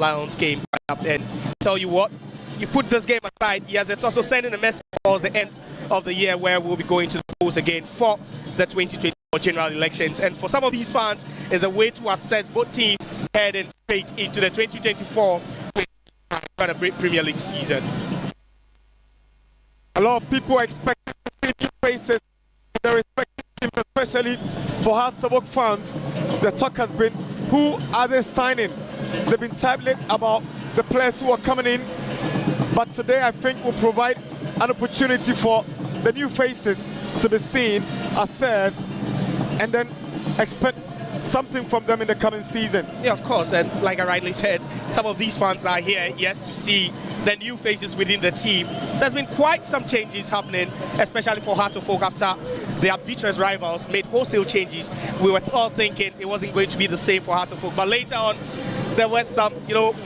Lions game up. And tell you what, you put this game aside, yes, it's also sending a message towards the end of the year where we'll be going to the polls again for the 2024 general elections. And for some of these fans, it's a way to assess both teams heading straight into the 2024 Premier League season. A lot of people expect to see new faces in the respective teams, especially for Hearts of Oak fans. The talk has been, who are they signing? They've been tablet about the players who are coming in, but today I think will provide an opportunity for the new faces to be seen, assessed, and then expect something from them in the coming season. Yeah, of course, and like I rightly said, some of these fans are here, yes, to see the new faces within the team. There's been quite some changes happening, especially for Hearts of Oak after their arbitrary rivals made wholesale changes. We were all thinking it wasn't going to be the same for Hearts of Oak, but later on, there were some,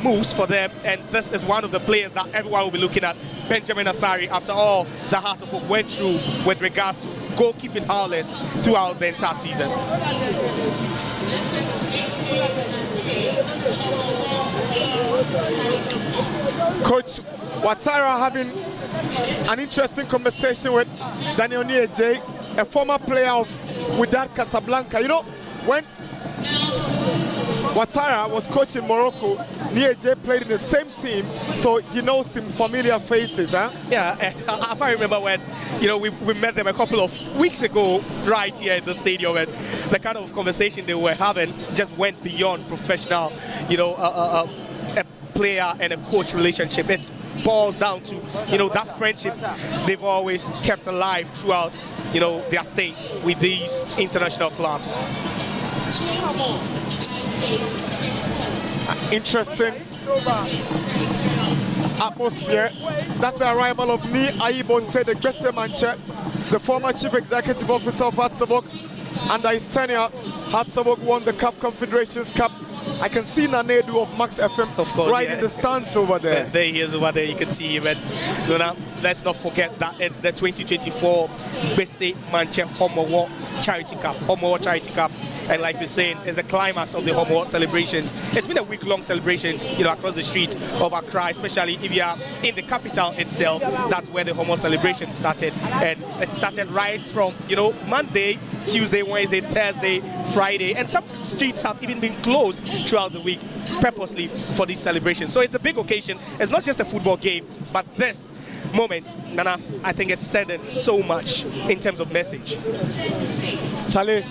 moves for them, and this is one of the players that everyone will be looking at, Benjamin Asari, after all the Hearts of Oak went through with regards to goalkeeping howlers throughout the entire season. Coach Watara having an interesting conversation with Daniel Nieje, a former player of Wydad Casablanca. You know, when Watara was coaching Morocco, Nieje played in the same team, so he knows some familiar faces, huh? Yeah, I remember when, we met them a couple of weeks ago right here in the stadium, and the kind of conversation they were having just went beyond professional, a player and a coach relationship. It boils down to, that friendship they've always kept alive throughout, their state with these international clubs. Interesting atmosphere. That's the arrival of Ni Aibonte, the Gbese Mantse, the former chief executive officer of Hearts of Oak. Under his tenure, Hearts of Oak won the CAF Confederations Cup. I can see Nanedu of Max FM, of course, right in the stands over there. There he is over there, you can see him. And let's not forget that it's the 2024 Gbese Mantse Homowo Charity Cup, Homowo Charity Cup. And like we're saying, it's a climax of the Homowo celebrations. It's been a week-long celebration, across the street of Accra, especially if you are in the capital itself. That's where the Homowo celebration started. And it started right from, Monday, Tuesday, Wednesday, Thursday, Friday. And some streets have even been closed throughout the week purposely for this celebration. So it's a big occasion. It's not just a football game, but this moment, Nana, I think it's sending so much in terms of message. Charlie.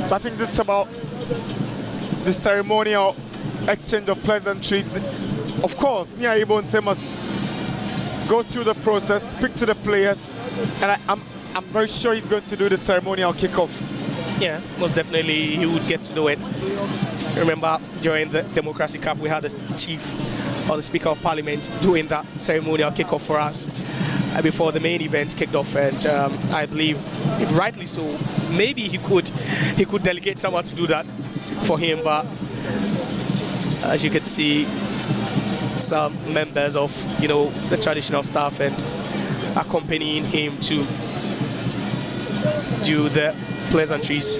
So I think this is about the ceremonial exchange of pleasantries. Of course, Nia Ibonte must go through the process, speak to the players, and I'm very sure he's going to do the ceremonial kickoff. Yeah, most definitely he would get to do it. Remember, during the Democracy Cup, we had the Chief or the Speaker of Parliament doing that ceremonial kickoff for us before the main event kicked off, and I believe, rightly so, maybe he could delegate someone to do that for him, but as you can see, some members of the traditional staff and accompanying him to do the pleasantries.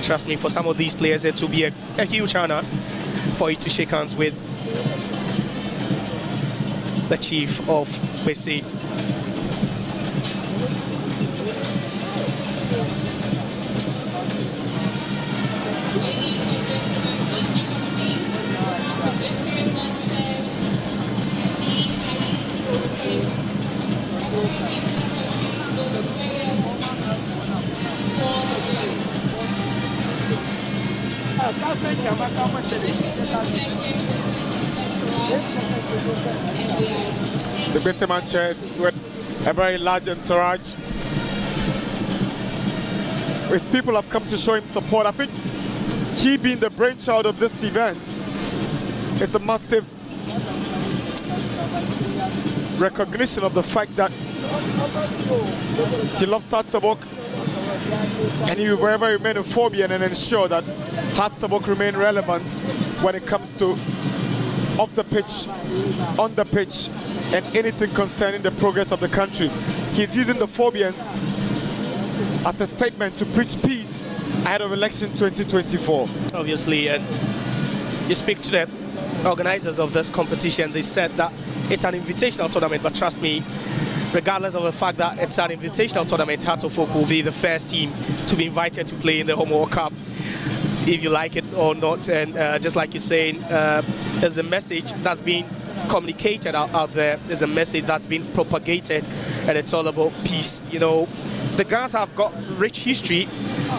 Trust me, for some of these players, it will be a huge honor for you to shake hands with the chief of Gbese. The Gbese Mantse with a very large entourage. His people have come to show him support. I think he being the brainchild of this event is a massive recognition of the fact that he loves Hatzabok, and he will forever remain a Phobian and ensure that Hatzabok remain relevant when it comes to off the pitch, on the pitch, and anything concerning the progress of the country. He's using the Phobians as a statement to preach peace ahead of election 2024. Obviously, and you speak to the organizers of this competition, they said that it's an invitational tournament, but trust me, regardless of the fact that it's an invitational tournament, Hearts of Oak will be the first team to be invited to play in the Homowo Cup, if you like it or not. And just like you're saying, there's a message that's being communicated out there. There's a message that's been propagated, and it's all about peace. You know, the Ghans have got rich history.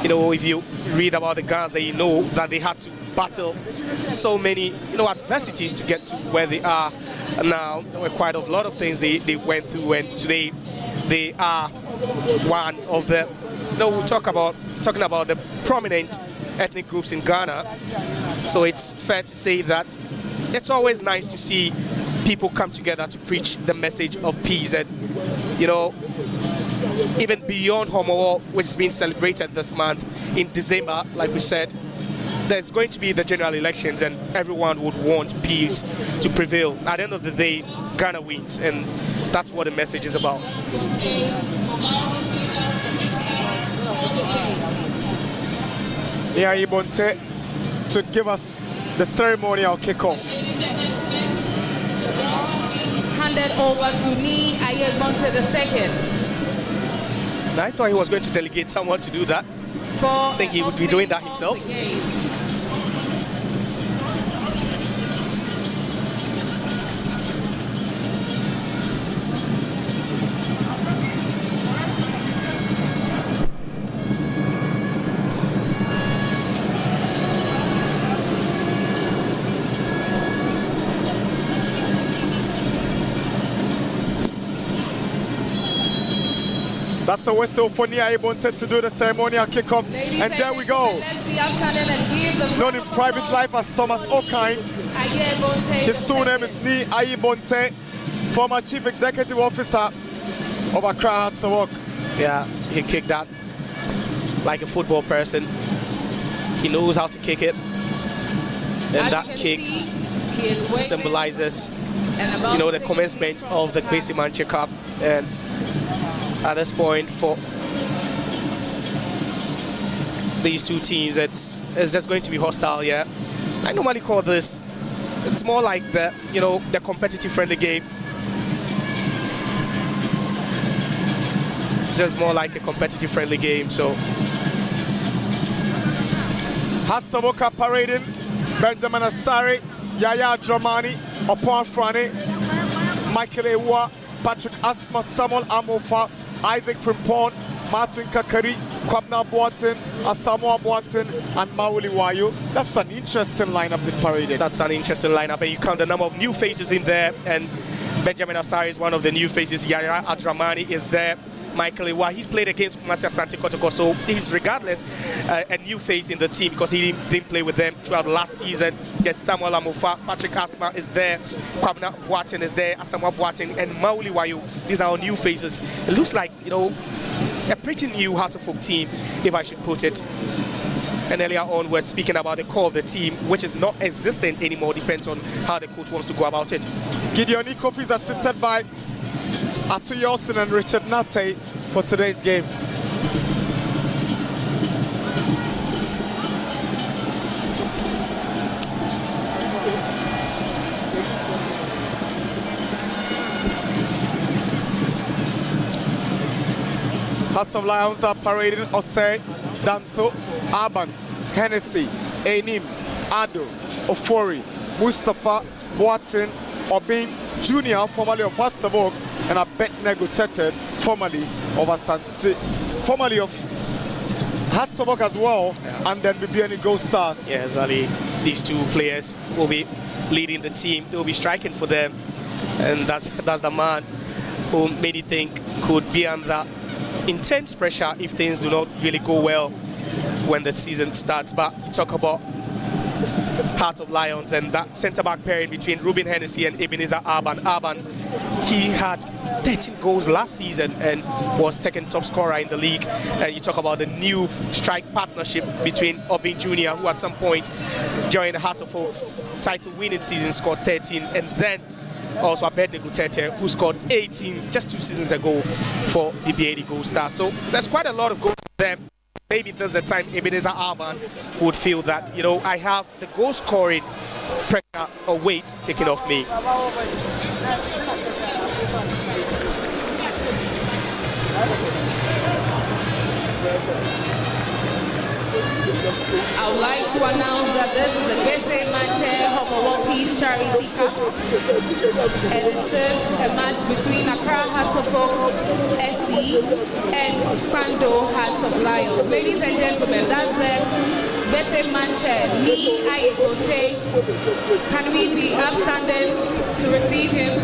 You know, if you read about the Ghans, then you know that they had to battle so many, you know, adversities to get to where they are now. There were quite a lot of things they went through, and today they are one of the, you know, we're talking about the prominent ethnic groups in Ghana. So it's fair to say that it's always nice to see people come together to preach the message of peace. And, you know, even beyond Homowo, which is being celebrated this month in December, like we said, there's going to be the general elections, and everyone would want peace to prevail. At the end of the day, Ghana wins, and that's what the message is about. Isa Hayatu to give us the ceremonial kickoff. Handed over to Isa Hayatu II. I thought he was going to delegate someone to do that. I think he would be doing that himself. That's the whistle for Isa Hayatu to do the ceremonial kickoff. And there we go. Known in private life as Thomas Okine. His true name is Isa Hayatu, former Chief Executive Officer of Accra Hearts of Oak. Yeah, he kicked that like a football person. He knows how to kick it. And that kick symbolizes, you know, the commencement of the Gbese Mantse Cup. And at this point, for these two teams, it's just going to be hostile. Yeah, I normally call this, it's more like the, you know, the competitive friendly game. It's just more like a competitive friendly game. So Hearts of Oak parading. Benjamin Asare, Yaya Dramani, Opon Frane, Michael Ewa, Patrick Asma, Samuel Amofa, Isaac Frimpong, Martin Kakari, Kwabna Boateng, Asamoah Boateng, and Mauli Wayo. That's an interesting lineup they paraded. That's an interesting lineup, and you count the number of new faces in there, and Benjamin Asare is one of the new faces. Yaya Adramani is there. Michael Ewa, he's played against Kumasi Asante Kotoko, so he's regardless a new face in the team because he didn't play with them throughout last season. There's Samuel Amofa, Patrick Asma is there, Kwabna Boateng is there, Asamoah Boateng, and Mauli Wayo. These are our new faces. It looks like, you know, a pretty new Hearts of Oak team, if I should put it. And earlier on, we're speaking about the core of the team, which is not existent anymore, depends on how the coach wants to go about it. Gideon Ikofi is assisted by Atu Yolson and Richard Nate for today's game. Hearts of Lions are parading Osei, Danso, Aban, Hennessy, Enim, Ado, Ofori, Mustafa, Boateng, Obin Jr., formerly of Hearts of Oak, and Abednego Tete, formerly of Asante, formerly of Hearts of Oak as well, yeah. And then Bibiani Gold Stars. Yeah, Zali, these two players will be leading the team. They will be striking for them, and that's the man who many think could be under intense pressure if things do not really go well when the season starts. But talk about Heart of Lions, and that centre-back pairing between Ruben Hennessy and Ebenezer Arban. Arban, he had 13 goals last season and was second top scorer in the league. And you talk about the new strike partnership between Obin Jr., who at some point during the Heart of Oak's title-winning season scored 13, and then also Abednego Tete, who scored 18 just 2 seasons ago for the B80 Gold Star. So there's quite a lot of goals for them. Maybe there's a time Ebenezer Arban would feel that, you know, I have the goal scoring pressure or weight taken off me. I would like to announce that this is the Gbese Mantse Homowo Peace Charity Cup, and it is a match between Accra Hearts of Oak SC and Kwando Hearts of Lions. Ladies and gentlemen, that's the Gbese Mantse Homowo. Can we be upstanding to receive him?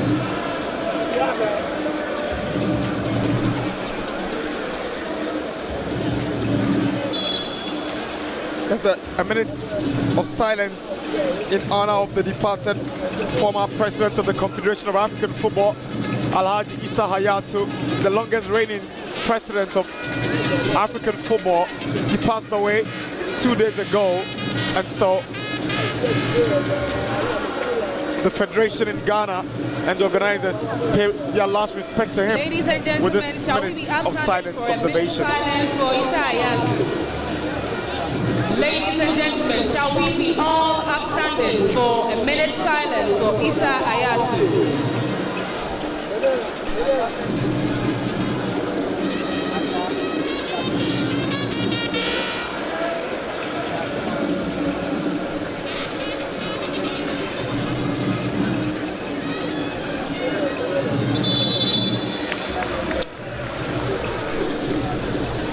There's a minute of silence in honor of the departed former president of the Confederation of African Football, Alhaji Isa Hayatu, the longest reigning president of African football. He passed away 2 days ago, and so the Federation in Ghana and the organizers pay their last respect to him. Ladies and gentlemen, with this shall we minute be of silence for observation. Silence for Isa Hayatu. Ladies and gentlemen, shall we be all upstanding for a minute silence for Isa Hayatu?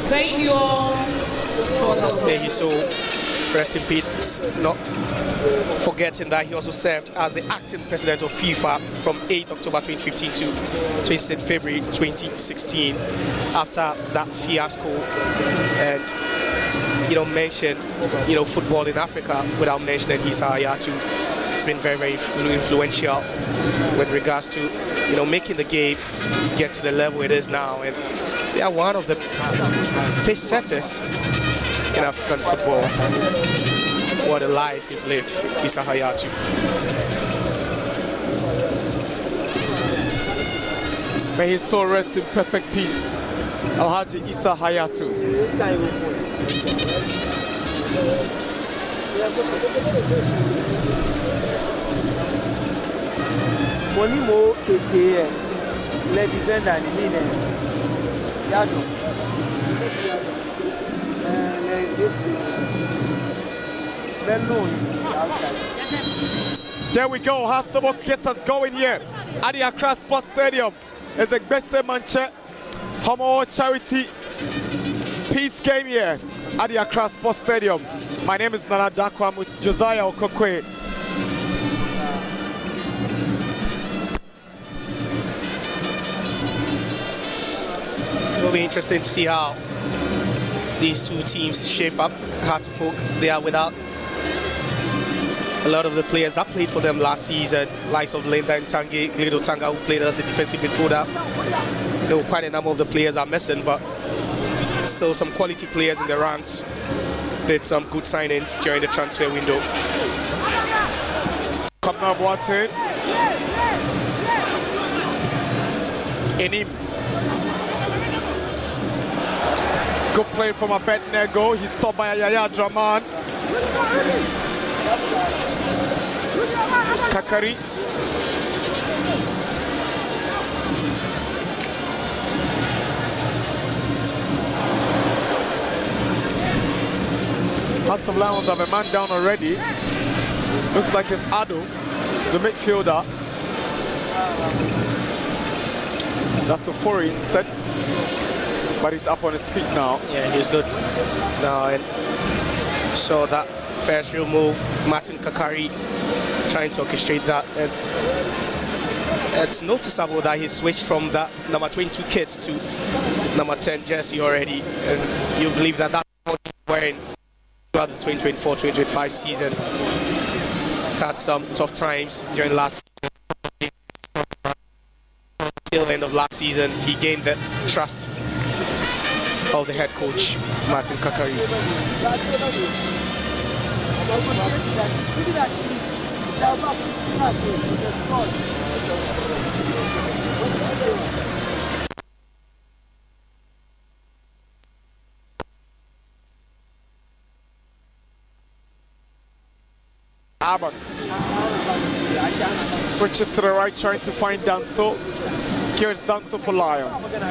Thank you all for those. May he so rest in peace, not forgetting that he also served as the acting president of FIFA from 8th October 2015 to 26th February 2016 after that fiasco. And you don't mention, you know, football in Africa without mentioning Isa Hayatu. It's been very, very influential with regards to, you know, making the game get to the level it is now. And they are one of the pace setters in African football. What a life he's lived, Isa Hayatu. May his soul rest in perfect peace. Alhaji Isa Hayatu. Monimo aka le defender ni ne yado There we go. Hearts of Oak gets us going here at the Accra Sports Stadium. It's a Gbese Mantse Homowo charity peace game here at the Accra Sports Stadium. My name is Nana Dakwa. I'm with Josiah Okokwe. It will be interesting to see how these two teams shape up. Hearts of Oak, they are without a lot of the players that played for them last season, likes of Linda and Tangi, Glido Tanga, who played as a defensive midfielder. There were quite a number of the players are missing, but still some quality players in the ranks. Did some good signings during the transfer window. Kapna Boateng. Enim. Good play from Abednego. He's stopped by Yaya Draman. Kakari. Hearts of Lions have a man down already. Looks like it's Ado, the midfielder. That's the four instead. But he's up on his feet now. Yeah, he's good now. And so that first real move, Martin Kakari trying to orchestrate that. And it's noticeable that he switched from that number 22 kit to number 10 jersey already. And you believe that that's what he's wearing throughout the 2024-2025 season. had some tough times during last season. Till the end of last season, he gained the trust of the head coach, Martin Kakari. Abbott switches to the right, trying to find Danso. Here's Danso for Lions.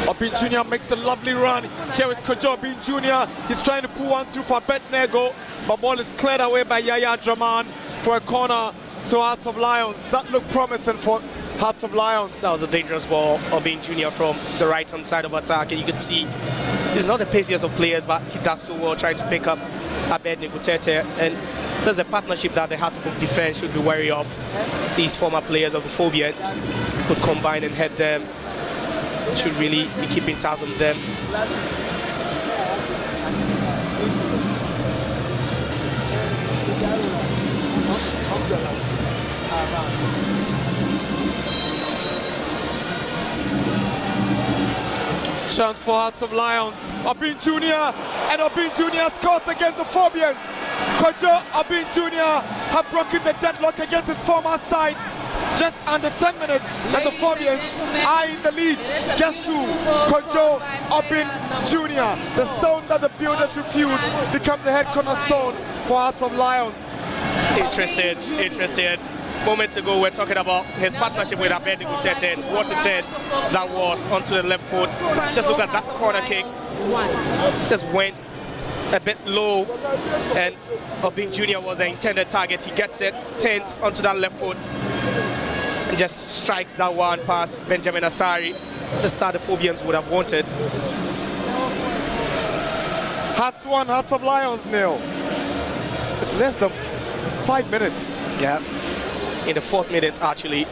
Obin Jr. makes a lovely run. Here is Kojo Obin Jr. He's trying to pull one through for Abednego, but ball is cleared away by Yaya Draman for a corner to Hearts of Lions. That looked promising for Hearts of Lions. That was a dangerous ball. Obin Jr. from the right-hand side of attack, and you can see he's not the paciest of players, but he does so well trying to pick up Abednego Tete, and there's a partnership that the Hearts of defense should be wary of. These former players of the Phobians could combine and head them. Should really be keeping tabs on them. Chance for Hearts of Lions. Obin Jr. and Obin Jr. scores against the Phobians. Kojo Obin Jr. have broken the deadlock against his former side. Just under 10 minutes and the Phobians are in the lead. Jesu Kojo Obin Jr. The stone that the builders refused becomes the head cornerstone for Hearts of Lions. Interested. Moments ago, we're talking about his partnership with Abednego Tete. What a turn that was onto the left foot. Just look at that corner kick. Just went a bit low, and Obin Jr. was the intended target. He gets it, turns onto that left foot, and just strikes that one past Benjamin Asari. The star the Phobians would have wanted. Hearts 1, Hearts of Lions 0. It's less than 5 minutes. Yeah. In the 4th minute, actually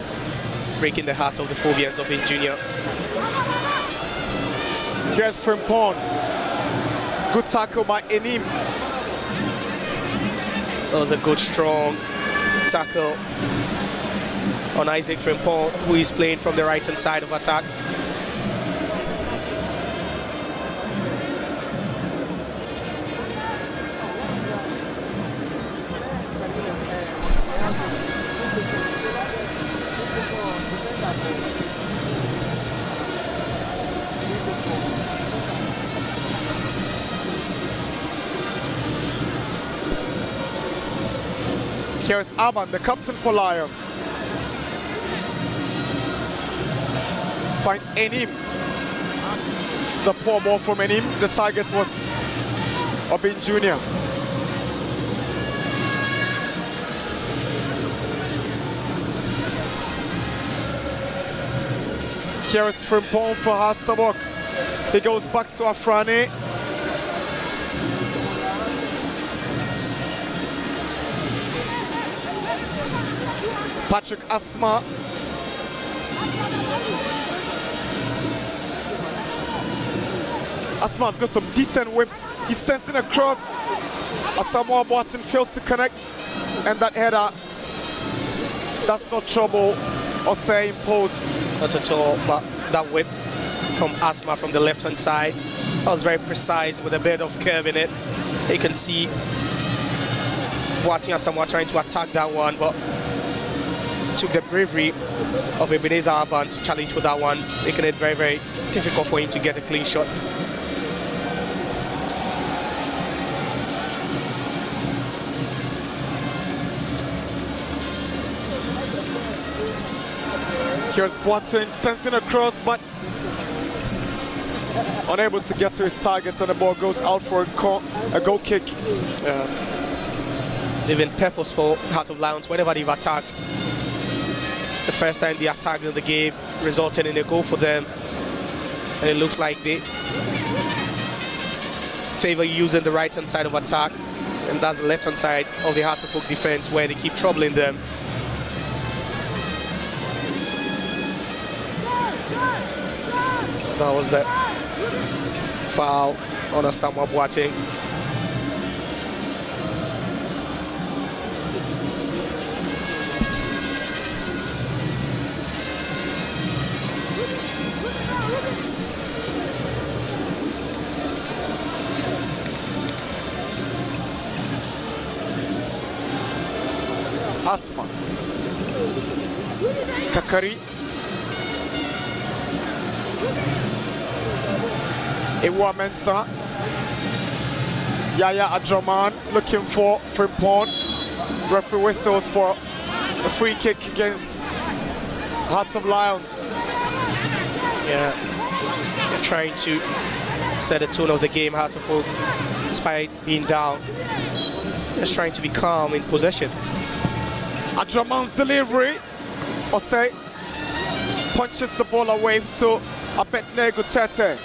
breaking the hearts of the Phobians of Obin Jr. Here's Frimpong. Good tackle by Enim. That was a good, strong tackle on Isaac Frimpong, who is playing from the right-hand side of attack. Here's Aban, the captain for Lions. Finds Enim. The poor ball from Enim. The target was Obin Jr. Here is Frimpong for Hatsabok. He goes back to Afrani. Patrick Asma. Asma's got some decent whips. He's sensing a cross. Asamoah Boateng fails to connect. And that header, that's not trouble or say impose. Not at all, but that whip from Asma from the left-hand side, that was very precise with a bit of curve in it. You can see Boateng Asamoah trying to attack that one, but took the bravery of Ebenezer Aban to challenge for that one, making it very, very difficult for him to get a clean shot. Here's Boateng sensing a cross, but unable to get to his target, and the ball goes out for a goal kick. They've been purposeful, Heart of Lions, whenever they've attacked. The first time they attacked in the game resulted in a goal for them, and it looks like they favor using the right-hand side of attack, and that's the left-hand side of the Heart of Oak defense where they keep troubling them. That was the foul on Asamoah Boateng. Kakari. Iwa Mensah. Yaya Adraman looking for Frimpong. Referee whistles for a free kick against Hearts of Lions. Yeah, they're trying to set the tone of the game, Hearts of Oak, despite being down. Just trying to be calm in possession. Adraman's delivery. Osei punches the ball away to Abednego Tete.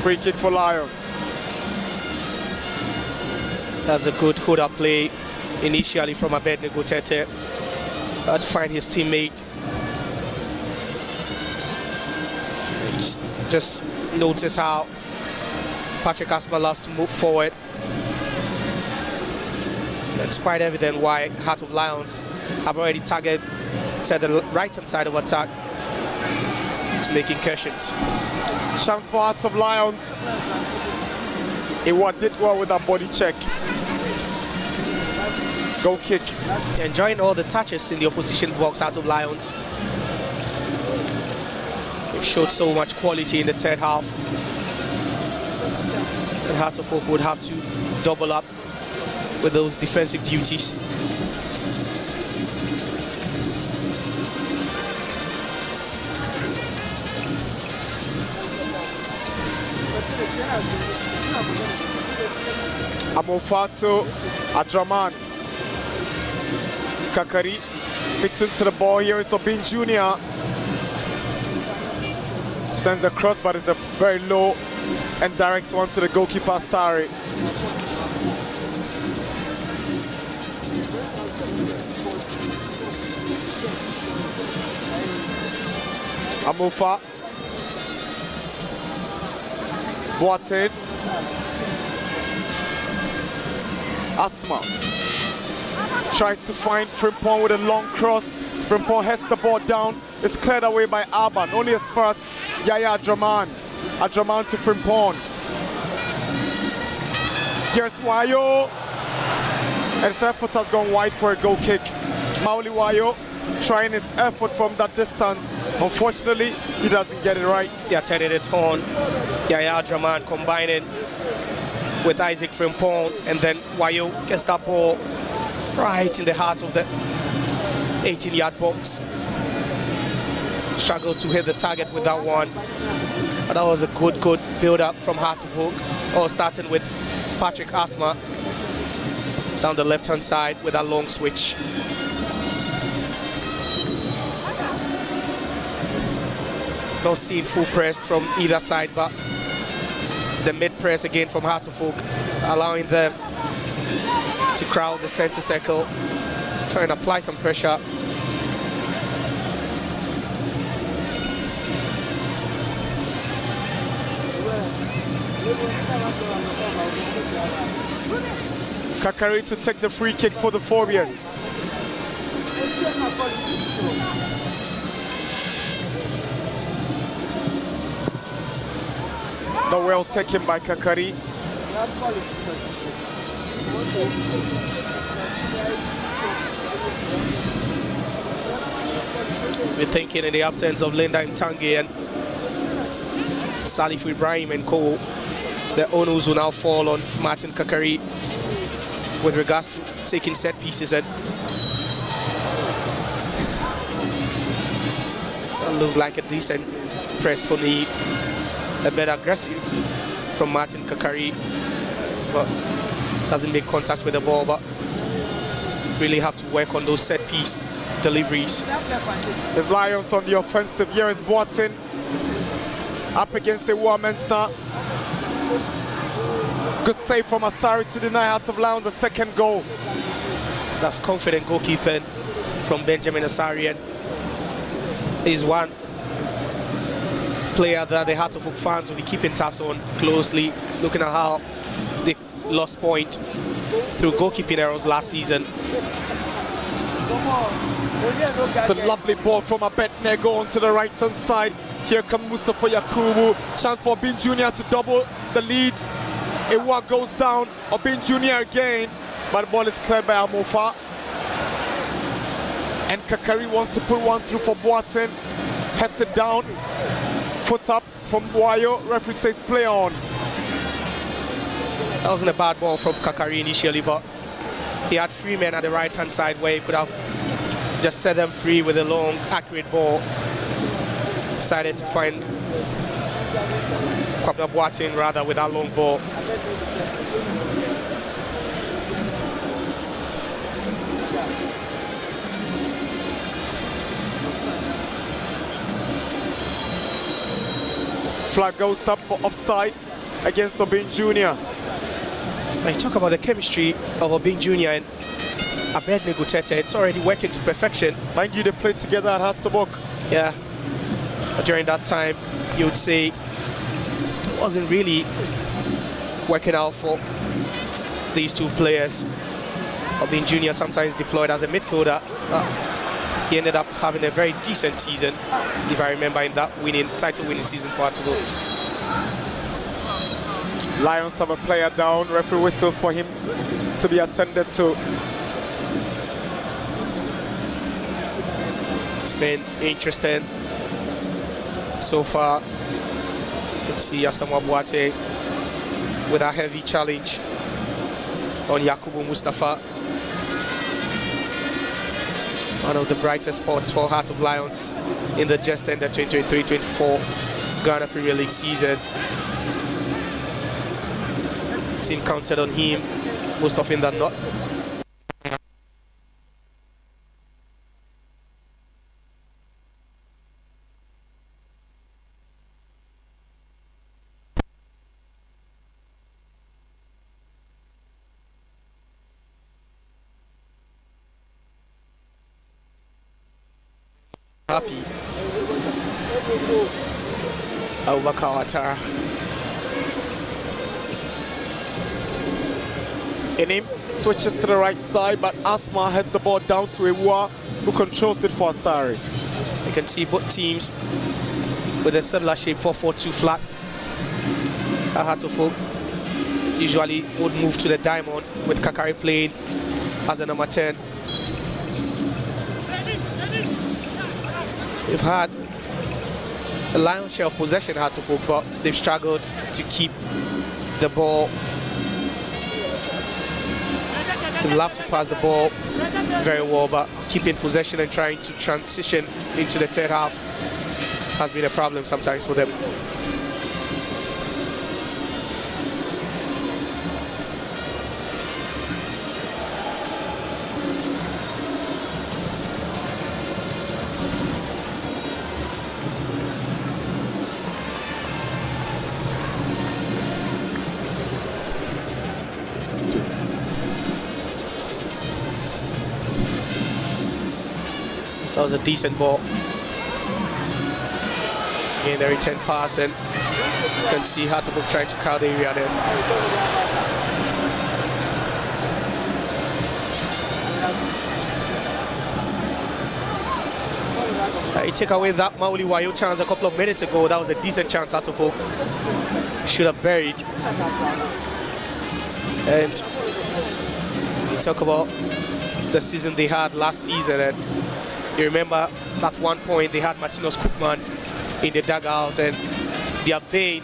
Free kick for Lions. That's a good hold-up play initially from Abednego Tete. To find his teammate. And just notice how Patrick Asma loves to move forward. It's quite evident why Heart of Lions have already targeted to the right-hand side of attack to make incursions. Chance for Hearts of Lions. Iwa did well with that body check. Goal kick. Enjoying all the touches in the opposition box, Heart of Lions. They've showed so much quality in the third half. And Heart of Oak would have to double up with those defensive duties. Amofato Adraman. Kakari fits into the ball here. It's Obin Jr. Sends a cross, but it's a very low and direct one to the goalkeeper, Sari. Amufa. Boateng. Asma tries to find Frimpong with a long cross. Frimpong heads the ball down. It's cleared away by Aban. Only as far as Yaya Adraman. Adraman to Frimpong. Here's Wayo. And his effort has gone wide for a goal kick. Mauli Wayo trying his effort from that distance. Unfortunately, he doesn't get it right. Yeah, turning it on. Yaya Adraman combining with Isaac Frimpong, and then Wayo gets that ball right in the heart of the 18-yard box. Struggled to hit the target with that one, but that was a good build-up from Heart of Oak. All starting with Patrick Asma down the left-hand side with that long switch. Not seeing full press from either side, but the mid-press again from Heart of Oak, allowing them to crowd the center circle, trying to apply some pressure. Kakari to take the free kick for the Phobians. No, well taken by Kakari. We're thinking in the absence of Linda Ntangi and Salif Ibrahim and co, the onus will now fall on Martin Kakari with regards to taking set pieces, and that looked like a decent press for me. A bit aggressive from Martin Kakari, but doesn't make contact with the ball, but really have to work on those set piece deliveries. There's Lions on the offensive. Here is Boateng up against Iwa Mensah. Good save from Asari to deny Hearts of Lions the second goal. That's confident goalkeeping from Benjamin Asari, and he's one player that the Hearts of Oak fans will be keeping tabs on closely, looking at how they lost point through goalkeeping errors last season. It's a lovely ball from Abednego onto the right-hand side. Here comes Mustafa Yakubu. Chance for Bin Jr. to double the lead. Ewa goes down. Bin Jr. again. But the ball is cleared by Amofa. And Kakari wants to put one through for Boateng. Heads it down. Foot up from Wayo. Referee says play on. That wasn't a bad ball from Kakari initially, but he had 3 men at the right-hand side where he could have just set them free with a long, accurate ball. Decided to find Kwabena Boateng rather with that long ball. Flag goes up for offside against Obin Jr. When you talk about the chemistry of Obin Jr. and Abednego Tete, it's already working to perfection. Mind you, they played together at Hatzabok. Yeah. But during that time, you would say it wasn't really working out for these two players. Obin Jr. sometimes deployed as a midfielder. He ended up having a very decent season, if I remember, in that title-winning season for Hatzabok. Lions have a player down. Referee whistles for him to be attended to. It's been interesting so far. You can see Asamoah Boateng with a heavy challenge on Yakubu Mustafa. One of the brightest spots for Heart of Lions in the just ended 2023-24 Ghana Premier League season. Team counted on him most often than not. Happy. Abubakar Ouattara. Enim switches to the right side, but Asma has the ball down to Ewa, who controls it for Asari. You can see both teams with a similar shape 4-4-2 flat. Ahatofo usually would move to the diamond with Kakari playing as a number 10. They've had a lion's share of possession, Ahatofo, but they've struggled to keep the ball. They love to pass the ball very well, but keeping possession and trying to transition into the third half has been a problem sometimes for them. That was a decent ball. Again, the return pass, and you can see Hatzabok trying to crowd the area there. You take away that Mauli Wayo chance a couple of minutes ago. That was a decent chance Hatzabok should have buried. And you talk about the season they had last season, and you remember at one point they had Martinez Koopman in the dugout, and their bane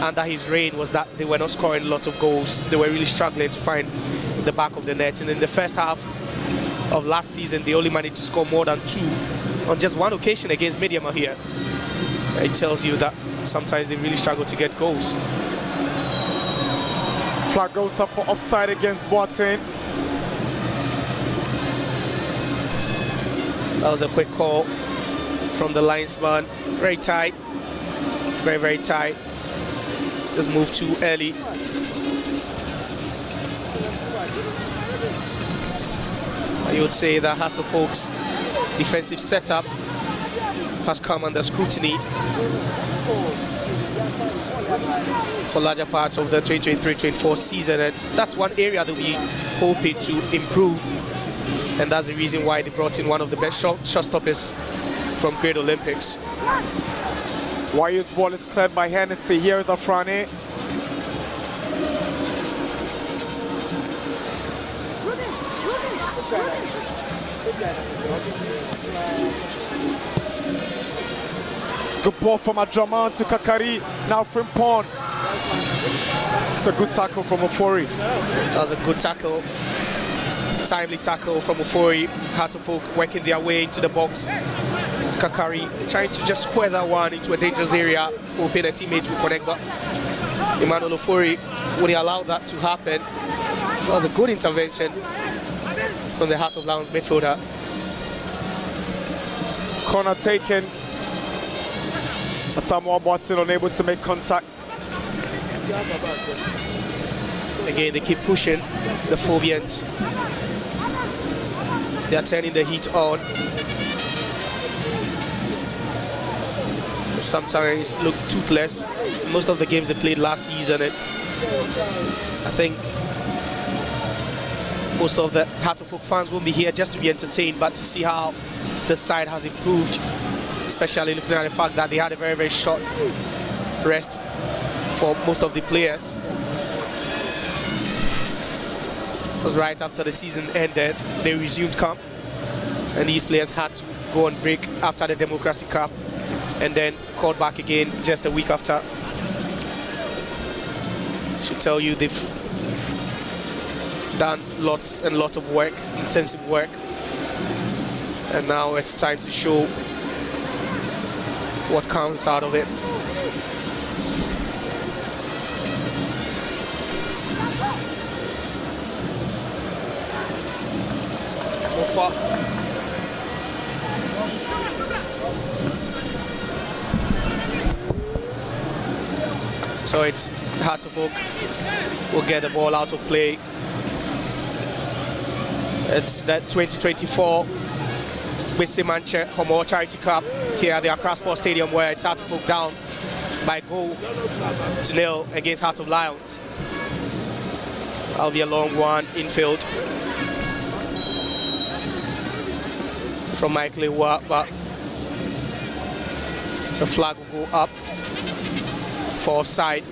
under his reign was that they were not scoring lots of goals. They were really struggling to find the back of the net. And in the first half of last season, they only managed to score more than 2 on just one occasion against Mediama here. It tells you that sometimes they really struggle to get goals. Flag goes up for offside against Boateng. That was a quick call from the linesman. Very tight. Very, very tight. Just moved too early. You would say that Hatzabok's defensive setup has come under scrutiny for larger parts of the 2023-24 season, and that's one area that we hoping to improve. And that's the reason why they brought in one of the best shot stoppers from Great Olympics. Wayu's ball is cleared by Hennessy. Here is Afrani. Good ball from Adraman to Kakari. Now Frimpong. It's a good tackle from Ofori. That was a good tackle. Timely tackle from Ofori. Hatofok working their way into the box. Kakari trying to just square that one into a dangerous area, hoping a teammate will connect, but Emmanuel Ofori wouldn't allow that to happen. That was a good intervention from the Heart of Lions midfielder. Corner taken. Samuel Watson unable to make contact. Again, they keep pushing the Phobians. They are turning the heat on. Sometimes look toothless. Most of the games they played last season, and I think most of the Hatofok fans will be here just to be entertained, but to see how the side has improved, especially looking at the fact that they had a very, very short rest for most of the players. It was right after the season ended, they resumed camp, and these players had to go on break after the Democracy Cup, and then called back again just a week after. Should tell you they've done lots and lots of work, intensive work, and now it's time to show what comes out of it. So far. So it's Hatofok will get the ball out of play. It's the 2024 Gbese Mantse Homowo Charity Cup here at the Accra Sports Stadium, where it's Hatofok down by goal to nil against Heart of Lions. That'll be a long one infield from Michael Ewa, but the flag will go up for offside.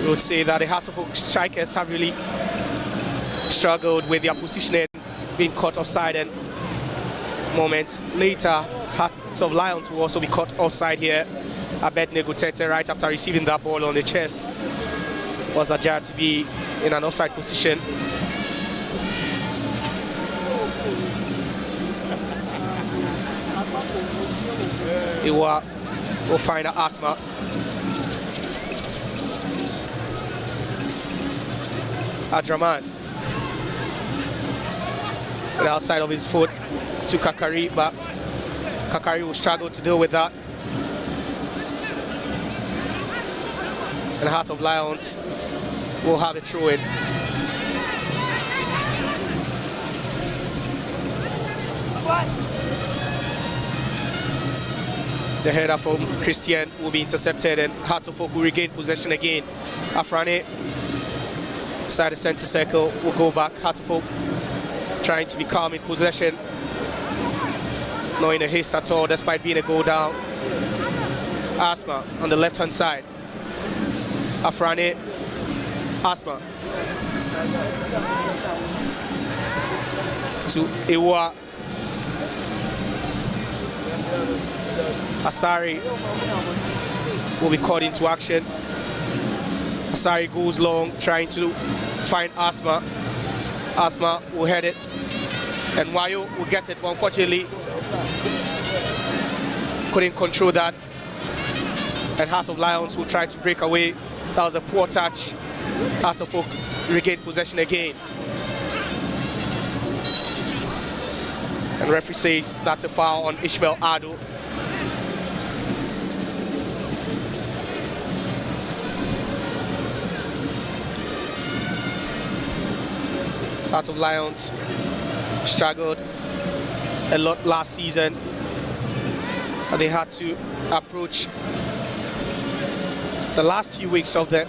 We would say that the Hatofok strikers have really struggled with their positioning, being caught offside, and moments later, Hearts of Lions will also be caught offside here. Abednego Tete, right after receiving that ball on the chest, was adjudged to be in an offside position. Iwa will find an Asma. Adraman. The outside of his foot to Kakari, but Kakari will struggle to deal with that. And Heart of Lions will have a throw in. The header from Christian will be intercepted, and Hatofok will regain possession again. Afrani, inside the center circle, will go back. Hatofok trying to be calm in possession. Not in a haste at all, despite being a goal down. Asma on the left-hand side. Afrani, Asma. To Iwa. Asari will be caught into action. Asari goes long, trying to find Asma. Asma will head it, and Wayo will get it, but unfortunately couldn't control that. And Heart of Lions will try to break away. That was a poor touch. Hatofok regained possession again. And the referee says that's a foul on Ishmael Ado. Heart of Lions struggled a lot last season. They had to approach the last few weeks of the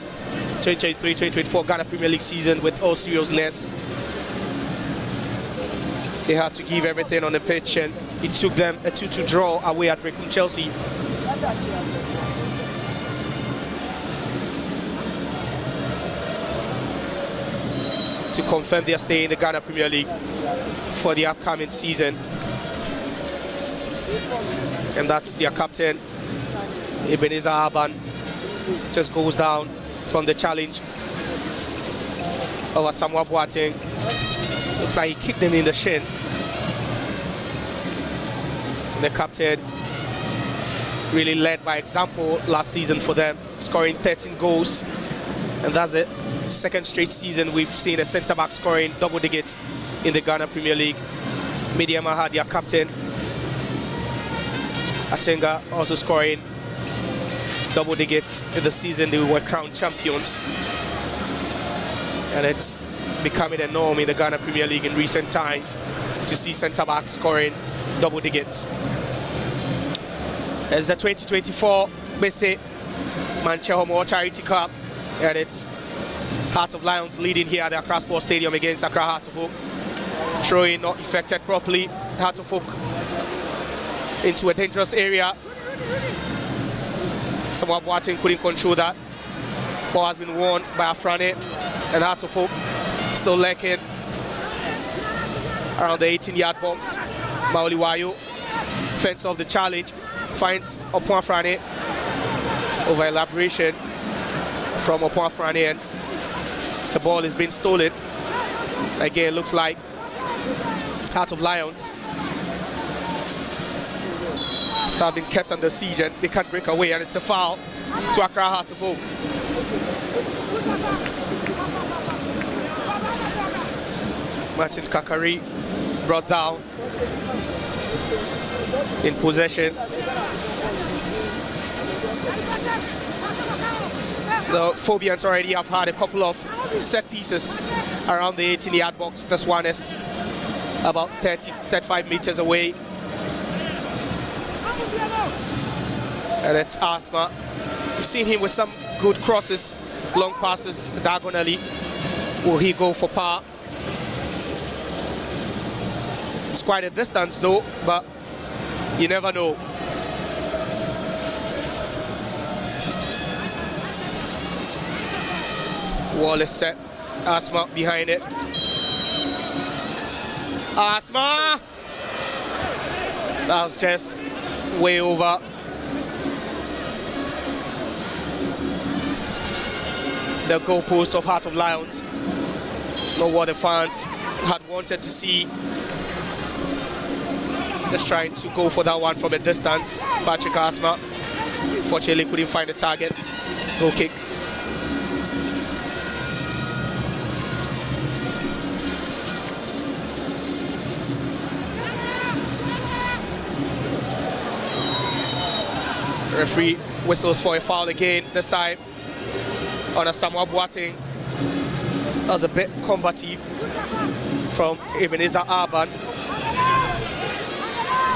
2023-2024 Ghana Premier League season with all seriousness. They had to give everything on the pitch, and it took them a 2-2 draw away at Brecon Chelsea. To confirm their stay in the Ghana Premier League for the upcoming season. And that's their captain, Ebenezer Aban, just goes down from the challenge over Samuel Boateng. Looks like he kicked him in the shin. The captain really led by example last season for them, scoring 13 goals. And that's it. Second straight season we've seen a centre-back scoring double digits in the Ghana Premier League. Mediama had their captain, Atenga, also scoring double digits in the season they were crowned champions. And it's becoming a norm in the Ghana Premier League in recent times to see centre-backs scoring double digits. It's the 2024 Gbese Mantse Homowo Charity Cup, and it's Heart of Lions leading here at the Accra Sports Stadium against Accra Heart of Oak. Throwing not effected properly. Heart of Oak into a dangerous area. Samuel Boateng couldn't control that. Ball has been won by Afrane, and Heart of Oak still lurking around the 18-yard box. Mauliwayo fends off the challenge, finds Opon Afrane over elaboration from Opon Afrane, and the ball is being stolen. Again, looks like Heart of Lions have been kept under siege and they can't break away, and it's a foul to Accra Heart of Oak. Martin Kakari brought down in possession. The Phobians already have had a couple of set pieces around the 18-yard box. This one is about 35 meters away. And it's Asma. We've seen him with some good crosses, long passes diagonally. Will he go for power? It's quite a distance though, but you never know. Wall is set. Asma behind it. Asma! That was just way over. The goalpost of Heart of Lions. Not what the fans had wanted to see. Just trying to go for that one from a distance. Patrick Asma, fortunately, couldn't find the target. Goal kick. Referee whistles for a foul again, this time on a Samuel Boateng. That was a bit combative from Ebenezer Aban.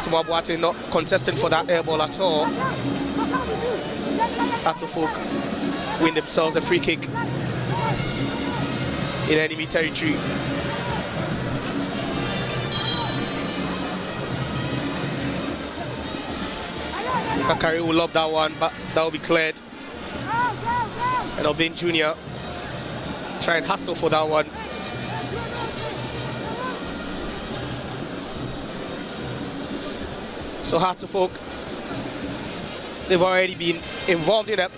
Samuel Boateng not contesting for that air ball at all. Atofok win themselves a free kick in enemy territory. Kakari will love that one, but that will be cleared. And Obin Jr. try and hustle for that one. So Heart of Oak, they've already been involved in a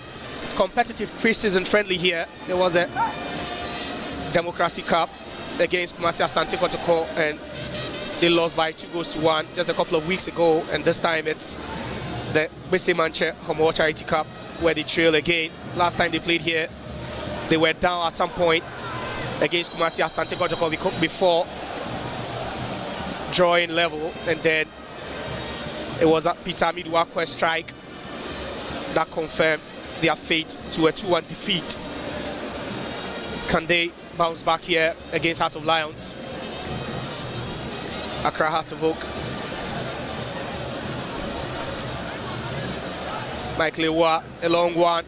competitive pre-season friendly here. There was a Democracy Cup against Kumasi Asante Kotoko, and they lost by 2-1 just a couple of weeks ago, and this time it's the Gbese Mantse Homowo Charity Cup where they trail again. Last time they played here, they were down at some point against Kumasi Asante Kotoko before drawing level, and then it was a Peter Midwakwe strike that confirmed their fate to a 2-1 defeat. Can they bounce back here against Heart of Lions? Accra Heart of Oak. Michael Ewa, a long one,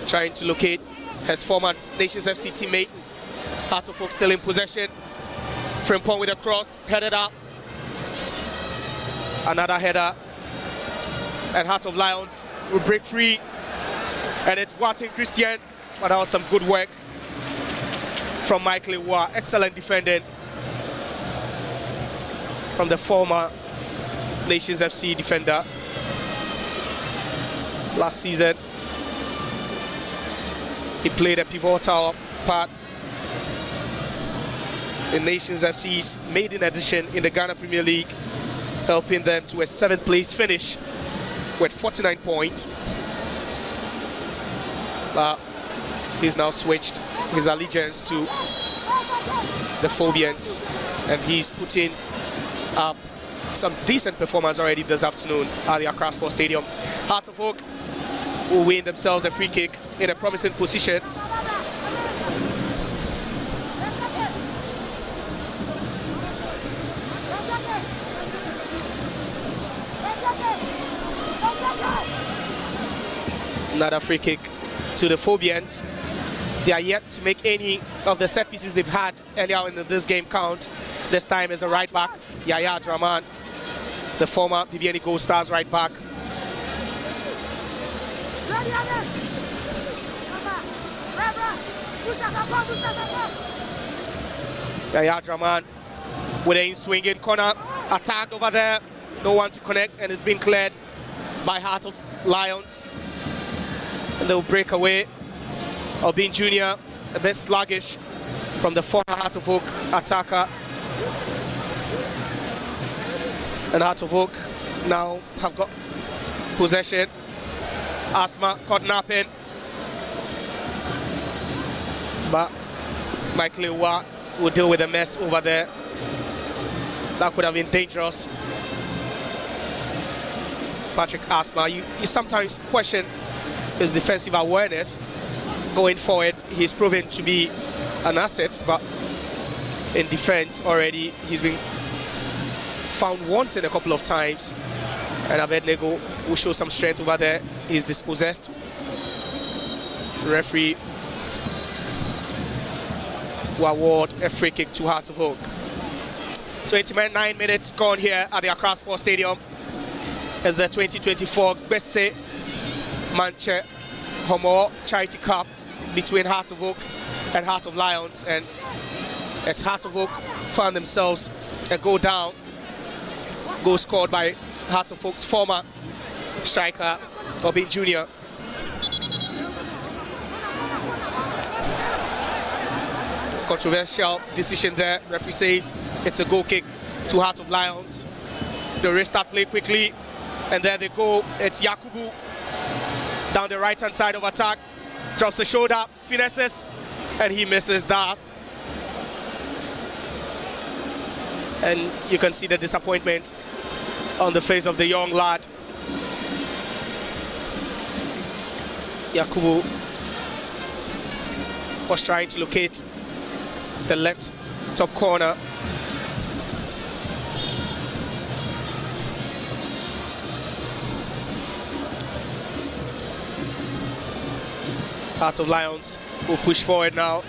trying to locate his former Nations FC teammate. Heart of Oak still in possession. Frimpong with a cross, headed up. Another header. And Heart of Lions will break free. And it's Watson Christian. But that was some good work from Michael Ewa. Excellent defending from the former Nations FC defender last season. He played a pivotal part in Nations FC's maiden edition in the Ghana Premier League, helping them to a 7th place finish with 49 points. But he's now switched his allegiance to the Phobians, and he's putting up some decent performance already this afternoon at the Accra Sports Stadium. Heart of Oak will win themselves a free kick in a promising position. Another free kick to the Phobians. They are yet to make any of the set pieces they've had earlier in this game count. This time is a right back, Yaya Draman, the former BBN Gold Stars right back. Yaya Draman with a swinging corner, attacked over there, no one to connect, and it's been cleared by Heart of Lions. And they'll break away. Obin Jr. a bit sluggish from the former Heart of Oak attacker. And Heart of Oak now have got possession. Asma caught napping. But Michael Ewa will deal with the mess over there. That could have been dangerous. Patrick Asma, you sometimes question his defensive awareness. Going forward, he's proven to be an asset, but in defense already, he's been found wanting a couple of times. And Abednego will show some strength over there. He's dispossessed. Referee will award a free kick to Heart of Oak. 29 minutes gone here at the Accra Sports Stadium as the 2024 Gbese Mantse Homowo Charity Cup between Heart of Oak and Heart of Lions, and at Heart of Oak found themselves a goal down. Goal scored by Heart of Oak's former striker, Obin Jr. Controversial decision there. Referee says it's a goal kick to Heart of Lions. They restart play quickly, and there they go. It's Yakubu down the right-hand side of attack. Drops the shoulder, finesses, and he misses that. And you can see the disappointment on the face of the young lad. Yakubu was trying to locate the left top corner. Heart of Lions will push forward now.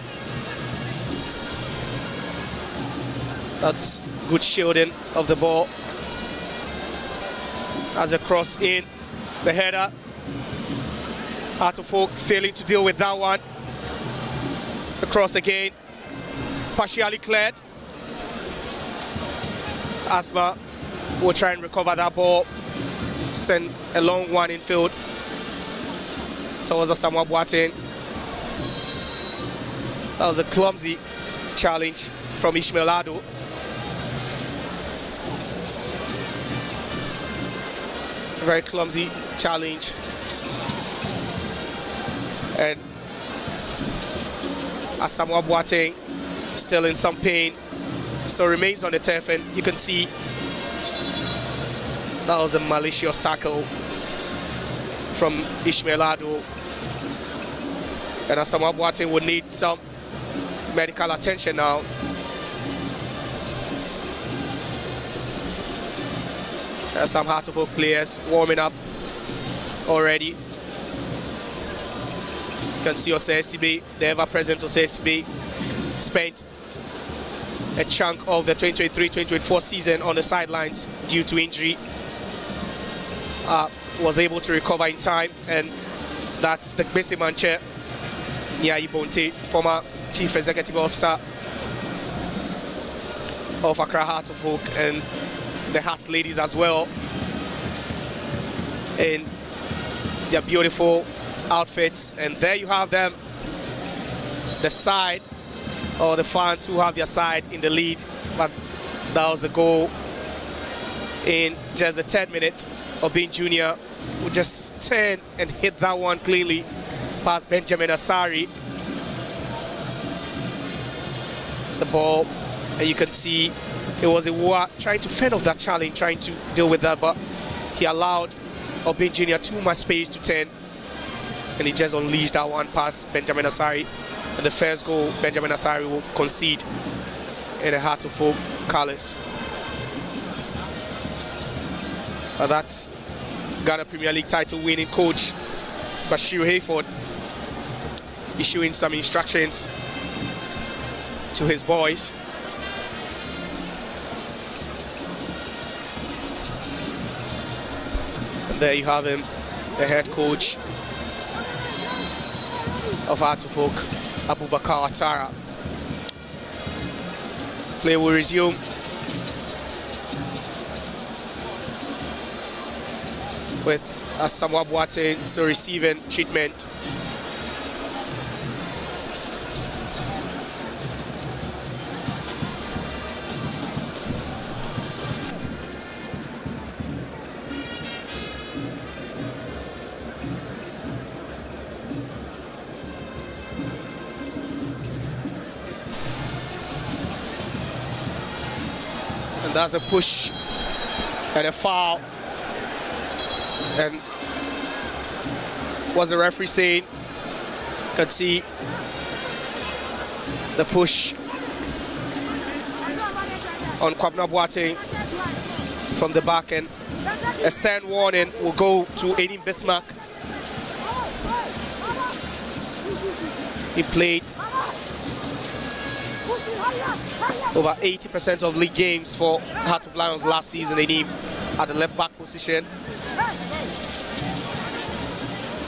That's good shielding of the ball. As a cross in, the header. Heart of Oak failing to deal with that one. The cross again, partially cleared. Asma will try and recover that ball. Send a long one infield towards Asamoah Boateng. That was a clumsy challenge from Ishmael Ado. A very clumsy challenge. And Asamoah Boateng still in some pain, still remains on the turf, and you can see that was a malicious tackle from Ishmael Ado. And Asamoah Boateng would need some medical attention now. There's some Heart of Oak players warming up already. You can see Osei SCB, the ever-present Osei SCB, spent a chunk of the 2023-2024 season on the sidelines due to injury. was able to recover in time, and that's the Gbese Mantse Homowo, former Chief Executive Officer of Accra Heart of Oak, and the Hearts ladies as well in their beautiful outfits. And there you have them, the side, or the fans who have their side in the lead. But that was the goal in just the 10th minute. Obin Jr. who just turned and hit that one cleanly past Benjamin Asari. The ball, and you can see it was Iwoa trying to fend off that challenge, trying to deal with that, but he allowed Obin Jr. too much space to turn, and he just unleashed that one past Benjamin Asari. And the first goal Benjamin Asari will concede in the Heart of Oak colours. That's Ghana Premier League title winning coach Bashir Hayford issuing some instructions to his boys. And there you have him, the head coach of Heart of Oak, Abubakar Atara. Play will resume. With Asamoah Boateng still receiving treatment. And that's a push and a foul. And what's the referee saying? You can see the push on Kwabena Boateng from the back, and a stern warning will go to Aiden Bismarck. He played over 80% of league games for Heart of Lions last season, Aiden, at the left back position.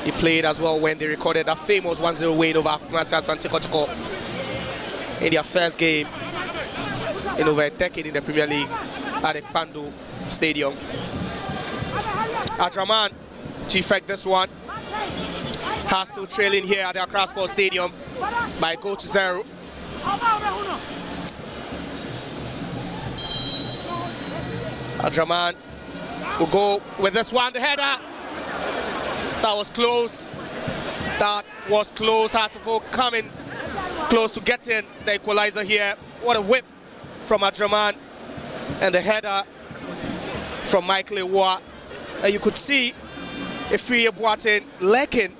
He played as well when they recorded that famous 1-0 win over Kumasi Asante Kotoko in their first game in over a decade in the Premier League at the Kpando Stadium. Adraman to effect this one. Hearts still trailing here at the Accra Sports Stadium by a goal to 0. Adraman will go with this one, the header. That was close. That was close. Heart of Oak coming close to getting the equalizer here. What a whip from Adraman, and the header from Michael Iwoa. And you could see Ifeanyi Boateng lacking,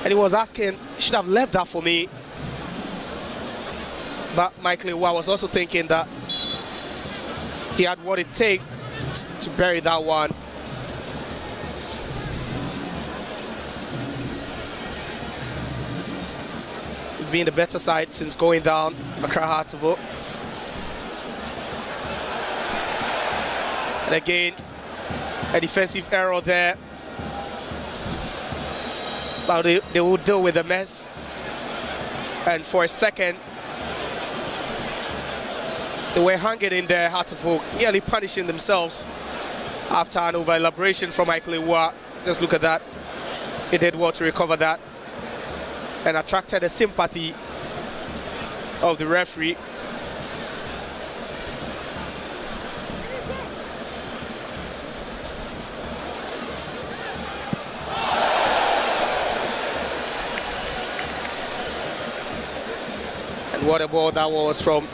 and he was asking, "You should have left that for me." But Michael Iwoa was also thinking that he had what it takes to bury that one. Being the better side since going down, Accra Heart of Oak. And again, a defensive error there. But they will deal with the mess. And for a second, they were hanging in there, Heart of Oak, nearly punishing themselves after an over-elaboration from Michael Iwoa. Just look at that. He did well to recover that and attracted the sympathy of the referee. And what a ball that was from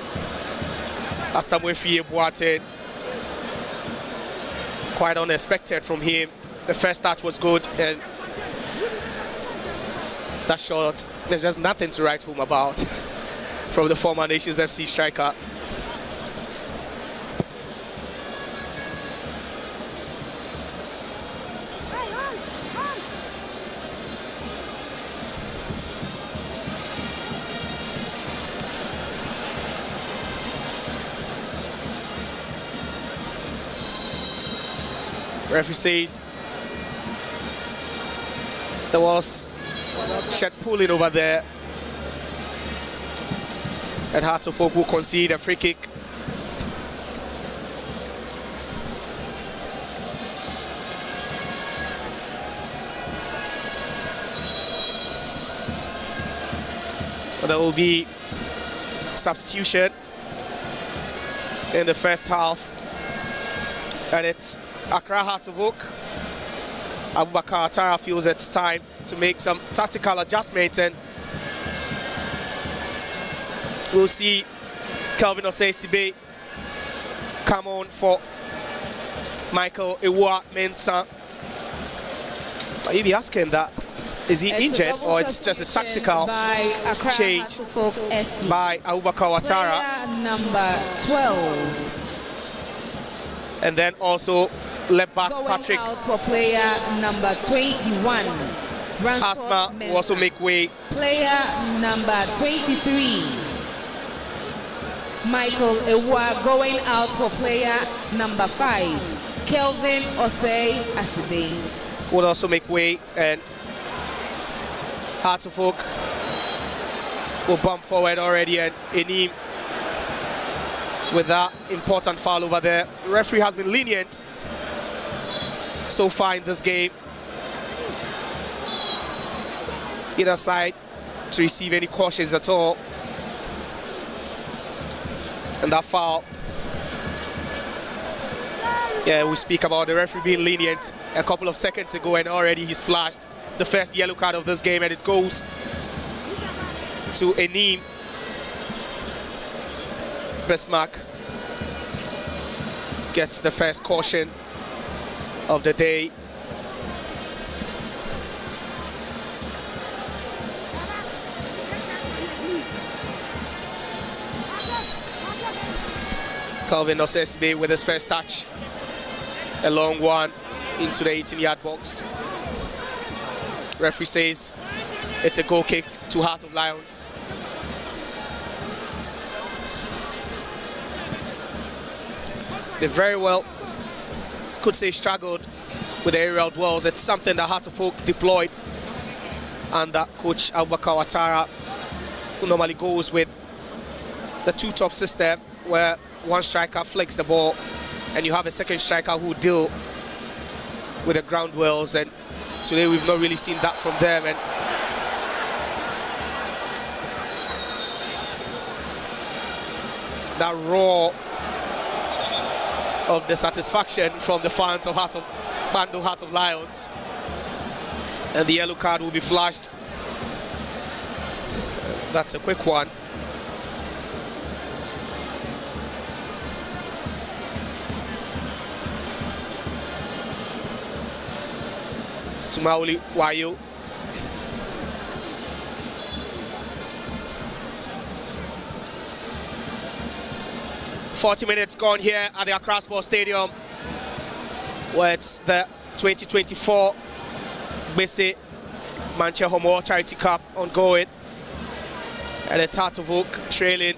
Asamoah Boateng. Quite unexpected from him. The first touch was good, and that shot, there's just nothing to write home about from the former Nations FC striker. Referee says there was shed pulling over there, and Hearts of Oak will concede a free kick. There will be substitution in the first half, and it's Accra Hearts of Oak. Abubakar Atara feels it's time to make some tactical adjustments, and we'll see Kelvin Osei-Sibe come on for Michael Iwa-Mensah. But you'll be asking that, is he injured or it's just a tactical change by Abubakar Atara? Player number 12. And then also left back Going Patrick out for player number 21. Asma will also make way. Player number 23. Michael Ewa going out for player number 5. Kelvin Osei-Sibe Will also make way, and Hearts of Oak will bump forward already, and Enim with that important foul over there. The referee has been lenient so far in this game. Either side to receive any cautions at all. And that foul. Yeah, we speak about the referee being lenient a couple of seconds ago, and already he's flashed the first yellow card of this game, and it goes to Enim Bismarck. Gets the first caution of the day. Kelvin Osei-Sibe with his first touch. A long one into the 18-yard box. Referee says it's a goal kick to Heart of Lions. They very well could say struggled with the aerial duels. It's something that Heart of Oak deployed under coach Abubakar Atara, who normally goes with the two-top system where one striker flicks the ball and you have a second striker who deal with the ground duels, and today we've not really seen that from them. And that roar of the satisfaction from the fans of Bando Heart of Lions, and the yellow card will be flashed. That's a quick one. To Mauli Wayo. "40 minutes gone here at the Accra Sports Stadium, where it's the 2024 Gbese Mantse Homowo Charity Cup ongoing, and it's Heart of Oak trailing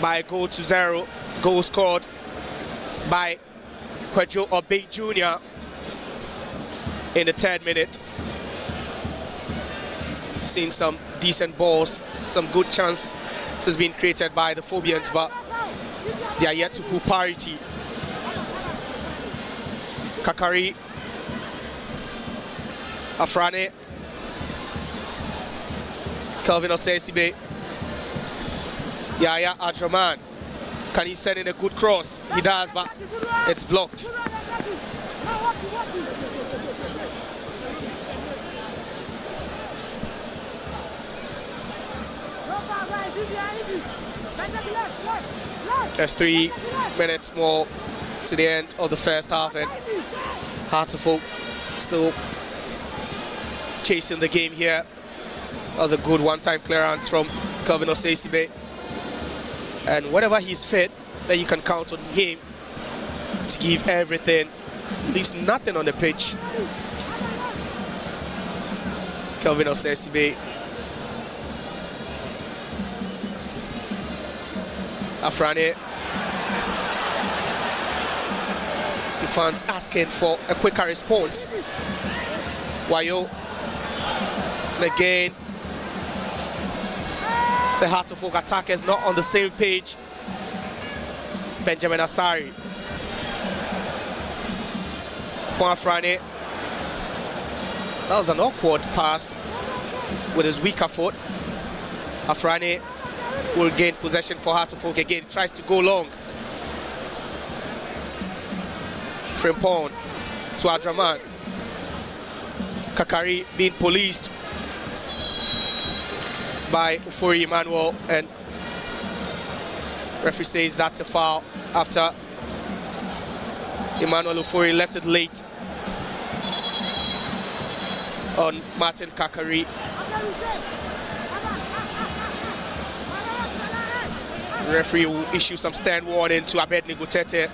by a goal to 0. Goal scored by Kwejo Obey Jr. in the 3rd minute. Seen some decent balls, some good chance has been created by the Phobians, but they are yet to pull parity. Kakari, Afrane, Kelvin Osei-Sibe, Yaya Adraman. Can he send in a good cross? He does, but it's blocked. There's 3 minutes more to the end of the first half, and Hearts of Oak still chasing the game here. That was a good one-time clearance from Kelvin Osei-Sibe, and whenever he's fit, then you can count on him to give everything. Leaves nothing on the pitch. Kelvin Osei-Sibe. Afrane. See fans asking for a quicker response. Wayo again. The Heart of Oak attackers not on the same page. Benjamin Asari. Poinfrane. That was an awkward pass with his weaker foot. Afrane will gain possession for Heart of Oak again. Tries to go long. Frimpong to Adraman. Kakari being policed by Ufori Emmanuel, and referee says that's a foul after Emmanuel Ufori left it late on Martin Kakari. Referee will issue some stand warning to Abednego Tete,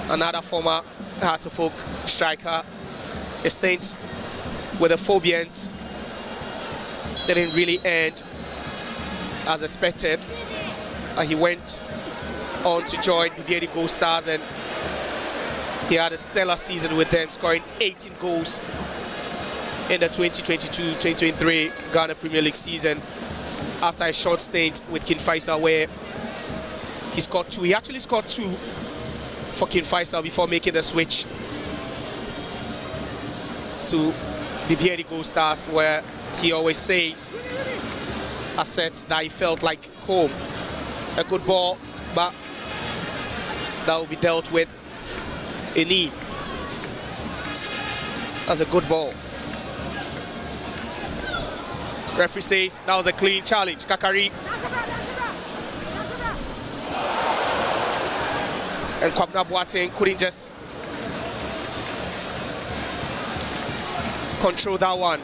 another former Heart of Oak striker. His stints with the Phobians didn't really end as expected. He went on to join Bibiani Gold Stars, and he had a stellar season with them, scoring 18 goals in the 2022-2023 Ghana Premier League season after a short stint with King Faisal where he scored 2. He actually scored 2 for King Faisal before making the switch to Bibiani Gold Stars, where he always says assets that he felt like home. A good ball, but that will be dealt with a knee. That's a good ball. Referee says that was a clean challenge. Kakari and Kwabena Boateng couldn't just control that one.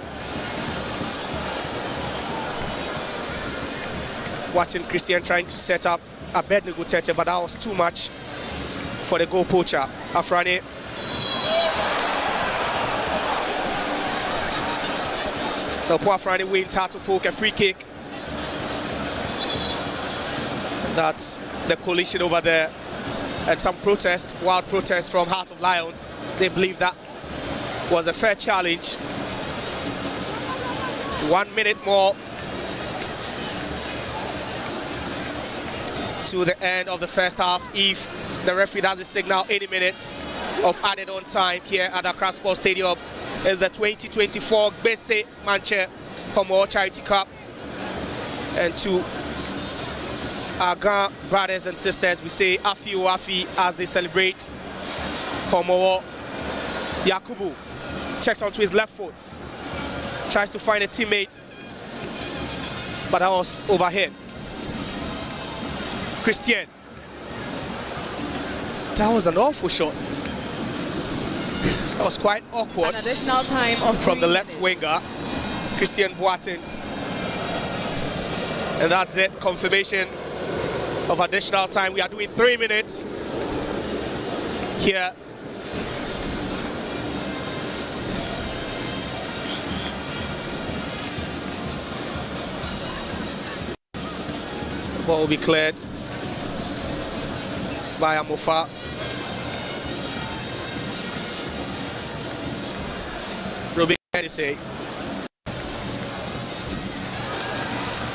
Watson Christian trying to set up Abednego Tete, but that was too much for the goal poacher. Afrane. Now Poafrane wins Heart of Oak a free kick. And that's the collision over there. And some protests, wild protests from Heart of Lions. They believe that was a fair challenge. 1 minute more to the end of the first half. If the referee does a signal any minute of added on time here at Accra Sports Stadium, is the 2024 Gbese Mantse Homowo Charity Cup. And to our Ghana brothers and sisters, we say Afi o Afi as they celebrate Homowo. Yakubu checks onto his left foot, tries to find a teammate, but that was overhead. Christian. That was an awful shot. That was quite awkward. An additional time of from the 3 left minutes. winger, Christian Boateng. And that's it. Confirmation of additional time. We are doing 3 minutes here. The ball will be cleared by Amofa. Ruben Kennedy.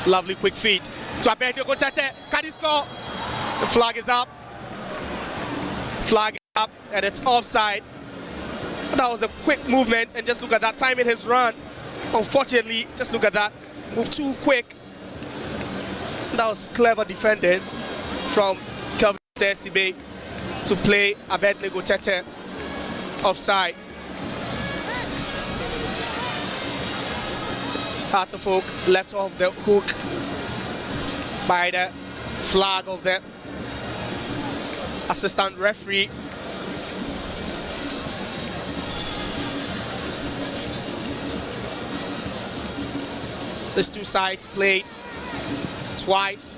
Lovely quick feet to Abednego Tete. Can he score? The flag is up. Flag is up, and it's offside. That was a quick movement, and just look at that time in his run. Unfortunately, just look at that. Move too quick. That was clever defended from Kelvin Sesibe to play Abednego Tete offside. Heart of Oak left off the hook by the flag of the assistant referee. These two sides played twice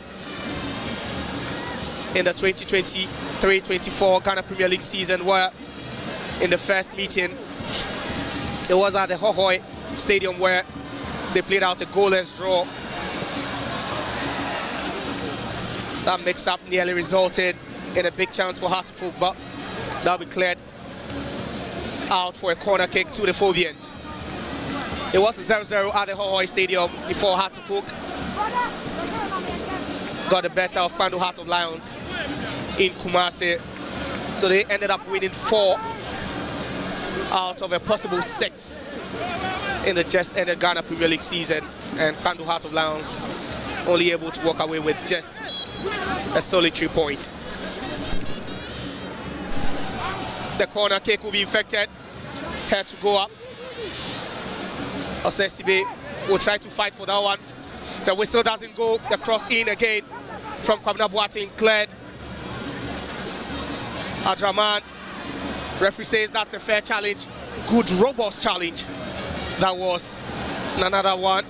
in the 2023-24 Ghana Premier League season, where in the first meeting it was at the Hohoi Stadium where they played out a goalless draw. That mix-up nearly resulted in a big chance for Heart of Oak, but That'll be cleared out for a corner kick to the Phobians. It was 0-0 at the Hohoe Stadium before Heart of Oak got the better of Kpando Heart of Lions in Kumasi. So they ended up winning 4 out of a possible 6 in the just ended Ghana Premier League season, and Kpando Heart of Lions only able to walk away with just a solitary point. The corner kick will be infected. Had to go up. Osesibe will try to fight for that one. The whistle doesn't go. The cross in again from Kwabena Boateng, cleared. Adraman, referee says that's a fair challenge. Good, robust challenge. That was another one.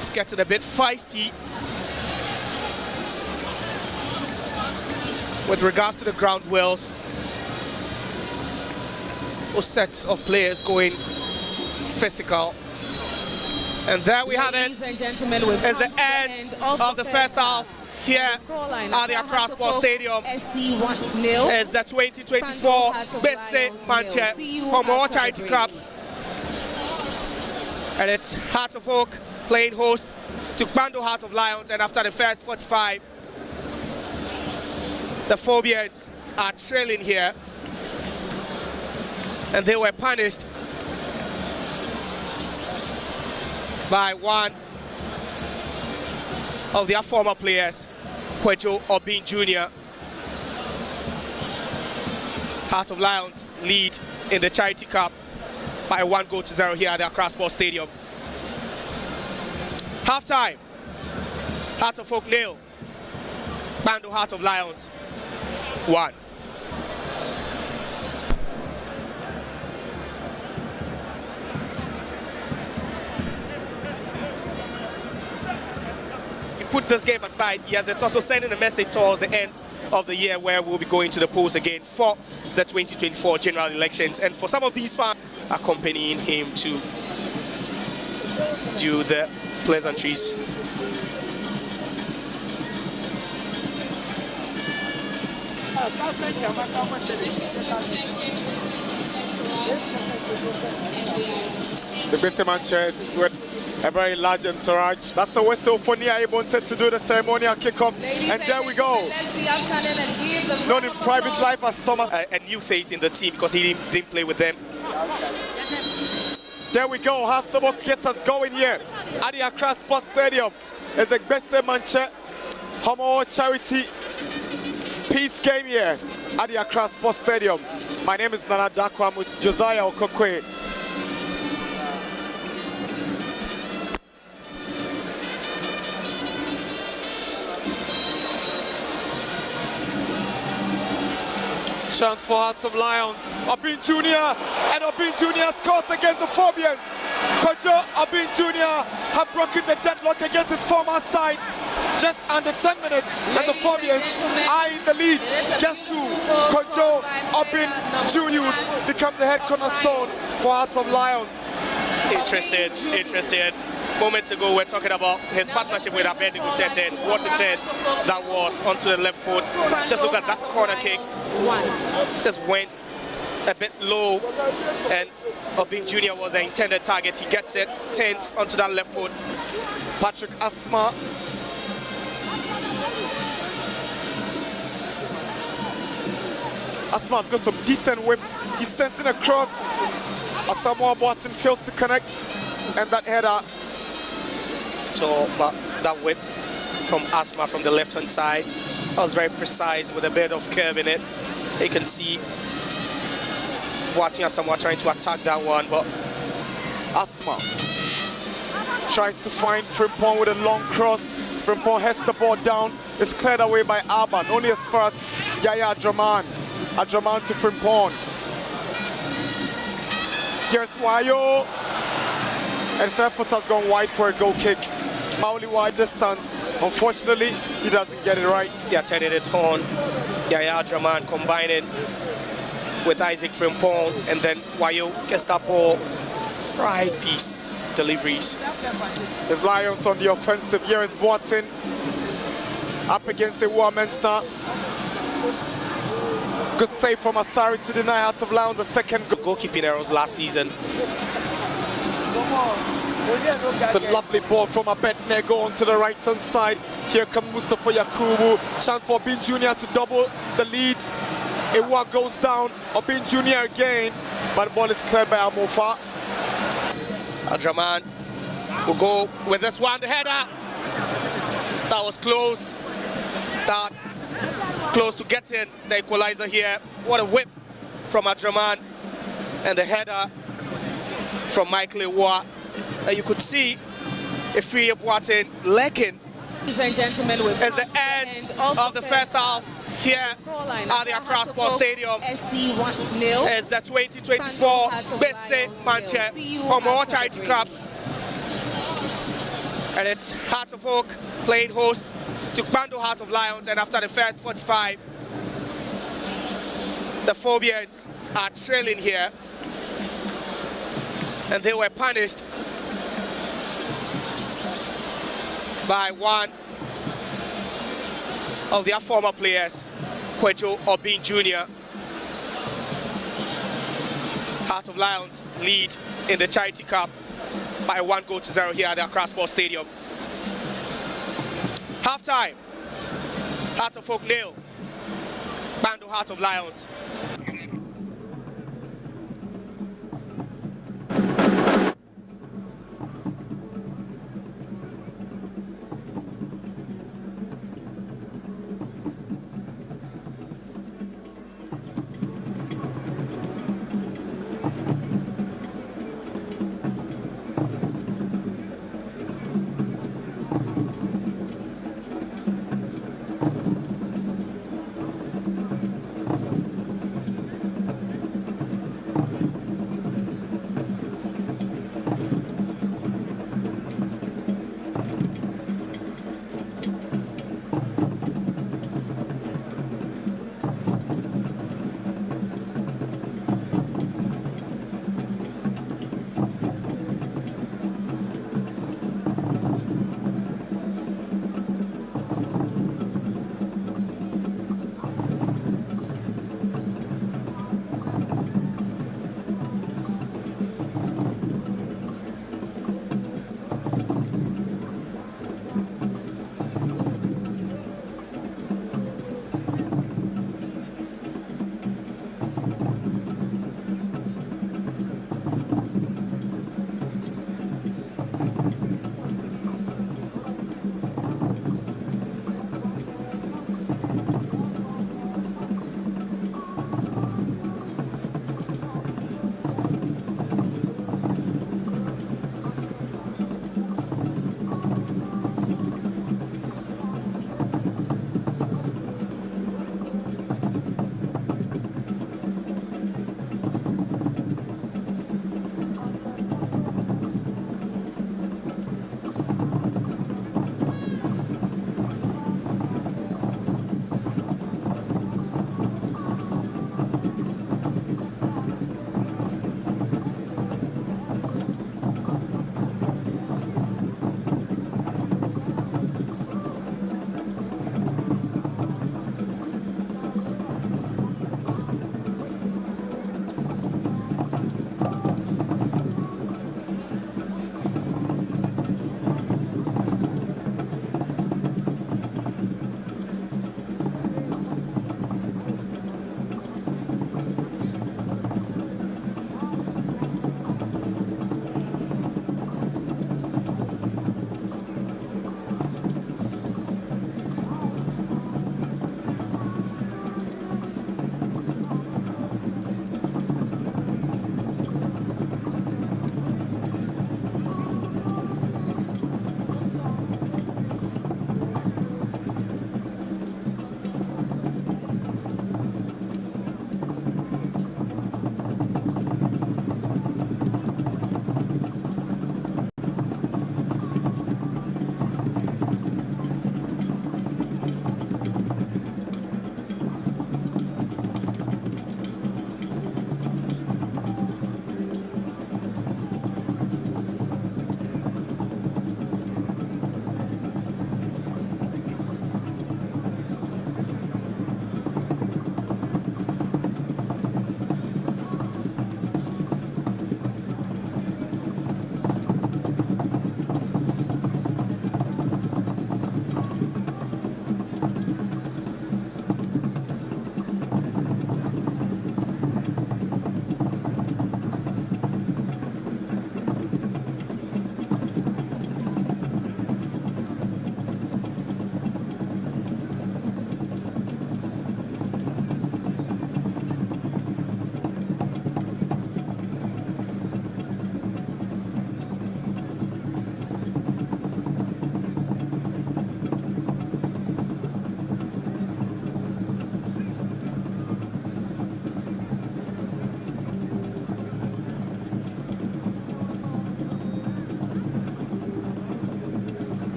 It's getting a bit feisty. With regards to the ground wheels, those sets of players going physical. And there we have it. Ladies and gentlemen, it's the end of the first half here at the Accra Sports Stadium. SC 1-0. It's the 2024 Gbese Mantse Homowo Charity Cup. And it's Heart of Oak playing host to Kpando Heart of Lions. And after the first 45, the Phobians are trailing here. And they were punished by one of their former players, Kwejo Obin Jr. Heart of Lions lead in the Charity Cup by 1-0 here at the Accra Sports Stadium. Half-time, Heart of Oak 0, Kpando Heart of Lions 1. Put this game aside, yes, it's also sending a message towards the end of the year where we'll be going to the polls again for the 2024 general elections, and for some of these fans accompanying him to do the pleasantries. The Gbese Mantse with a very large entourage. That's the whistle for Nia Ibonte to do the ceremonial kickoff. And there we go. Known in private life as Thomas. A new face in the team because he didn't play with them. There we go. Heart of Oak gets us going here at the Accra Sports Stadium. It's the Gbese Mantse Homowo Charity Peace game here at the Accra Sports Stadium. My name is Nana Dakwa. I'm with Josiah Okokwe. Chance for Hearts of Lions. Obin Jr. and Obin Jr. scores against the Phobians. Kojo Obin Jr. have broken the deadlock against his former side. Just under 10 minutes and the Phobians are in the lead. Guess who? Kojo Obin Jr. becomes the head cornerstone for Hearts of Lions. Interested. Moments ago, we're talking about his partnership with Abedi Gutete. What a turn that was onto the left foot. Just look at that corner kick. Just went a bit low, and Obin Jr. was the intended target. He gets it, turns onto that left foot. Patrick Asma. Asma's got some decent whips. He's sensing a cross. Asamoah Boateng fails to connect, and that header. So, but that whip from Asma from the left-hand side, that was very precise with a bit of curve in it. You can see Boateng Asamoah trying to attack that one, but Asma tries to find Frimpong with a long cross. Frimpong has the ball down. It's cleared away by Alban, only as far as Yaya Adraman. Adraman to Frimpong. Here's Wayo. And his effort has gone wide for a goal kick. Only wide distance. Unfortunately, he doesn't get it right. They're turning it on. Yaya Adraman combining with Isaac Frimpong, and then Wayo gets that ball. Right piece deliveries. There's Lions on the offensive. Here is Boateng up against the Mensa. Good save from Asari to deny Hearts of Lions the second goal. Goalkeeping errors last season. It's a lovely ball from Abednego onto the right-hand side. Here comes Mustafa Yakubu. Chance for Obin Jr. to double the lead. Ewa goes down. Obin Jr. again. But the ball is cleared by Amofa. Adraman will go with this one. The header. That was close. That close to getting the equalizer here. What a whip from Adraman. And the header from Michael Ewa. You could see Ifeanyi Boateng lacking. Ladies and gentlemen, we've It's the end of the first half here at the Accra Sports Stadium. SC1-0. It's the 2024 Gbese Mantse Homowo Charity Cup. And it's Heart of Oak playing host to Kpando Heart of Lions. And after the first 45, the Phobians are trailing here. And they were punished by one of their former players, Kwejo Obin Jr. Heart of Lions lead in the Charity Cup by 1-0 here at the Accra Sports Stadium. Half-time, Heart of Oak 0, Kpando Heart of Lions.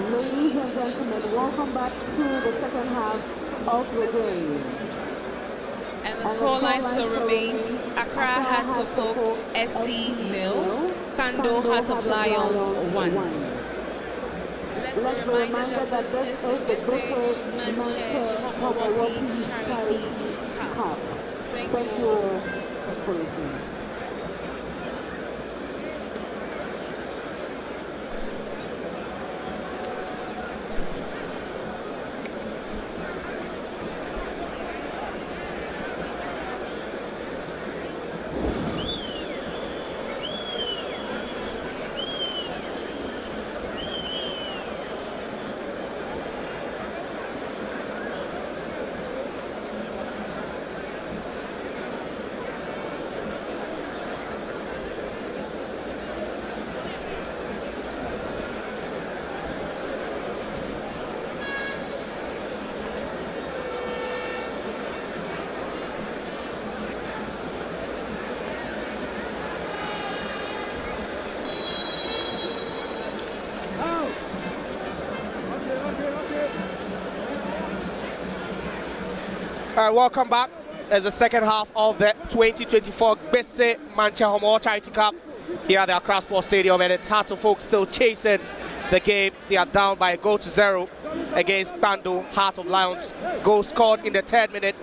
Ladies and gentlemen, welcome back to the second half of the game. And the scoreline still remains Accra Hearts of Oak SC 0, Kando Hearts of Lions 1. Let's be reminded that this is the Gbese Mantse Homowo Peace Charity Cup. Thank you for listening. Welcome back as the second half of the 2024 Gbese Mantse Homowo Charity Cup here at the Accra Sports Stadium, and it's Hearts of Oak still chasing the game. They are down by a goal to 0 against Kando Heart of Lions. Goal scored in the 3rd minute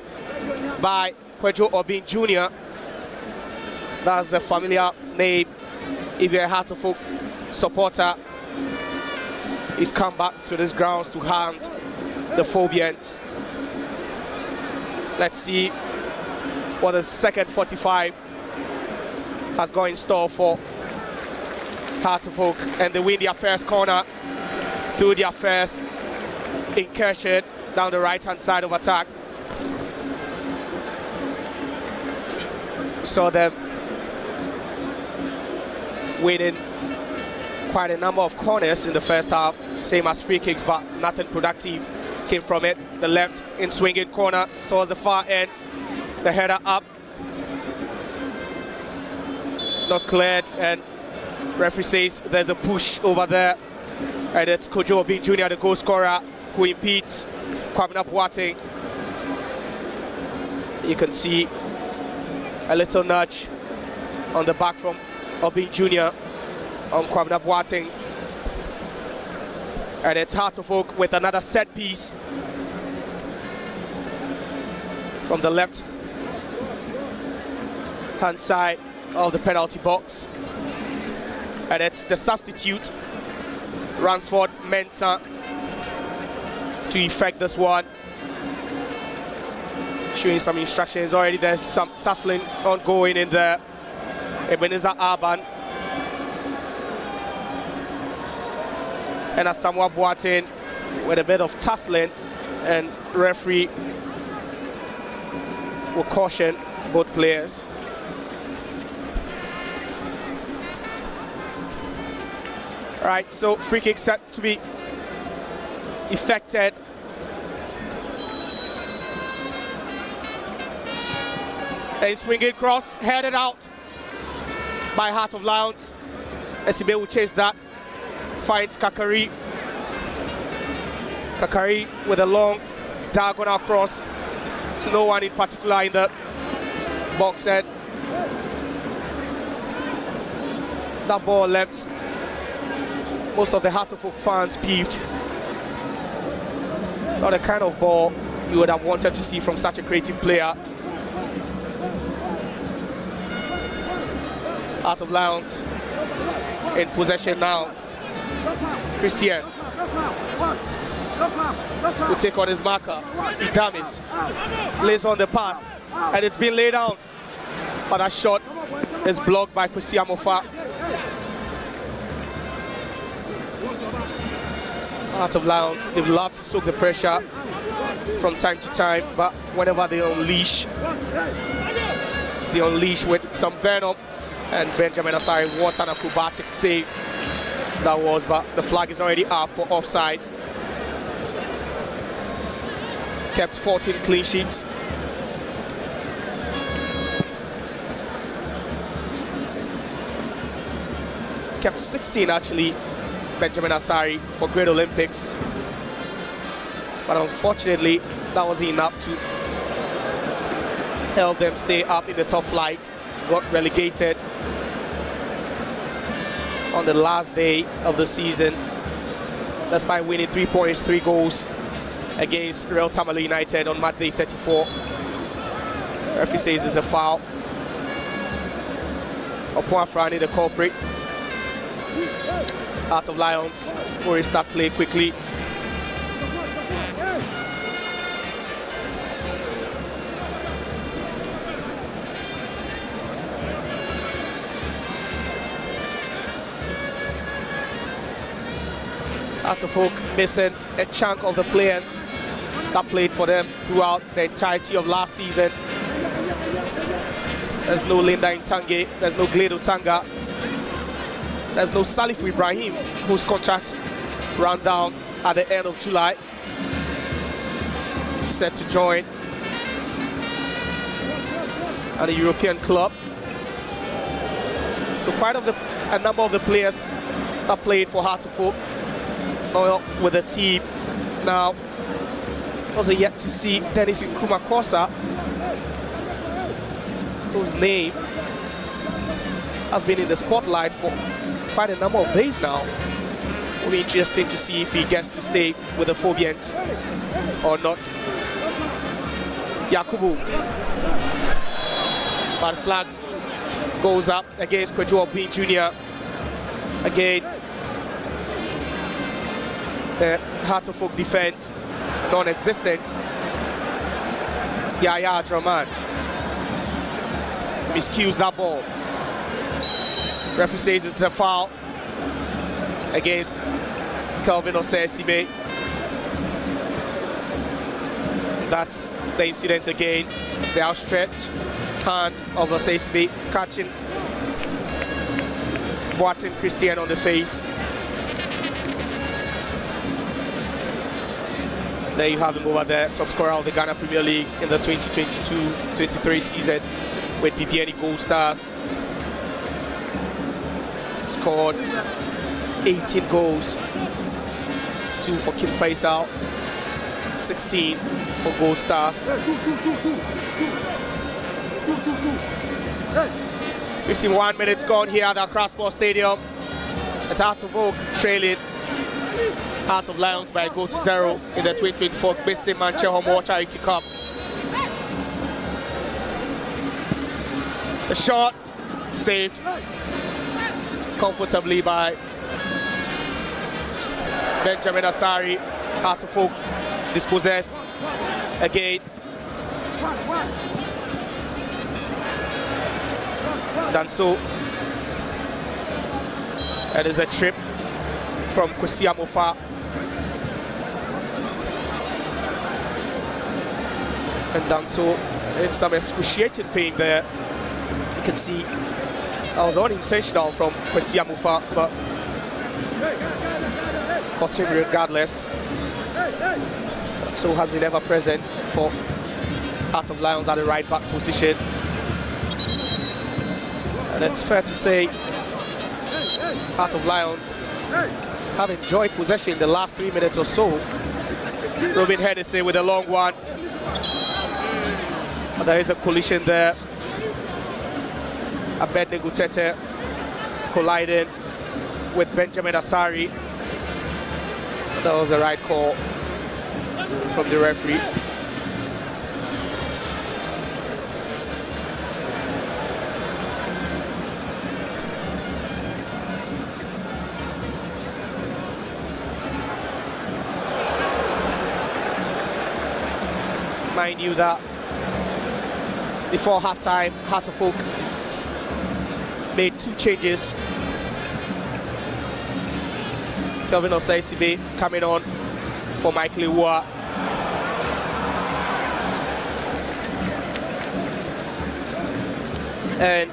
by Kwejo Obin Jr. That's a familiar name if you're a Heart of Oak supporter. He's come back to these grounds to hand the Phobians. Let's see what the second 45 has got in store for Hearts of Oak, and they win their first corner through their first incursion down the right-hand side of attack. Saw them winning quite a number of corners in the first half, same as free kicks, but nothing productive came from it. The left in swinging corner towards the far end, the header up, not cleared, and referee says there's a push over there, and it's Kwejo Obin Jr., the goal scorer, who impedes Kwabena Boateng. You can see a little nudge on the back from Obin Jr. on Kwabena Boateng. And it's Hearts of Oak with another set piece from the left hand side of the penalty box. And it's the substitute, Ransford Mensah, to effect this one. Showing some instructions already. There's some tussling ongoing in the Ebenezer Urban. And Asamoah Boateng with a bit of tussling, and referee will caution both players. All right, so free kick set to be effected. A swinging cross headed out by Heart of Lions. SCB will chase that. Finds Kakari. Kakari with a long diagonal cross to no one in particular in the box end. That ball left most of the Heart of Oak fans peeved. Not the kind of ball you would have wanted to see from such a creative player. Heart of Lions in possession now. Christian will take on his marker. He dummies, lays on the pass, and it's been laid down. But that shot is blocked by Kwesi Amofa. Heart of Lions, they love to soak the pressure from time to time, but whenever they unleash with some venom. And Benjamin Asare, what an acrobatic save that was, but the flag is already up for offside. Kept 14 clean sheets. Kept 16 actually Benjamin Asari for Great Olympics. But unfortunately, that wasn't enough to help them stay up in the top flight. Got relegated on the last day of the season, despite winning 3 points, 3 goals against Real Tamale United on match day 34. Referee says it's a foul. Upon Frani, the culprit. Heart of Lions will restart play quickly. Heart of Oak missing a chunk of the players that played for them throughout the entirety of last season. There's no Linda Intange, there's no Gledo Tanga, there's no Salif Ibrahim, whose contract ran down at the end of July. Set to join at a European club. So quite a number of the players that played for Heart of Oak with the team now. Also yet to see Dennis Nkrumah Kosa, whose name has been in the spotlight for quite a number of days now. It'll be interesting to see if he gets to stay with the Phobians or not. Yakubu. But flags goes up against Kwejo Obin Jr. Again, the Heart of Oak defense non-existent. Yaya Draman miscues that ball. Referee says it's a foul against Kelvin Osesibe. That's the incident again. The outstretched hand of Osesibe catching Boateng Christian on the face. There you have him over there, top scorer of the Ghana Premier League in the 2022-23 season with BBN Gold Stars. Scored 18 goals, 2 for Kim Faisal, 16 for Gold Stars. 51 minutes gone here at the Accra Sports Stadium. It's Heart of Oak trailing Heart of Lions by a goal to 0 in the 2024 Gbese Mantse Homowo Charity Cup. The shot saved comfortably by Benjamin Asari. Heart of Oak dispossessed again. Done so. That is a trip from Kwesi Amofa. And done so in some excruciating pain there. You can see that was unintentional from Kwesi Amofa, but caught him regardless. So has been ever present for Heart of Lions at the right back position. And it's fair to say Heart of Lions have enjoyed possession in the last 3 minutes or so. Robin Hennessy with a long one. And there is a collision there. Abednego Tete colliding with Benjamin Asari. That was the right call from the referee. Mind you that before halftime, Heart of Oak made 2 changes. Kelvin Osesibe coming on for Michael Iwua. And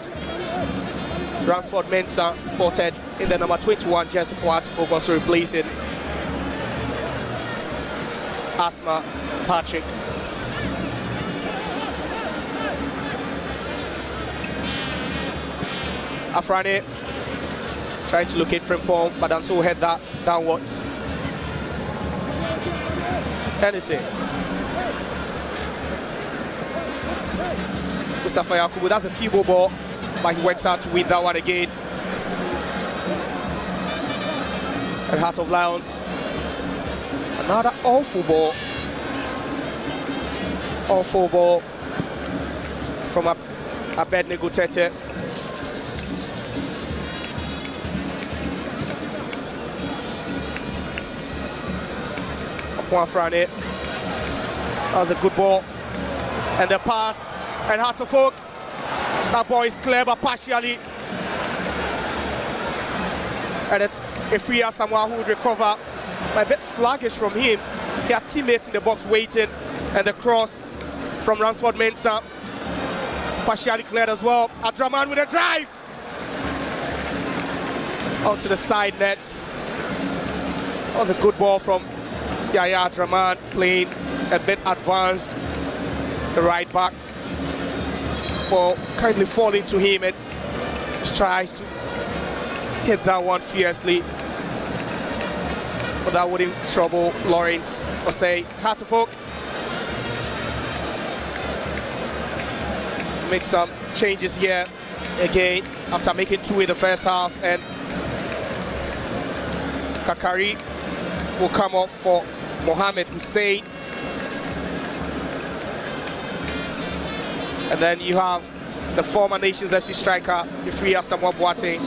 Ransford Mensah spotted in the number 21 jersey for Heart of Oak, also replacing Asma Patrick. Afrani Trying to locate Frimpong, but Danso head that downwards. Hennessy. Mustafa Yakubu, that's a feeble ball, but he works out to win that one again. And Heart of Lions. Another awful ball. Awful ball from Abednego Tete. Frane. That was a good ball. And the pass. And Heart of Oak. That ball is clever partially. And it's Ifria someone who would recover. A bit sluggish from him. He had teammates in the box waiting. And the cross from Ransford Mensah. Partially cleared as well. Abdraman with a drive. Onto the side net. That was a good ball from Yaya Abdraman, playing a bit advanced. The right back. Ball kindly falling to him and just tries to hit that one fiercely. But that wouldn't trouble Lawrence or say Heart of Oak. Make some changes here again after making 2 in the first half, and Kakari will come off for Mohamed Hussein. And then you have the former Nations FC striker, Ifria Samuel Boateng,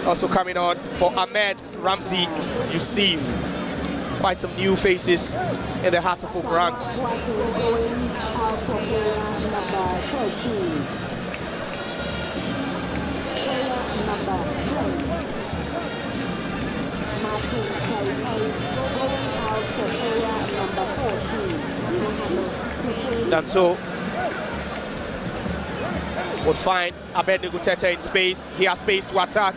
also coming on for Ahmed Ramzi Yusuf. Quite some new faces in the Heart of Oak ranks. Danso would find Abednego Tete in space. He has space to attack.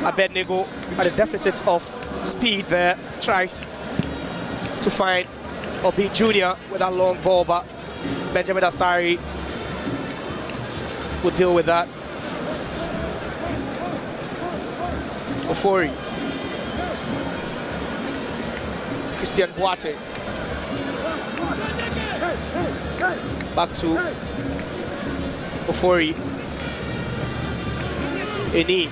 Abednego at a deficit of speed there, tries to find Obi Jr. with that long ball, but Benjamin Asari will deal with that. Ofori. Christian Boateng. Back to Ofori. Eni.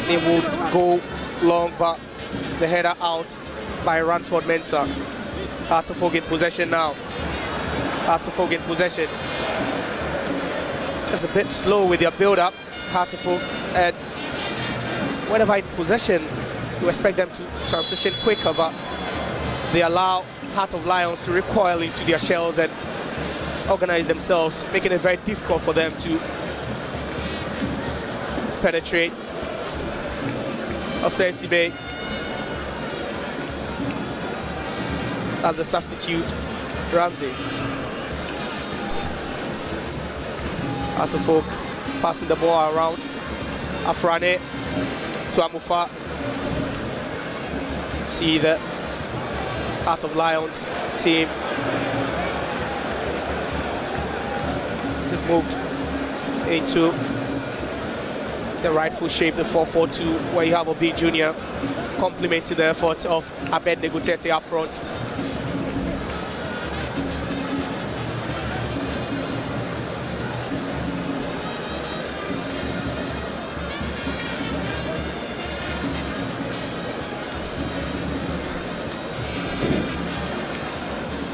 They will go long, but the header out by Ransford Mensah. Heart of Oak in possession now. Heart of Oak in possession. Just a bit slow with their build-up. Heart of Oak, and whenever in possession, you expect them to transition quicker, but they allow Heart of Lions to recoil into their shells and organize themselves, making it very difficult for them to penetrate. Osesibe as a substitute. Ramsey. Heart of Oak passing the ball around. Afrane to Amufa. See the Heart of Lions team. It moved into the rightful shape, the 4-4-2, where you have Obi Jr. complementing the effort of Abednego Tete up front.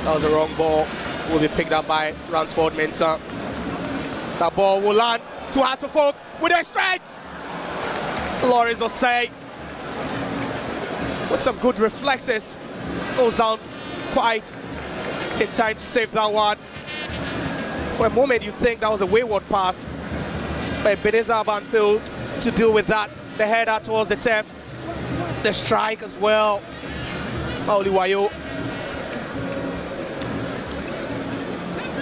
That was a wrong ball. Will be picked up by Ransford Mensah. That ball will land to Heart of Oak with a strike. Lawrence Osei with some good reflexes. Goes down quite in time to save that one. For a moment you think that was a wayward pass, but Ebenezer Aban failed to deal with that. The header towards the turf. The strike as well. Mauli Wayo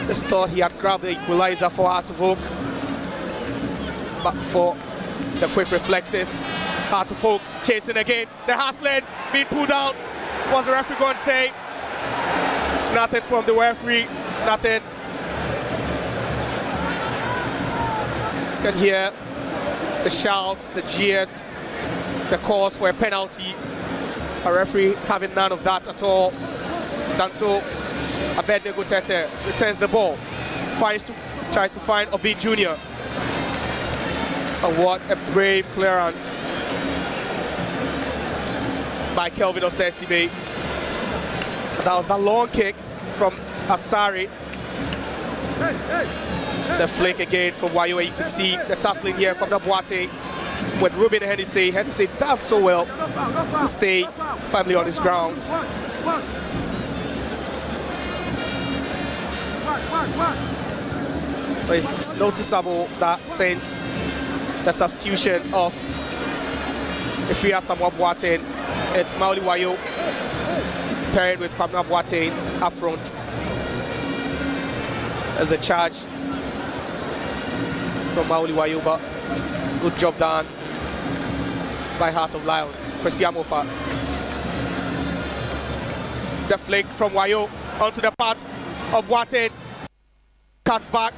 just thought he had grabbed the equalizer for Heart of Oak, but for the quick reflexes, Heart of Oak chasing again. The Hasland being pulled down. What's the referee going to say? Nothing from the referee. Nothing. You can hear the shouts, the jeers, the calls for a penalty. A referee having none of that at all. Danso Abednego Tete returns the ball. Tries to find Obi Jr. And what a brave clearance by Kelvin Osesibe. That was the long kick from Asari. The flick again from Wayo. You can see the tussling here from the Boate with Ruben Hennessy. Hennessy does so well to stay firmly on his grounds. So it's noticeable that since the substitution of Ifria Samoa Boateng, it's Maoli Wayo paired with Kwabena Boateng up front as a charge from Maoli Wayo, but good job done by Heart of Lions. Kwesi Amofa. The flick from Wayo onto the path of Boateng. Cuts back.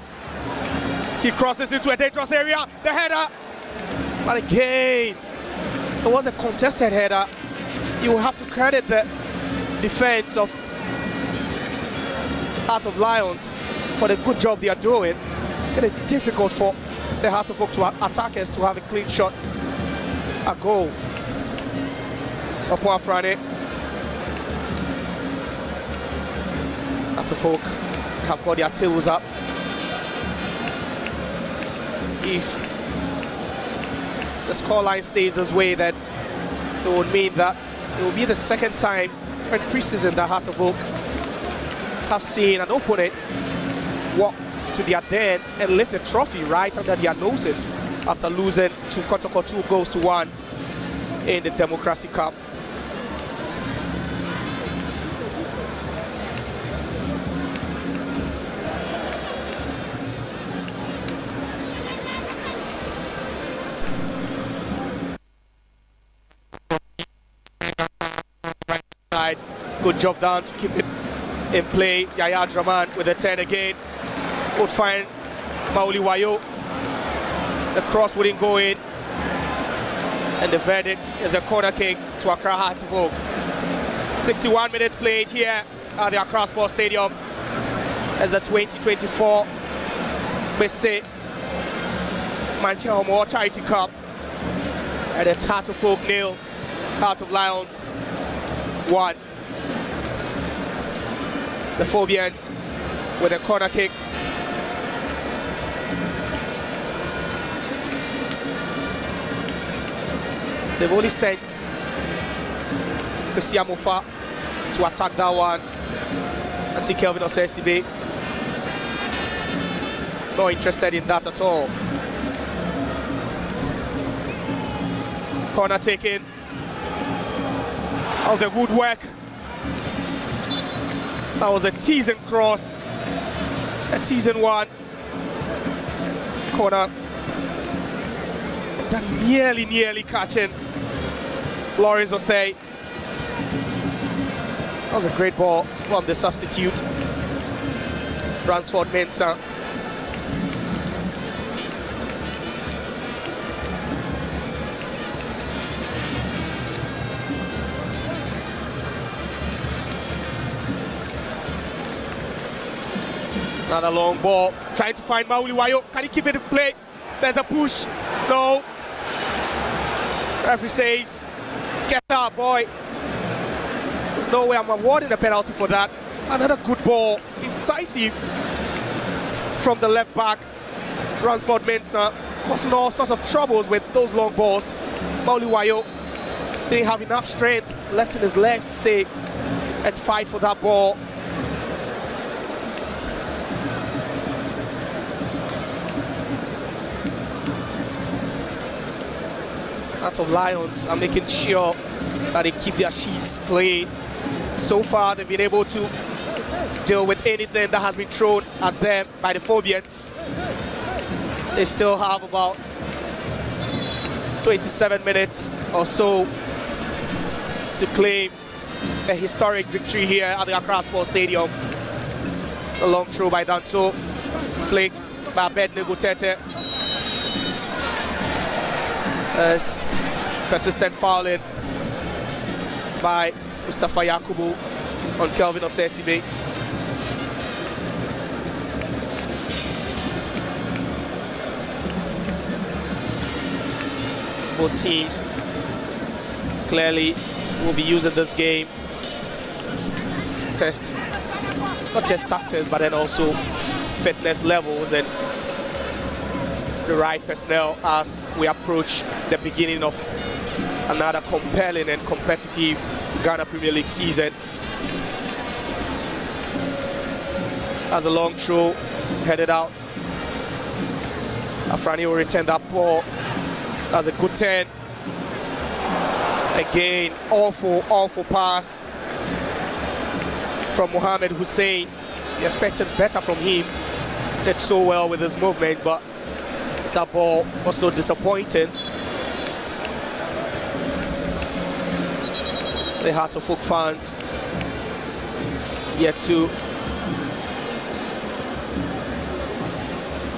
He crosses into a dangerous area. The header. But again, it was a contested header. You will have to credit the defense of Heart of Lions for the good job they are doing. It is difficult for the Heart of Oak attackers to have a clean shot. A goal. Upon Frane. Heart of Oak have got their tails up. If the scoreline stays this way, then it would mean that it will be the second time in preseason that Heart of Oak have seen an opponent walk to their den and lift a trophy right under their noses after losing to Kotoko 2-1 in the Democracy Cup. Good job done to keep it in play. Yaya Draman with a 10 again. Would find Maoli Wayo. The cross wouldn't go in. And the verdict is a corner kick to Accra Hearts of Oak. 61 minutes played here at the Accra Sports Stadium as the 2024 Gbese Mantse Homowo Charity Cup. And it's Heart of Oak 0, Heart of Lions 1. The Phobians with a corner kick. They've only sent Kwesi Amofa to attack that one. And see Kelvin Osesibe not interested in that at all. Corner taken of the woodwork. That was a teasing cross, a teasing one. Corner that nearly catching Lawrence Osei. That was a great ball from the substitute, Ransford Mensah. Another long ball, trying to find Maoli Wayo. Can he keep it in play? There's a push. No. Referee says, get out, boy. There's no way I'm awarding a penalty for that. Another good ball, incisive from the left back. Ransford Mensah causing all sorts of troubles with those long balls. Maoli Wayo didn't have enough strength left in his legs to stay and fight for that ball. Heart of Lions are making sure that they keep their sheets clean. So far, they've been able to deal with anything that has been thrown at them by the Phobians. They still have about 27 minutes or so to claim a historic victory here at the Accra Sports Stadium. A long throw by Danso, flicked by Abednego Tete. As persistent fouling by Mustafa Yakubu on Kelvin Osesibe. Both teams clearly will be using this game to test not just tactics but then also fitness levels and the right personnel as we approach the beginning of another compelling and competitive Ghana Premier League season. As a long throw headed out, Afrani will return that ball. That's a good turn. Again, awful pass from Mohamed Hussein. You expected better from him. Did so well with his movement, but that ball was so disappointing. The Heart of Oak fans yet to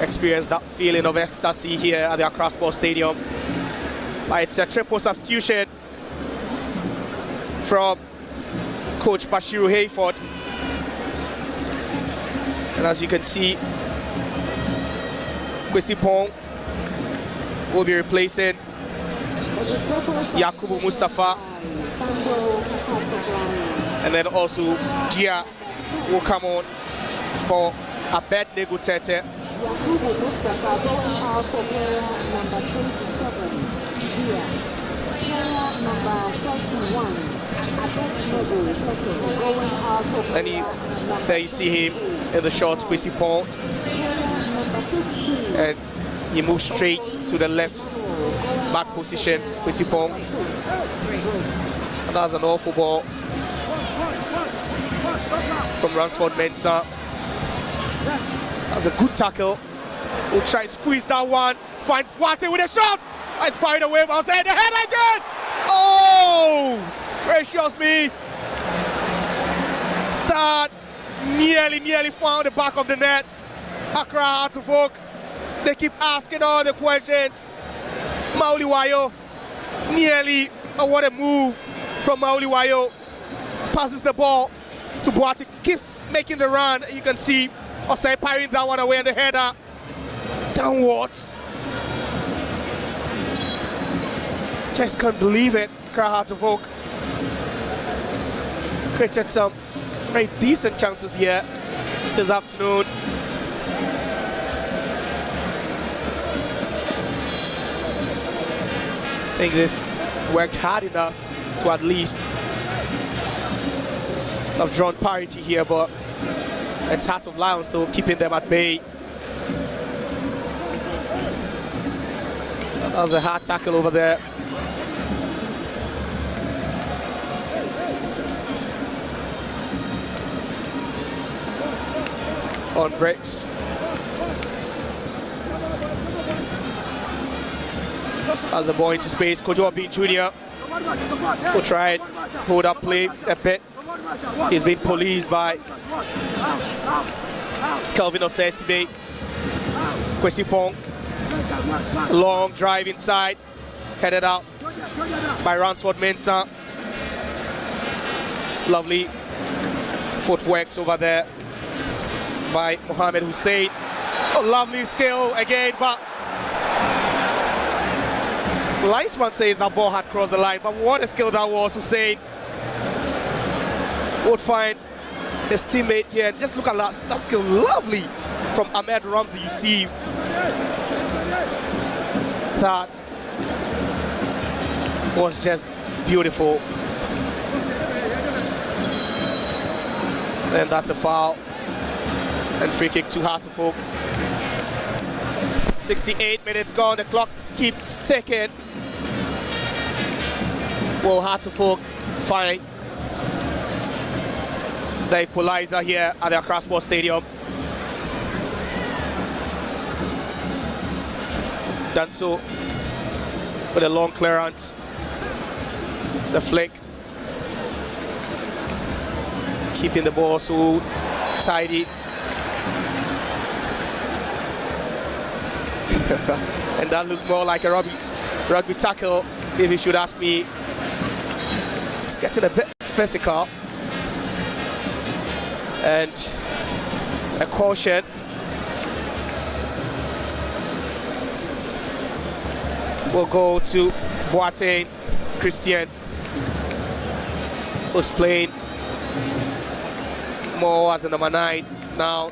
experience that feeling of ecstasy here at the Accra Sports Stadium. It's a triple substitution from coach Bashiru Hayford. And as you can see, Kwesi Pong will be replacing Yakubu Mustafa. And then also Dia will come on for Abednego Tete. Yakubu Mustafa going out for player number 27, Dia. Player number 31, Abednego Tete going out for player And there you see him in the short, Kwesi Pong. And he moves straight to the left back position, Kwesi Pong. And that's an awful ball from Ransford Mensah. That's a good tackle. We'll try and squeeze that one. Finds Wate with a shot. I spied away, but I'll say the head again. Oh, gracious me. That nearly found the back of the net. Accra Heart of Oak. They keep asking all the questions. Mauli Wayo, nearly, oh, what a move from Mauli Wayo. Passes the ball to Boate, keeps making the run. You can see Osei firing that one away in the header. Downwards. Just can't believe it. Accra Heart of Oak created some very decent chances here this afternoon. I think they've worked hard enough to at least have drawn parity here, but it's Heart of Lions still keeping them at bay. That was a hard tackle over there. On bricks. As a ball into space, Kojo Obin Jr. will try and hold up play a bit. He's been policed by Kelvin Osesibe. Kwesi Pong. Long drive inside. Headed out by Ransford Mensah. Lovely footworks over there by Mohamed Hussein. Oh, lovely skill again, but Linesman says that ball had crossed the line, but what a skill that was. Hussein would find his teammate here. And just look at that skill, lovely from Ahmed Ramsey. You see that was just beautiful. And that's a foul. And free kick to Heart of Oak. 68 minutes gone, the clock keeps ticking. Will Heart of Oak find the equalizer here at the Accra Sports Stadium? Done so with a long clearance. The flick. Keeping the ball so tidy. And that looked more like a rugby tackle, if you should ask me. It's getting a bit physical. And a caution. We'll go to Boateng Christian, who's playing more as a number 9 now.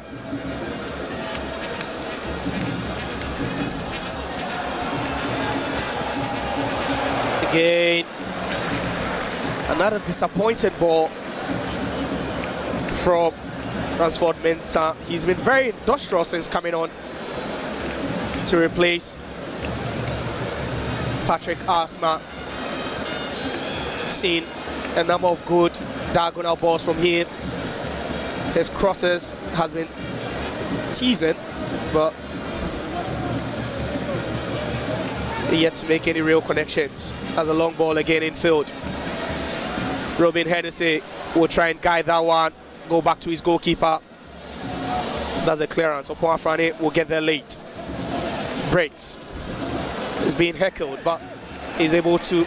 Again, another disappointed ball from Ransford Mensah. He's been very industrious since coming on to replace Patrick Asma. Seen a number of good diagonal balls from him. His crosses has been teasing, but yet to make any real connections. As a long ball again in field. Robin Hennessy will try and guide that one, go back to his goalkeeper. Does a clearance. Opoafrane will get there late. Breaks. Is being heckled, but is able to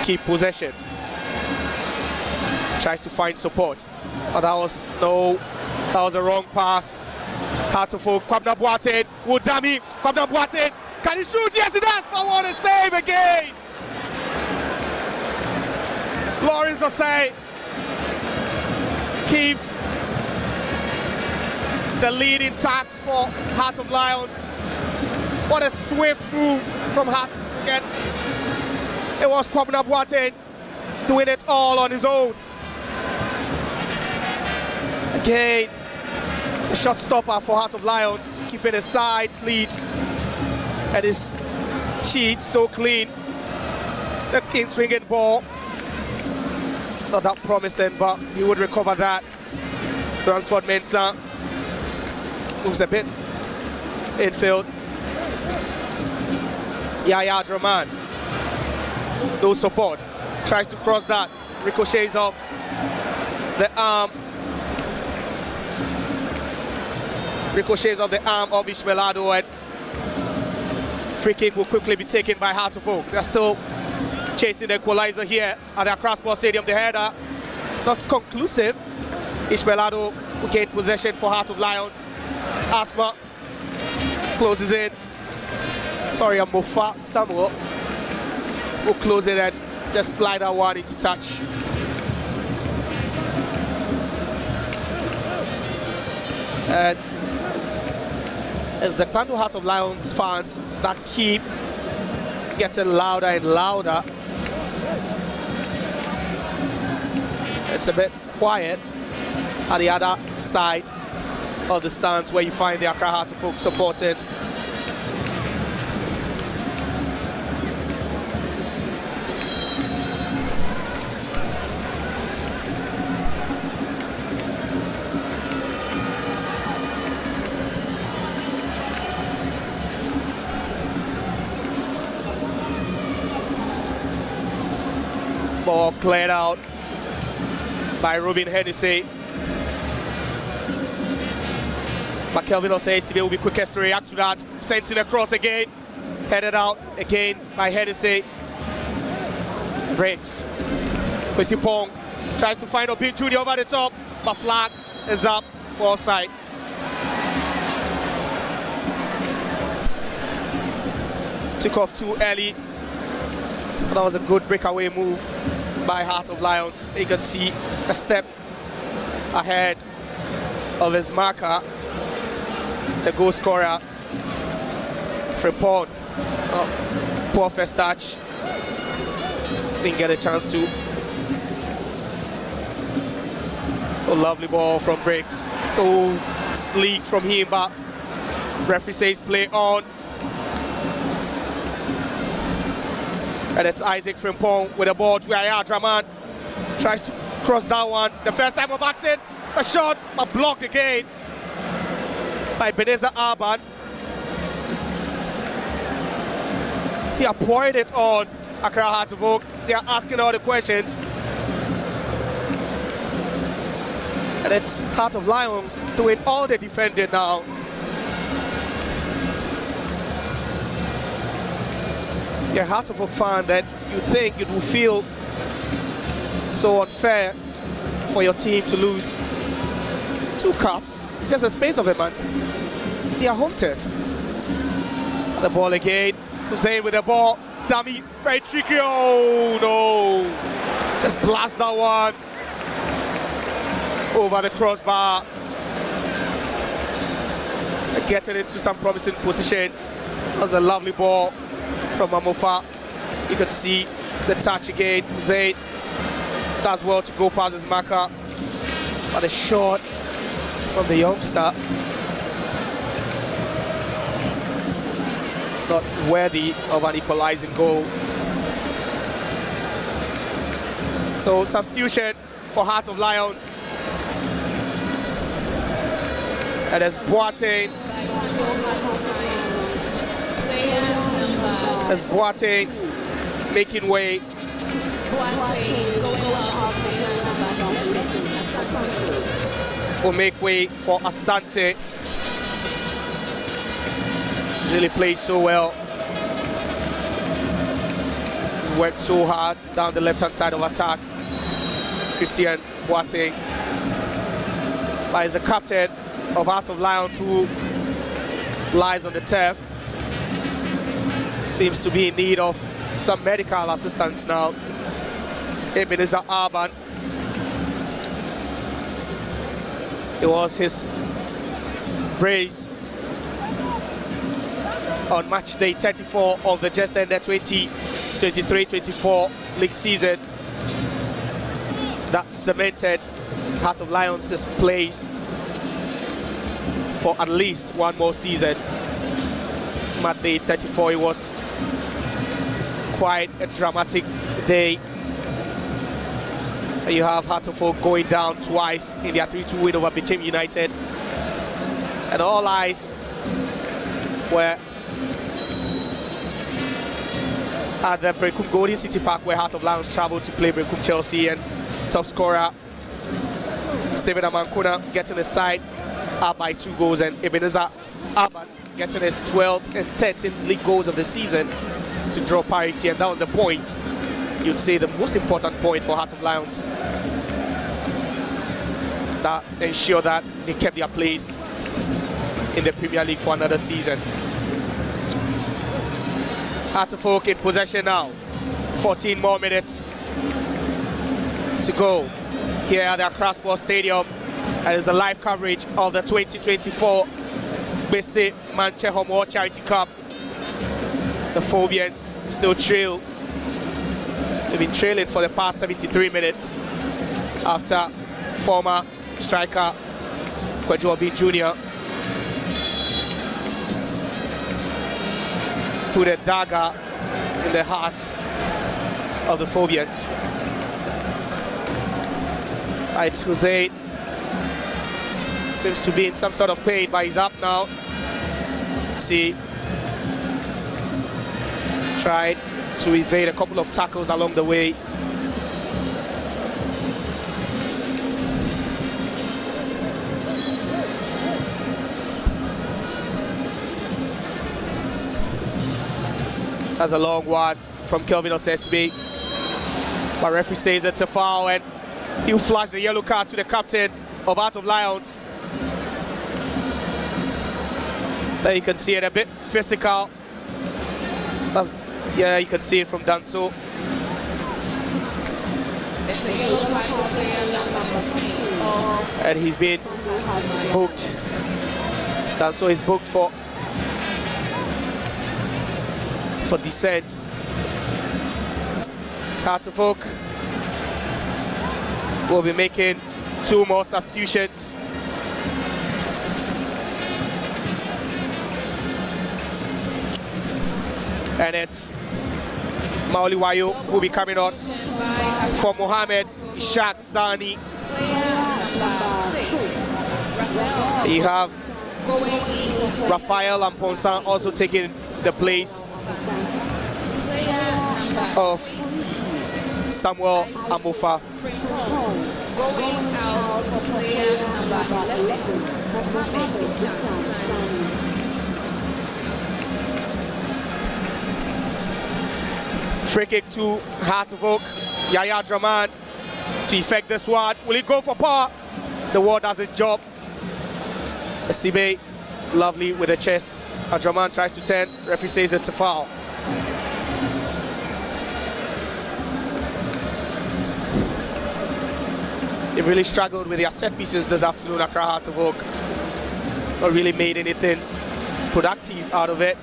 keep possession. Tries to find support. But that was a wrong pass. Hard to fall. Kwabena Boateng will dummy. Kwabena Boateng. Can he shoot? Yes, he does. But what a save again. Lawrence Osei keeps the lead intact for Heart of Lions. What a swift move from Heart again. It was Kwabena Boateng doing it all on his own. Again, a shot stopper for Heart of Lions, keeping his sides lead. And his sheet so clean. The in-swinging ball. Not that promising, but he would recover that. Ransford Mensah moves a bit infield. Yaya Draman. No support. Tries to cross that. Ricochets off the arm. Ricochets off the arm of Ishmaelado, and free kick will quickly be taken by Heart of Oak. They're still chasing the equalizer here at the Accra Sports Stadium. The header not conclusive. Ishmaelado will gain possession for Heart of Lions. Asma closes in. Sorry, Mofa Samuel will close it and just slide that one into touch. And it's the Kpando Heart of Lions fans that keep getting louder and louder. It's a bit quiet at the other side of the stands where you find the Accra Heart of Oak supporters. Ball cleared out by Robin Hennessy. But Kelvin Osei will be quickest to react to that. Sends it across again. Headed out again by Hennessy. Breaks. Kwesi Pong tries to find Obin Jr. over the top, but flag is up for offside. Took off too early. That was a good breakaway move by Heart of Lions. You can see a step ahead of his marker, the goal scorer, Frimpong. Poor first touch. Didn't get a chance to. A lovely ball from Briggs. So sleek from him, but referee says play on. And it's Isaac Frimpong with the ball to Yaya Draman. Tries to cross that one. The first time of action. A shot, a block again by Beneza Arban. They are pouring it on Accra Heart of Oak. They are asking all the questions. And it's Heart of Lions doing all the defending now. you're a Heart of Oak fan, then you think it will feel so unfair for your team to lose 2 cups in just a space of a month. They are home turf. The ball again. Hussein with the ball. Dummy, very tricky. Oh no! Just blast that one over the crossbar. Getting into some promising positions. That was a lovely ball from Amofa. You could see the touch again. Hussein does well to go past his marker. But a shot from the youngster. Not worthy of an equalizing goal. So substitution for Heart of Lions. And as Boateng. As Boateng making way. Will make way for Asante. Really played so well. He's worked so hard down the left-hand side of attack. Christian Boateng. But he's the captain of Heart of Lions who lies on the turf. Seems to be in need of some medical assistance now. Ebenezer Arban. It was his brace on match day 34 of the just ended 2023-24 league season that cemented Heart of Lions' place for at least one more season. Match day 34, it was quite a dramatic day. And you have Heart of Oak going down twice in their 3-2 win over Bechem United. And all eyes were at the Brekum Golden City Park, where Heart of Lions traveled to play Brekum Chelsea, and top scorer Stephen Amankuna getting the side up by 2 goals, and Ebenezer Arban getting his 12th and 13th league goals of the season to draw parity. And that was the point, you'd say the most important point for Heart of Lions, that ensured that they kept their place in the Premier League for another season. Heart of Oak in possession now. 14 more minutes to go here at the Accra Sports Stadium. And it's the live coverage of the 2024 Gbese Mantse Homowo Charity Cup. The Phobians still trail. They've been trailing for the past 73 minutes after former striker Kwadwo Obi Jr. put a dagger in the hearts of the Phobians. Right, Hussein seems to be in some sort of pain, but he's up now. See, tried to evade a couple of tackles along the way. That's a long one from Kelvin Osesbe. But referee says it's a foul, and he'll flash the yellow card to the captain of Heart of Lions. There you can see it, a bit physical. That's, yeah, you can see it from Danso. It's a yellow card to player number 15. And he's been booked. Danso is booked for dissent. Heart of Oak will be making 2 more substitutions. And it's Maoli Wayo who will be coming on for Mohamed Ishaq Sani. You have Raphael Amponsan also taking the place of Samuel Amofa. Going out for player number 11, Mohamed Ishaq Sani. Free kick to Heart of Oak. Yaya Draman to effect this one. Will he go for power? The wall does its job. Sibe, lovely with the chest. Draman tries to turn. Referee says it's a foul. They've really struggled with their set pieces this afternoon, Accra Heart of Oak. Not really made anything productive out of it.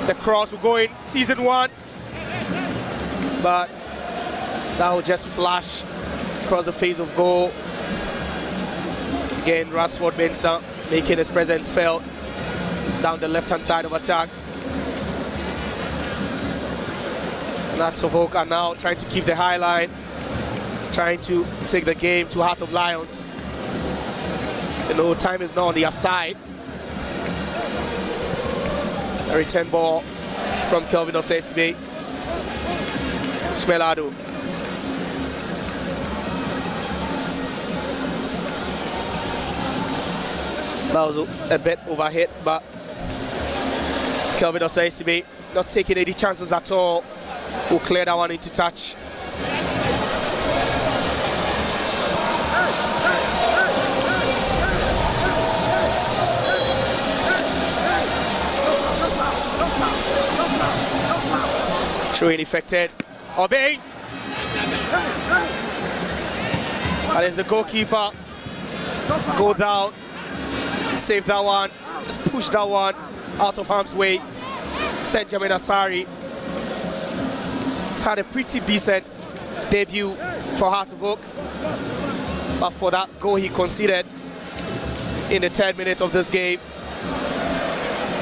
The cross will go in season 1, but that will just flash across the face of goal. Again, Rashford Mensah making his presence felt down the left-hand side of attack. And Hearts of Oak are now trying to keep the high line, trying to take the game to Heart of Lions. You know, time is now on their side. A return ball from Kelvin Osesibe. Shmelado. That was a bit overhit, but Kelvin Osesibe not taking any chances at all. Will clear that one into touch. Showing affected. Obey. And as the goalkeeper go down, save that one, just push that one out of harm's way. Benjamin Asari has had a pretty decent debut for Heart of Oak, but for that goal he conceded in the 3rd minute of this game,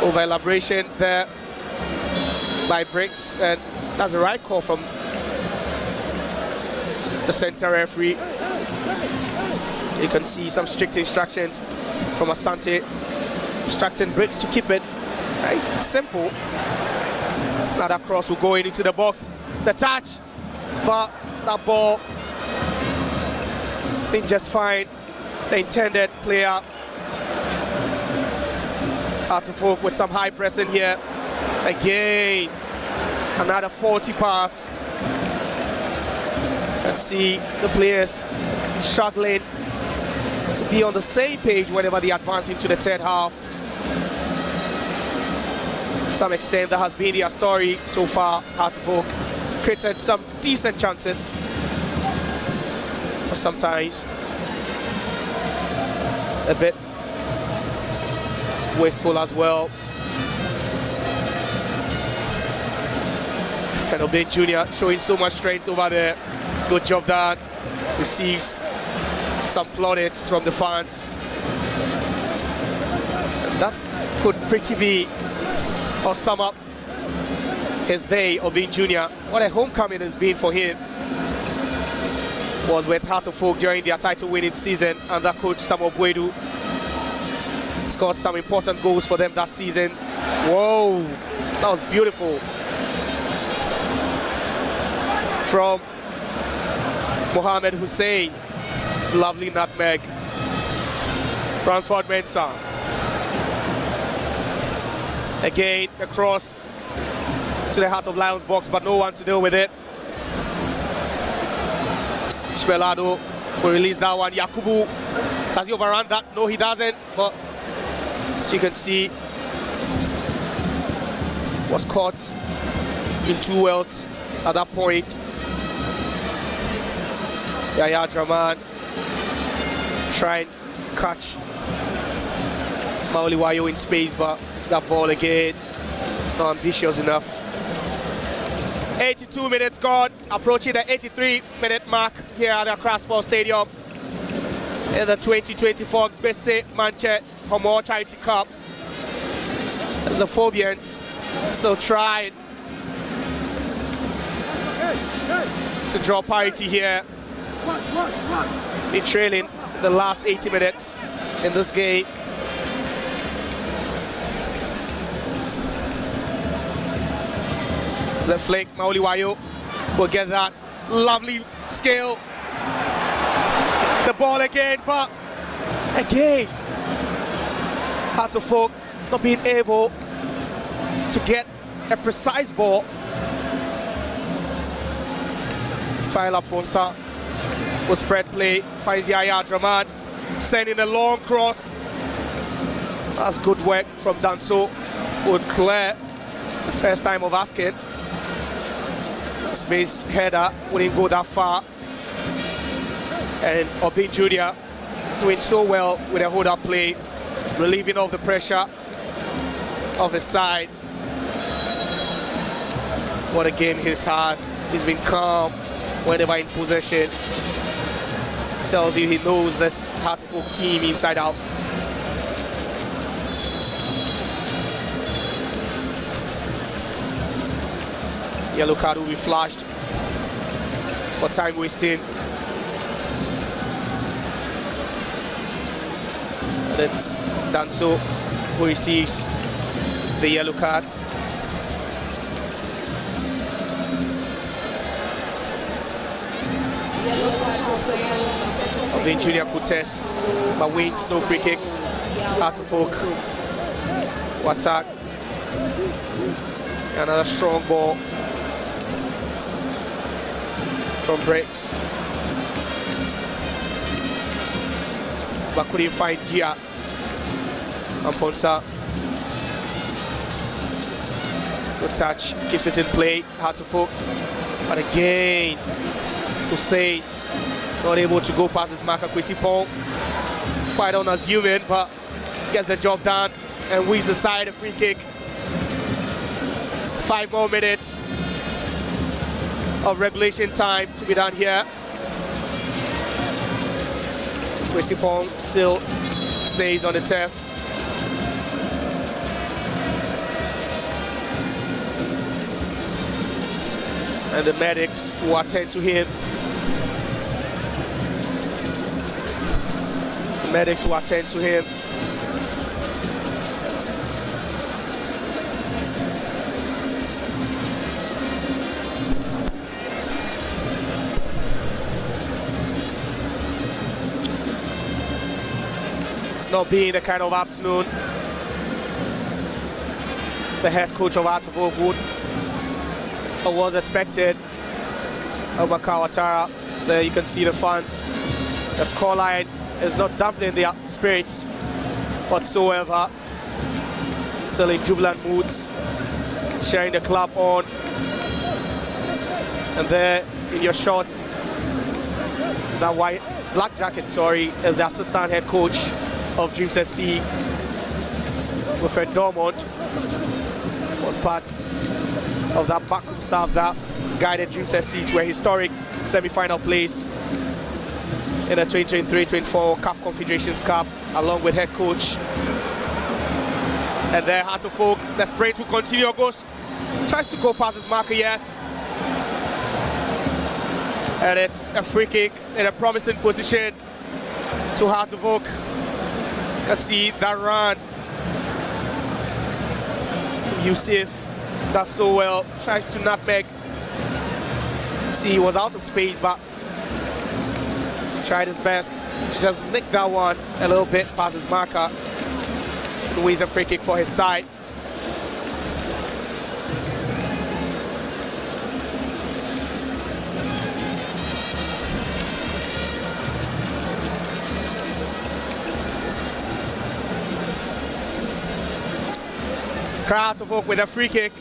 over elaboration there by Briggs, and that's the right call from the center referee. You can see some strict instructions from Asante, instructing Briggs to keep it very simple. Now that cross will go into the box. The touch, but that ball didn't just find the intended player. Hearts of Oak with some high pressing here. Again, another 40 pass. Let's see the players struggling to be on the same page whenever they advance into the 3rd half. To some extent, that has been their story so far. Hearts of Oak created some decent chances, but sometimes a bit wasteful as well. And Obey Jr. showing so much strength over there. Good job done. Receives some plaudits from the fans. And that could pretty be or sum up his day, Obey Jr. What a homecoming has been for him. Was with Heart of Oak during their title winning season, and that coach Samuel Bwedu scored some important goals for them that season. Whoa, that was beautiful. From Mohamed Hussein, lovely nutmeg. Rashford Mensah. Again, a cross to the Heart of Lions box, but no one to deal with it. Shmelado will release that one. Yakubu, has he overrun that? No, he doesn't. But as you can see, was caught in 2 worlds at that point. Yaya Draman trying to catch Mauliwayo in space, but that ball again not ambitious enough. 82 minutes gone, approaching the 83-minute mark here at the Accra Sports Stadium in the 2024 Gbese Mantse Homowo Charity Cup. As the Phobians still trying to draw parity here. Been trailing the last 80 minutes in this game. The flick, Mauliwayo will get that lovely skill. The ball again, but again, Hearts of Oak not being able to get a precise ball Faila Ponsa will spread play, finds Yaya Draman, sending a long cross. That's good work from Danso. Would clear the first time of asking. Space header wouldn't go that far. And Obin Jr. doing so well with a hold-up play, relieving of the pressure of his side. What a game he's had. He's been calm whenever in possession. Tells you he knows this Hartlepool team inside out. Yellow card will be flashed for time wasting. And it's Danso who receives the yellow card. Yellow card for player. Obin Jr. contest, but wins no free kick. Hartlepool will attack. Another strong ball from Bricks. But couldn't find Gia. And Ponsa. Good touch, keeps it in play. Hartlepool. But again, Hussein not able to go past his marker. Kwesi Pong. Quite unassuming, but gets the job done and wins aside a free kick. 5 more minutes of regulation time to be done here. Kwesi Pong still stays on the turf. And the medics will attend to him. The medics will attend to him. It's not been the kind of afternoon the head coach of Hartlepool would or was expected. Obaka Ouattara, there you can see the fans. The scoreline is not dampening their spirits whatsoever. Still in jubilant moods, sharing the club on. And there in your shots, that white black jacket, sorry, is the assistant head coach of Dreams FC. Wilfred Dormont was part of that backroom staff that guided Dreams FC to a historic semi-final place in the 2023-24 CAF Confederations Cup, along with head coach. And there, Hartlepool, the sprint will continue. Goes, tries to go past his marker, yes. And it's a free kick in a promising position to Hartlepool. You can see that run. Yusuf does so well, tries to nutmeg. See, he was out of space, but tried his best to just nick that one a little bit past his marker. Wins a free kick for his side. Hartlepool with a free kick.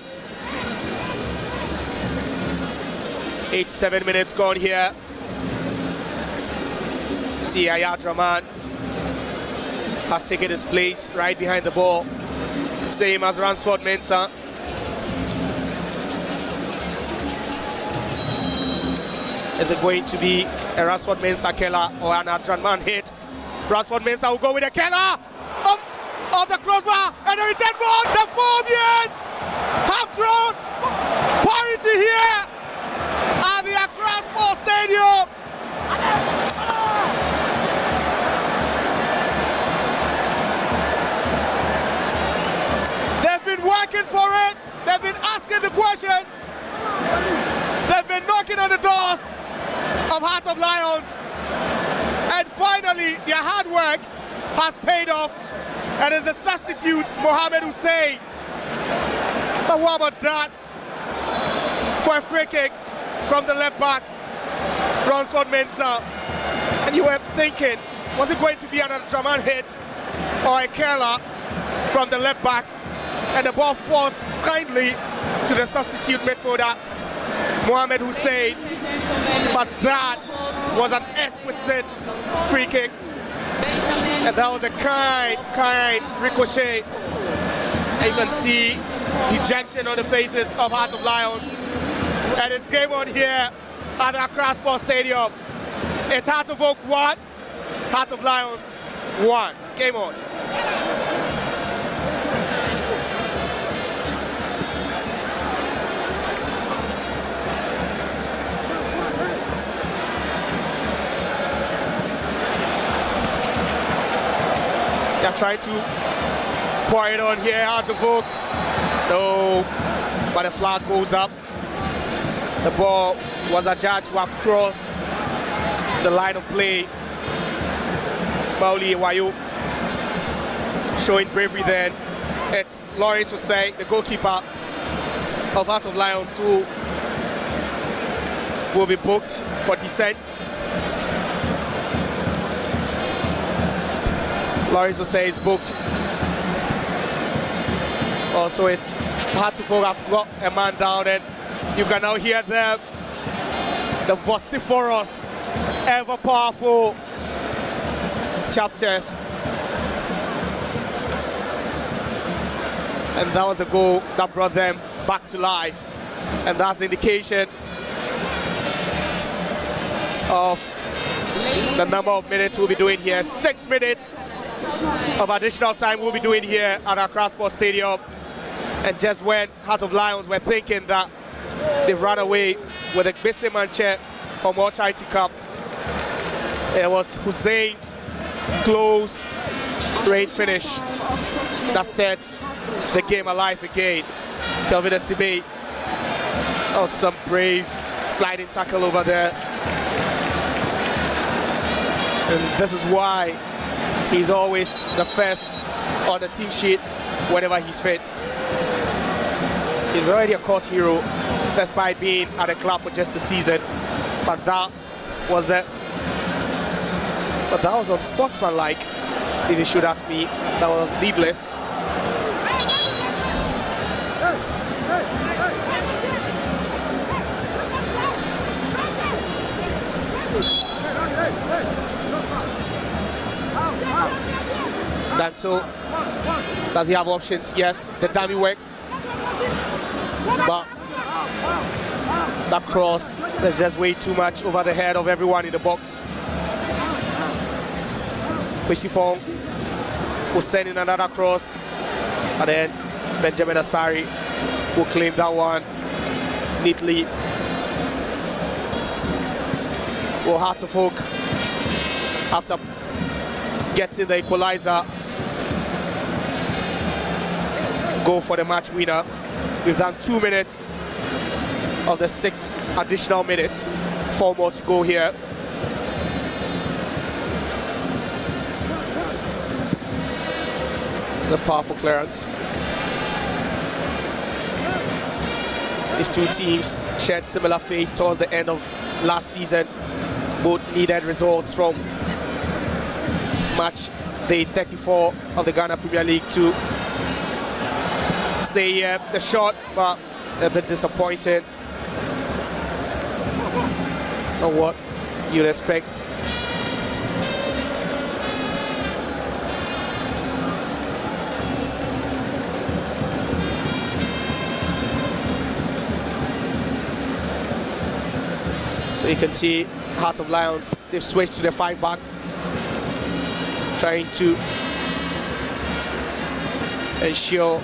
87 minutes gone here. See Isa Hayatu has taken his place right behind the ball. Same as Ransford Mensah. Is it going to be a Ransford Mensah killer or an Draman hit? Ransford Mensah will go with a killer of the crossbar and the return ball. The Phobians have drawn parity here at the Accra Sports Stadium. They've been working for it. They've been asking the questions. They've been knocking on the doors of Heart of Lions. And finally, their hard work has paid off. And as a substitute, Mohamed Hussein. But what about that? For a free kick from the left back. Ransford Mensah. And you were thinking, was it going to be another Draman hit or a curler from the left back? And the ball falls kindly to the substitute midfielder, Mohamed Hussein. But that was an exquisite free kick. And that was a kind ricochet. And you can see dejection on the faces of Heart of Lions. And it's game on here at Accra Sports Stadium. It's Heart of Oak 1, Heart of Lions 1. Game on. They're trying to pour it on here, Heart of Oak. No, but the flag goes up. The ball was adjudged to have crossed the line of play. Mauli Wayo showing bravery then. It's Lawrence Osei, the goalkeeper of Heart of Lions, who will be booked for dissent. Lawrence Osei is booked. Also, it's Heart of Oak have got a man down, and you can now hear them, the vociferous, ever powerful chapters. And that was the goal that brought them back to life. And that's the indication of the number of minutes we'll be doing here. 6 minutes of additional time we'll be doing here at Accra Sports Stadium. And just when Heart of Lions were thinking that they've run away with the Gbese Mantse Homowo Charity Cup, it was Hussein's close range finish that sets the game alive again. Kelvin Esibe, that was some brave sliding tackle over there. And this is why he's always the first on the team sheet whenever he's fit. He's already a court hero despite being at the club for just a season. But that was unsportsmanlike, if you should ask me. That was needless. So does he have options? Yes, the dummy works, but that cross, there's just way too much over the head of everyone in the box. Kwesi Pong will send in another cross, and then Benjamin Asari will claim that one neatly. Well, Heart of Oak, after getting the equalizer, go for the match winner. We've done 2 minutes of the 6 additional minutes. 4 more to go here. It's a powerful clearance. These two teams shared similar fate towards the end of last season. Both needed results from match day 34 of the Ghana Premier League to stay the shot, but a bit disappointed. Not what you'd expect. So you can see Heart of Lions, they've switched to the 5-back, trying to ensure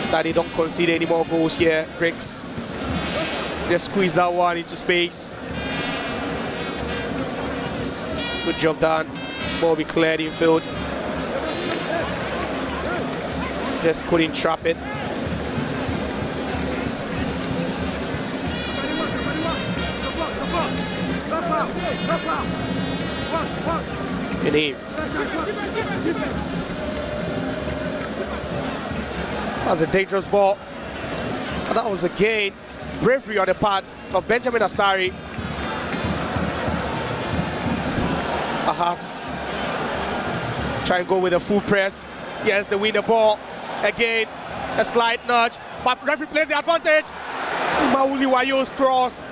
that they don't concede any more goals here. Briggs just squeeze that one into space. Good job done. Ball be cleared in field. Just couldn't trap it. In aim. That was a dangerous ball. And that was again bravery on the part of Benjamin Asari Hearts try and go with a full press. Yes, they win the ball. Again, a slight nudge, but referee plays the advantage. Mauli Wayo's cross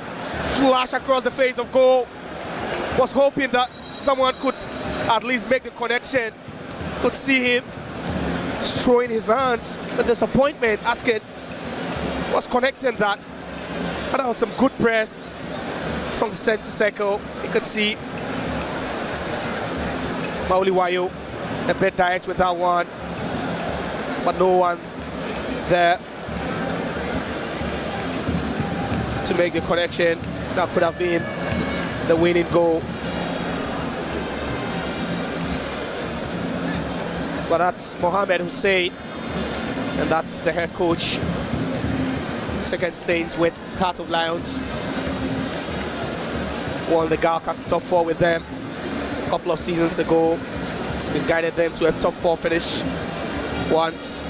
flash across the face of goal. Was hoping that someone could at least make the connection. Could see him throwing his hands. The disappointment, asking was connecting that. And that was some good press from the center circle. You could see Mauli Wayo a bit direct with that one, but no one there to make the connection. That could have been the winning goal. But that's Mohamed Hussein, and that's the head coach. Second stint with Heart of Lions. Won the Gal Cup top 4 with them a couple of seasons ago. He's guided them to a top 4 finish once.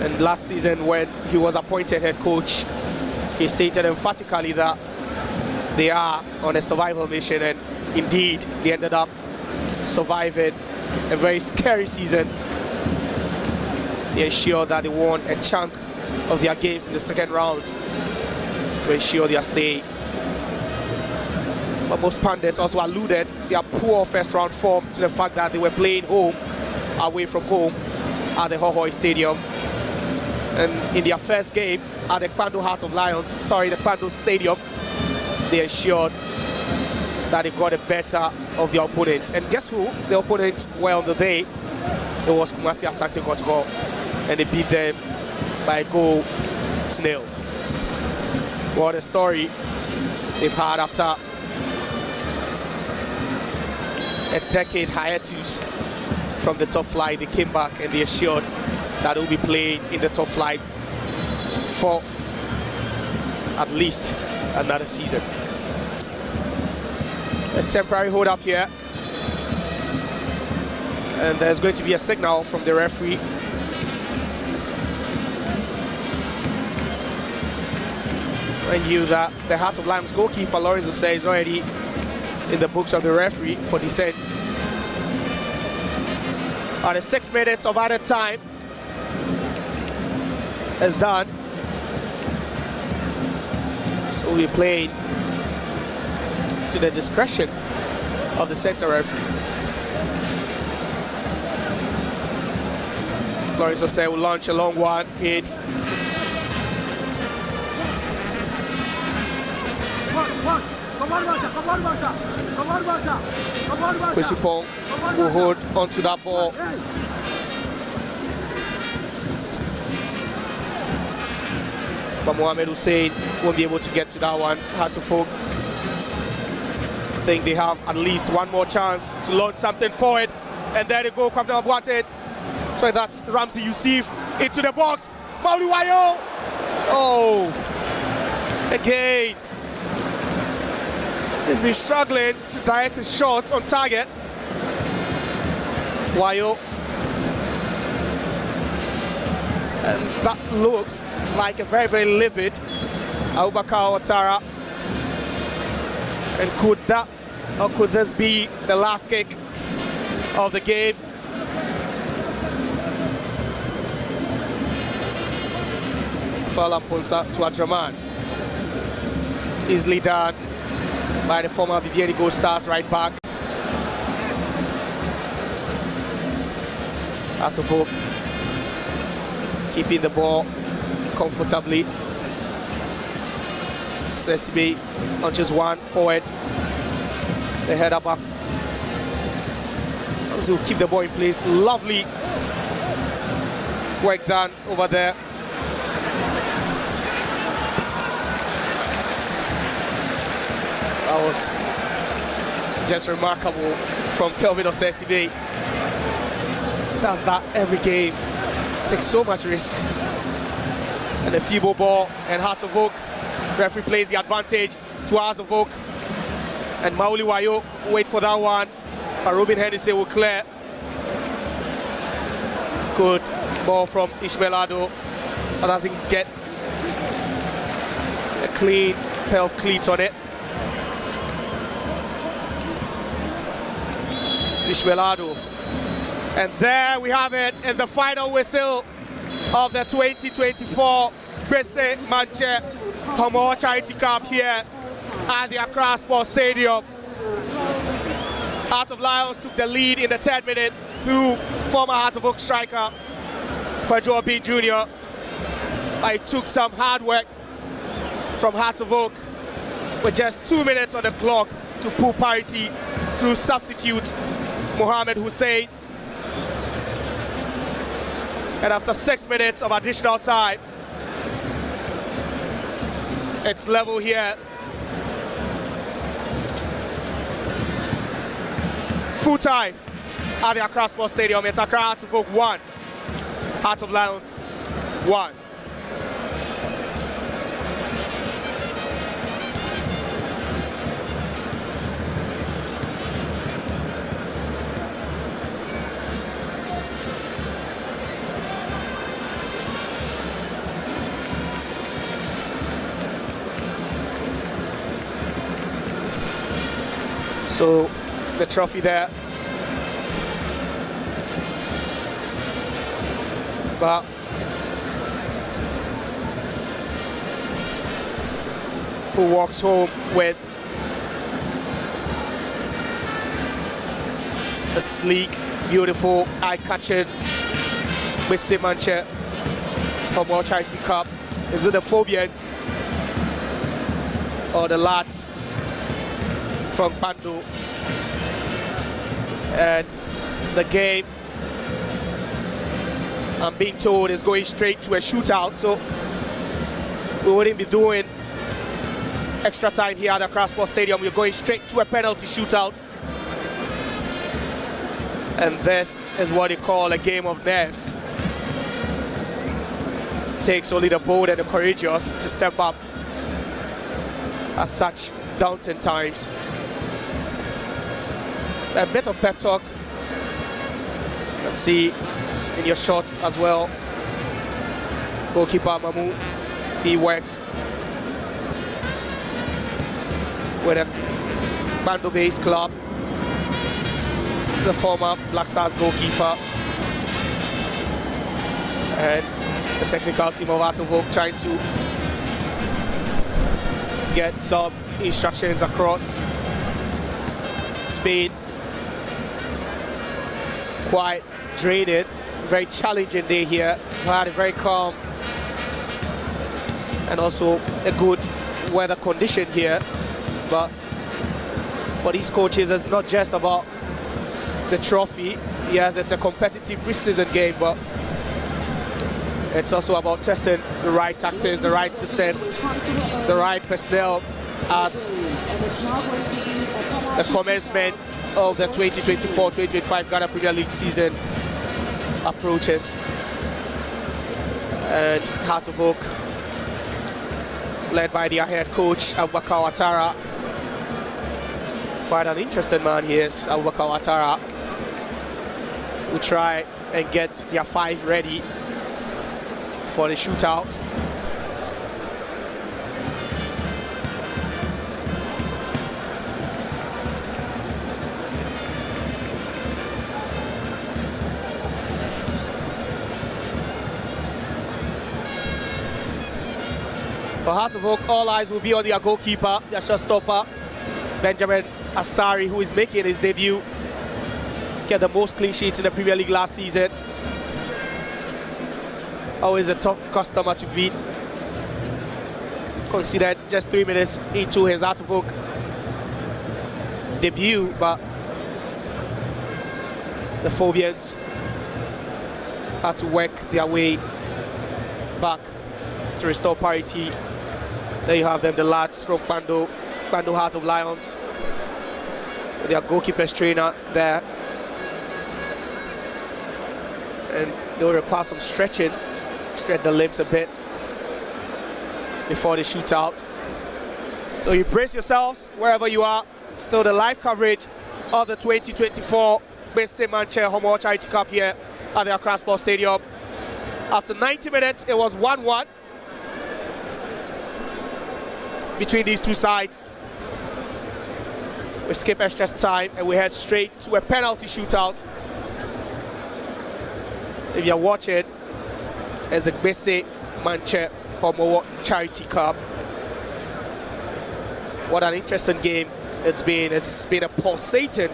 And last season, when he was appointed head coach, he stated emphatically that they are on a survival mission, and indeed, they ended up surviving a very scary season. They ensured that they won a chunk of their games in the second round to ensure their stay. But most pundits also alluded their poor first round form to the fact that they were playing home, away from home, at the Hohoi Stadium. And in their first game at the Kpando Heart of Lions, the Kpando Stadium, they ensured that they got the better of their opponents. And guess who? The opponents were on the day. It was Kumasi Asante Kotoko, and they beat them by a goal to nil. What a story they've had after a decade hiatus from the top flight. They came back and they assured that will be playing in the top flight for at least another season. A temporary hold up here, and there's going to be a signal from the referee. I knew that the Heart of Lions goalkeeper Lorenzo Say is already in the books of the referee for descent. At the 6 minutes of added time is done. So we're playing to the discretion of the center referee. Lorenzo Say will launch a long one in. Kwesi Pong will hold onto that ball. But Mohamed Hussein won't be able to get to that one. Hatofok, I think they have at least one more chance to launch something forward. And there they go, Captain Abwate. So that's Ramsey Yusuf into the box. Mauli Wayo. Oh, again. He's been struggling to direct his shots on target. Wayo. And that looks like a very, very livid Abubakar Ouattara. And could that, or could this be the last kick of the game? Fala Ponsa to Adraman. Easily done by the former Viviani Gold Stars right back. Atofo keeping the ball comfortably. Sesibe on just one forward. The header back. So keep the ball in place. Lovely work done over there. That was just remarkable from Kelvin Osesibe. Does that every game. Takes so much risk. And a feeble ball and Heart of Oak. Referee plays the advantage to Heart of Oak. And Mauli Wayo wait for that one. But Robin Hennessy will clear. Good ball from Ishmael Ado. But doesn't get a clean pair of cleats on it. Ishmelado. And there we have it, is the final whistle of the 2024 Gbese Mantse Homowo Charity Cup here at the Accra Sports Stadium. Heart of Lions took the lead in the 10th minute through former Heart of Oak striker Kwadwo Obi Jr. It took some hard work from Heart of Oak with just 2 minutes on the clock to pull parity through substitute Mohamed Hussein. And after 6 minutes of additional time, it's level here. Full time at the Accra Sports Stadium. It's Accra Heart of Oak 1, Heart of Lions 1. So the trophy there. But who walks home with a sleek, beautiful, eye-catching Gbese Mantse Homowo Charity Cup? Is it the Phobians or the lads from Bando? And the game, I'm being told, is going straight to a shootout, so we wouldn't be doing extra time here at the Accra Sports Stadium. We're going straight to a penalty shootout. And this is what they call a game of nerves. It takes only the bold and the courageous to step up at such daunting times. A bit of pep talk. You can see in your shots as well. Goalkeeper Mamu, he works with a Bando-based club. The former Black Stars goalkeeper. And the technical team of Heart of Oak trying to get some instructions across. Spain, quite draining, very challenging day here. We had a very calm and also a good weather condition here. But for these coaches, it's not just about the trophy. Yes, it's a competitive preseason game, but it's also about testing the right tactics, the right system, the right personnel as the commencement of the 2024-2025 Ghana Premier League season approaches. And Heart of Oak, led by their head coach Abubakar Ouattara. Quite an interesting man he is, Abubakar Ouattara. We try and get their 5 ready for the shootout. For Heart of Oak, all eyes will be on their goalkeeper, their shotstopper, Benjamin Asari, who is making his debut. Get the most clean sheets in the Premier League last season. Always a tough customer to beat. Considered just 3 minutes into his Heart of Oak debut, but the Phobians had to work their way back to restore parity. There you have them, the lads from Bando Heart of Lions. Their goalkeeper's trainer there. And they'll require some stretching, stretch the limbs a bit before the shootout. So you brace yourselves wherever you are. Still the live coverage of the 2024 Gbese Mantse Homowo Charity Cup here at the Accra Sports Stadium. After 90 minutes, it was 1-1 between these two sides. We skip extra time and we head straight to a penalty shootout. If you're watching, it's the Gbese Mantse Homowo Charity Cup. What an interesting game it's been. It's been a pulsating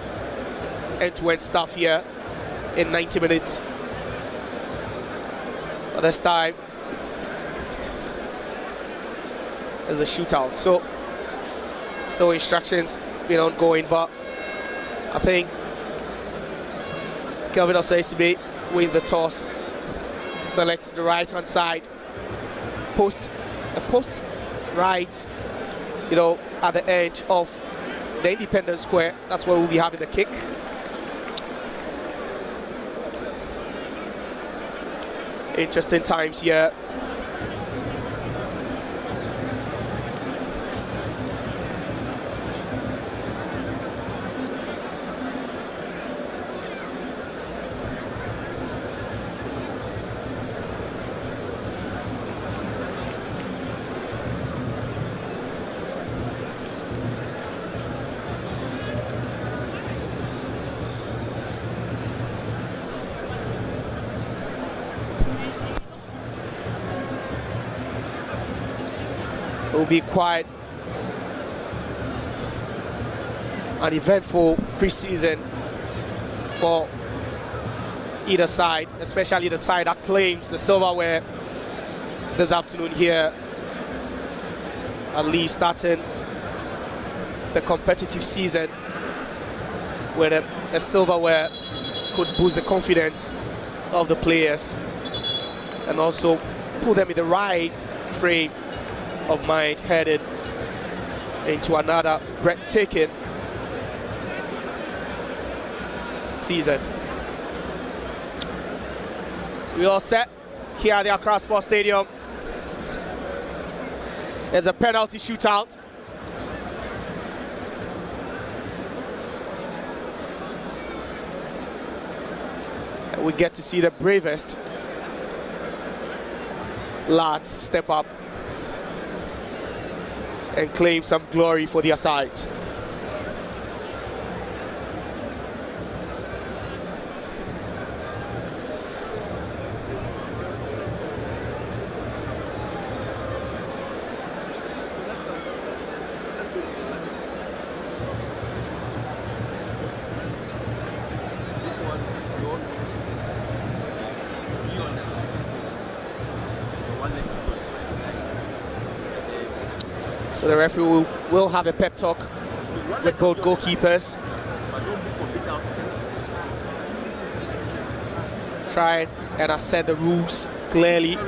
end-to-end stuff here in 90 minutes. But this time, it's a shootout. So, still instructions been ongoing, but I think Kelvin Osesibe wins the toss, selects the right-hand side, post right, you know, at the edge of the independent square. That's where we'll be having the kick. Interesting times here. It will be quite an eventful preseason for either side, especially the side that claims the silverware this afternoon here, at least starting the competitive season where the silverware could boost the confidence of the players and also put them in the right frame of mind headed into another breathtaking season. So we all set here at the Accra Sports Stadium. There's a penalty shootout. And we get to see the bravest lads step up and claim some glory for their side. So the referee will have a pep talk with both goalkeepers. Try and assess the rules clearly.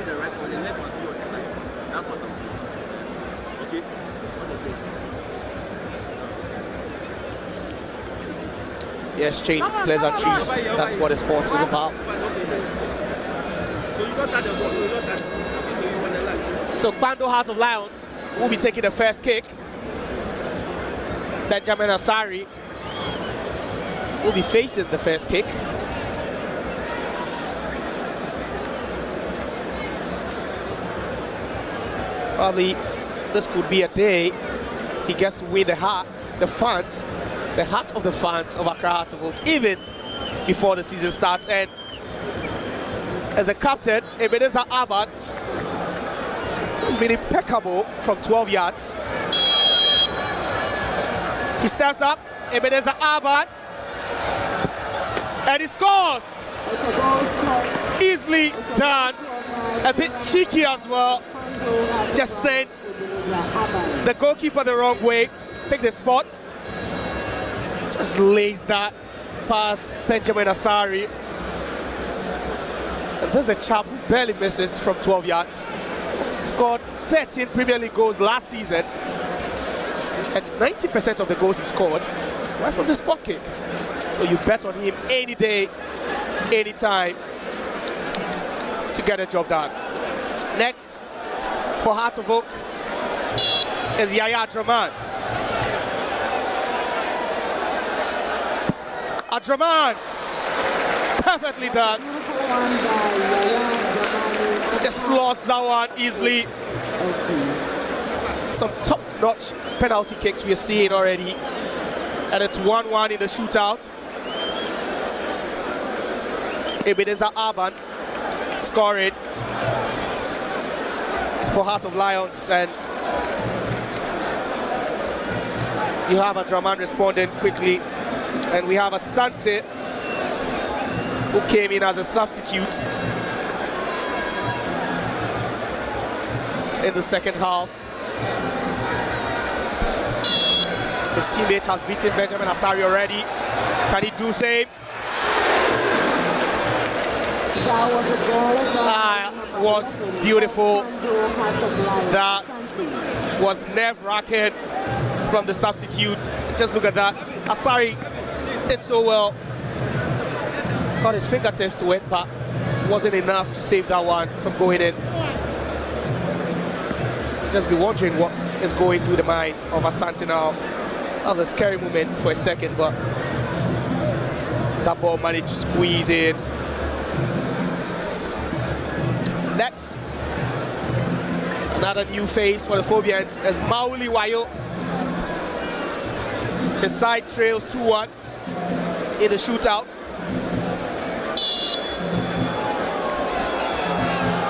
Yes, exchange pleasantries. That's what the sport is about. So Bando Heart of Lions will be taking the first kick. Benjamin Asari will be facing the first kick. Probably this could be a day he gets to win the heart of the fans of Accra Heart of Oak, even before the season starts. And as a captain, Ebenezer Abad has been impeccable from 12 yards. He steps up, Ebenezer Abad, and he scores! Easily done, a bit cheeky as well. Just sent the goalkeeper the wrong way, picked the spot, just lays that past Benjamin Asari. And there's a chap who barely misses from 12 yards. Scored 13 Premier League goals last season, and 90% of the goals he scored were from the spot kick. So you bet on him any day, anytime to get a job done. Next, for Heart of Oak, is Yaya Adraman. Adraman, perfectly done. Just lost that one easily. Some top-notch penalty kicks we are seeing already And it's 1-1 in the shootout. Ebenezer Arban scoring for Heart of Lions, and you have a Draman responding quickly, and we have Asante who came in as a substitute in the second half. His teammate has beaten Benjamin Asari already. Can he do same? That was beautiful. That was nerve-wracking from the substitute. Just look at that. Asari did so well. Got his fingertips to it, but wasn't enough to save that one from going in. Just be wondering what is going through the mind of Asante now. That was a scary moment for a second, but that ball managed to squeeze in. Next, another new face for the Phobians as Mauli Wayo. His side trails 2-1 in the shootout.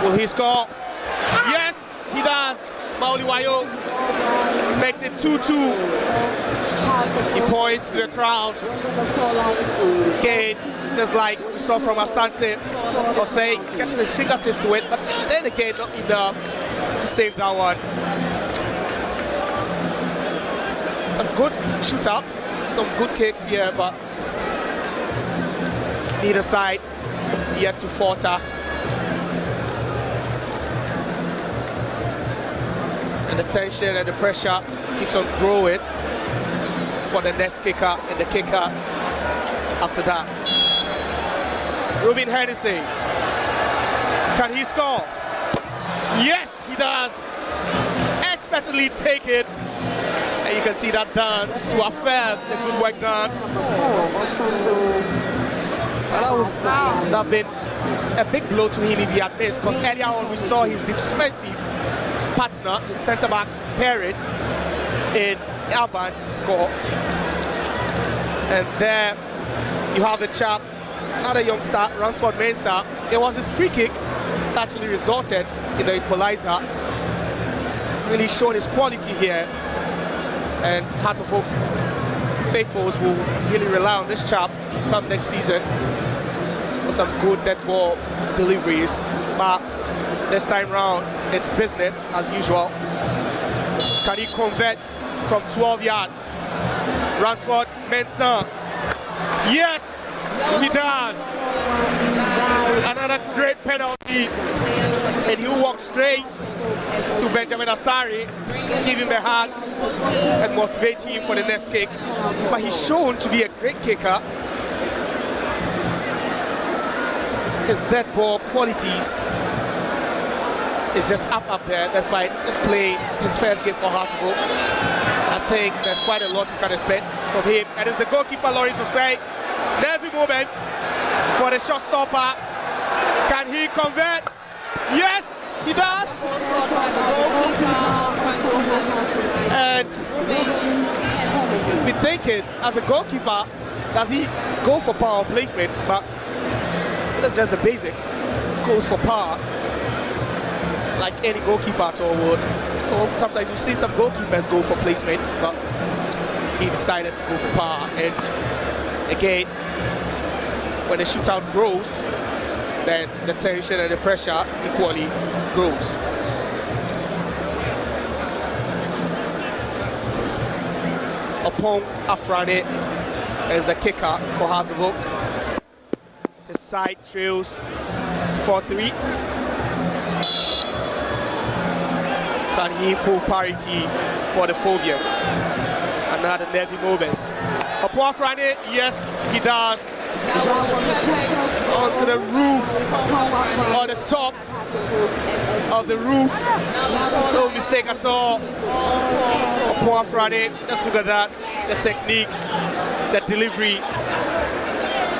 Will he score? Yes, he does. Mauli Wayo makes it 2-2. He points to the crowd. Again, just like we saw from Asante, or say, getting his fingertips to it, but then again, not enough to save that one. Some good shootout, some good kicks here, but neither side yet to falter. And the tension and the pressure keeps on growing for the next kicker and the kicker after that. Ruben Hennessy, can he score? Yes, he does. Expertly take it. And you can see that dance to affirm the good work done. That would have been a big blow to him if he had missed, because earlier on we saw his defensive partner, his centre-back pairing in Alban score. And there you have the chap, another youngster, Ransford Mensah. It was his free kick that actually resulted in the equalizer. He's really shown his quality here. And Heart of Oak faithfuls will really rely on this chap come next season for some good dead ball deliveries. But this time round, it's business as usual. Can he convert from 12 yards? Ransford Mensah. Yes, he does. Another great penalty. And he walks straight to Benjamin Asari, give him a hug and motivate him for the next kick. But he's shown to be a great kicker. His dead ball qualities is just up there. That's by just playing his first game for Heart of Oak. I think there's quite a lot you can expect from him. And as the goalkeeper, Lawrence will say, nervy moment for the shot stopper. Can he convert? Yes, he does. And be thinking, as a goalkeeper, does he go for power placement? But that's just the basics. Goes for power, like any goalkeeper at all would. Or sometimes you see some goalkeepers go for placement, but he decided to go for power. And again, when the shootout grows, then the tension and the pressure equally grows. Opon Afrane is the kicker for Heart of Oak. His side trails 4-3. Can he pull parity for the Phobians? Another nervy moment. Opon Afrane, yes, he does. Onto the roof, or the top of the roof. No mistake at all. Opon Afrane, just look at that. The technique, the delivery,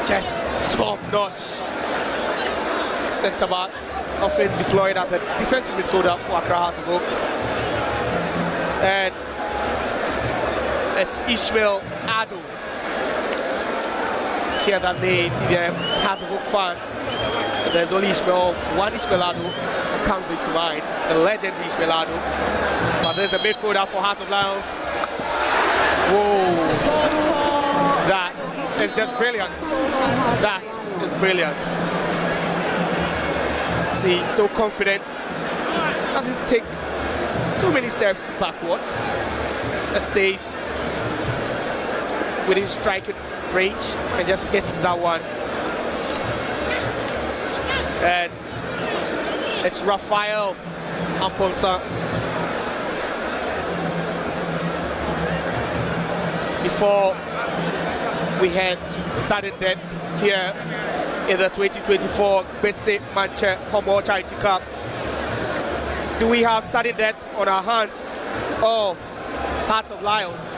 just top notch. Centre back, often deployed as a defensive midfielder for Accra Heart of Oak. And it's Ishmael Ado. Hear that name if you're a Heart of Oak fan. There's only one Ishmael Ado that comes into mind, the legendary Ishmael Ado. But there's a midfielder for Heart of Lions. Whoa! That is just brilliant. That is brilliant. See, so confident. Doesn't take too many steps backwards. Stays within striking range and just hits that one. And it's Raphael Amponsa. Before we head to sudden death here in the 2024 Gbese Mantse Homowo Charity Cup. Do we have sudden death on our hands or Heart of Lions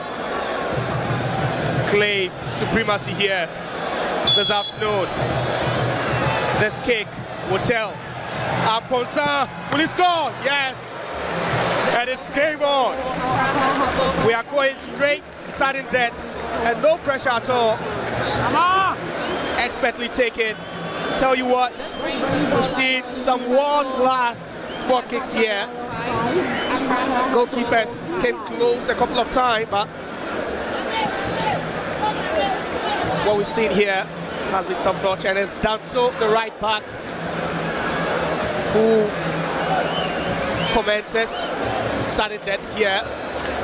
claim supremacy here this afternoon? This kick will tell. Amponsa, will he score? Yes. And it's game on. We are going straight to sudden death and no pressure at all. Expertly taken. Tell you what, we've seen some world-class spot kicks here. Goalkeepers came close a couple of times, but what we've seen here has been top-notch, and it's Danso, the right back, who commences sudden death here.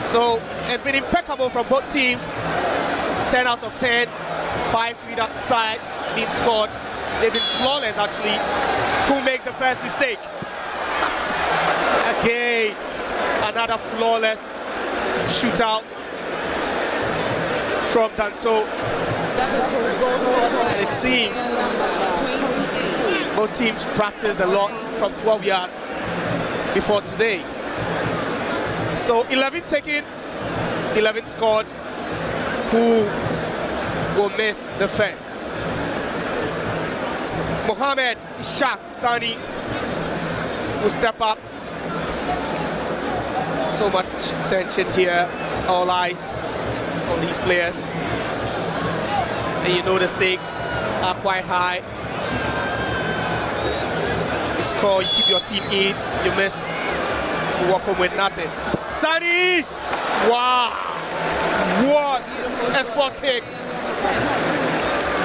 So it's been impeccable from both teams. 10 out of 10, 5 to either side being scored. They've been flawless actually. Who makes the first mistake? Again, another flawless shootout from Danso. And it seems both teams practiced a lot from 12 yards before today. So 11 taken, 11 scored. Who will miss the first? Mohamed Ishaq Sani will step up. So much tension here, all eyes on these players. And you know the stakes are quite high. You score, you keep your team in, you miss, you walk home with nothing. Sani! Wow! What a spot kick!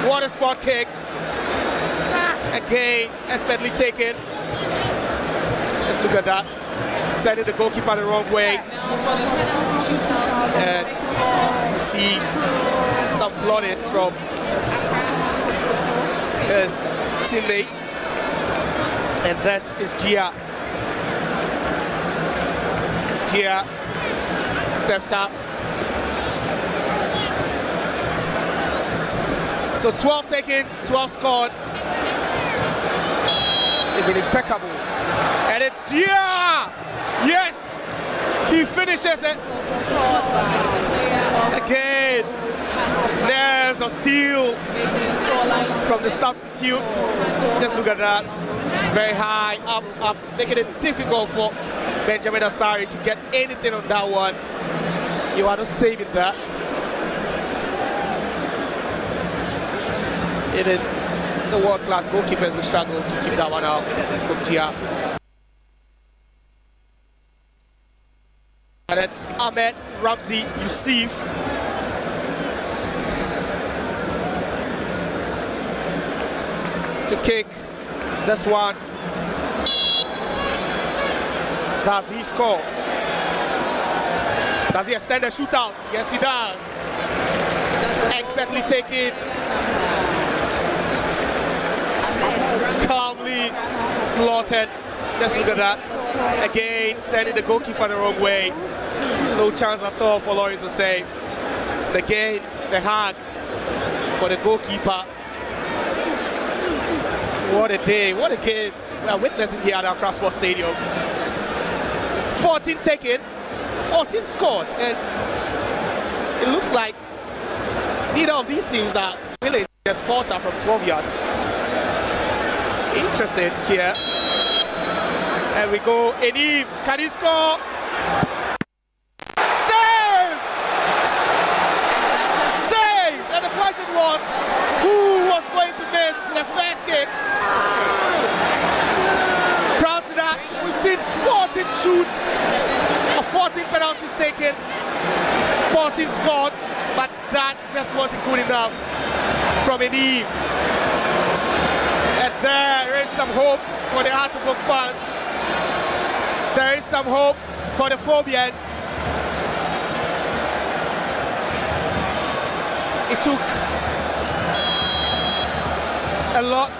What a spot kick! Again, expertly taken. Let's look at that. Sending the goalkeeper the wrong way. And receives some plaudits from his teammates. And this is Gia. Gia steps up. So 12 taken, 12 scored. They've been impeccable. And it's Gia! Yes! He finishes it. Again, nerves of steel from the substitute. Just look at that. Very high, up, making it difficult for Benjamin Asari to get anything on that one. You are not saving that. Even the world-class goalkeepers will struggle to keep that one out from Gia. And it's Ahmed Ramzi Yusuf. To kick this one. Does he score? Does he extend the shootout? Yes, he does. Expertly taken. Calmly slaughtered. Just look at that. Again, sending the goalkeeper the wrong way. No chance at all for Lawrence to save. Again, the hug for the goalkeeper. What a day, what a game we are witnessing here at our Crossport Stadium. 14 taken, 14 scored, and it looks like neither of these teams are willing to just falter from 12 yards. Interesting here. And we go, Enim, can he score? Saved! penalties taken, 14 scored, but that just wasn't good enough from Eni. And there is some hope for the Heart of Oak fans. There is some hope for the Phobians. It took a lot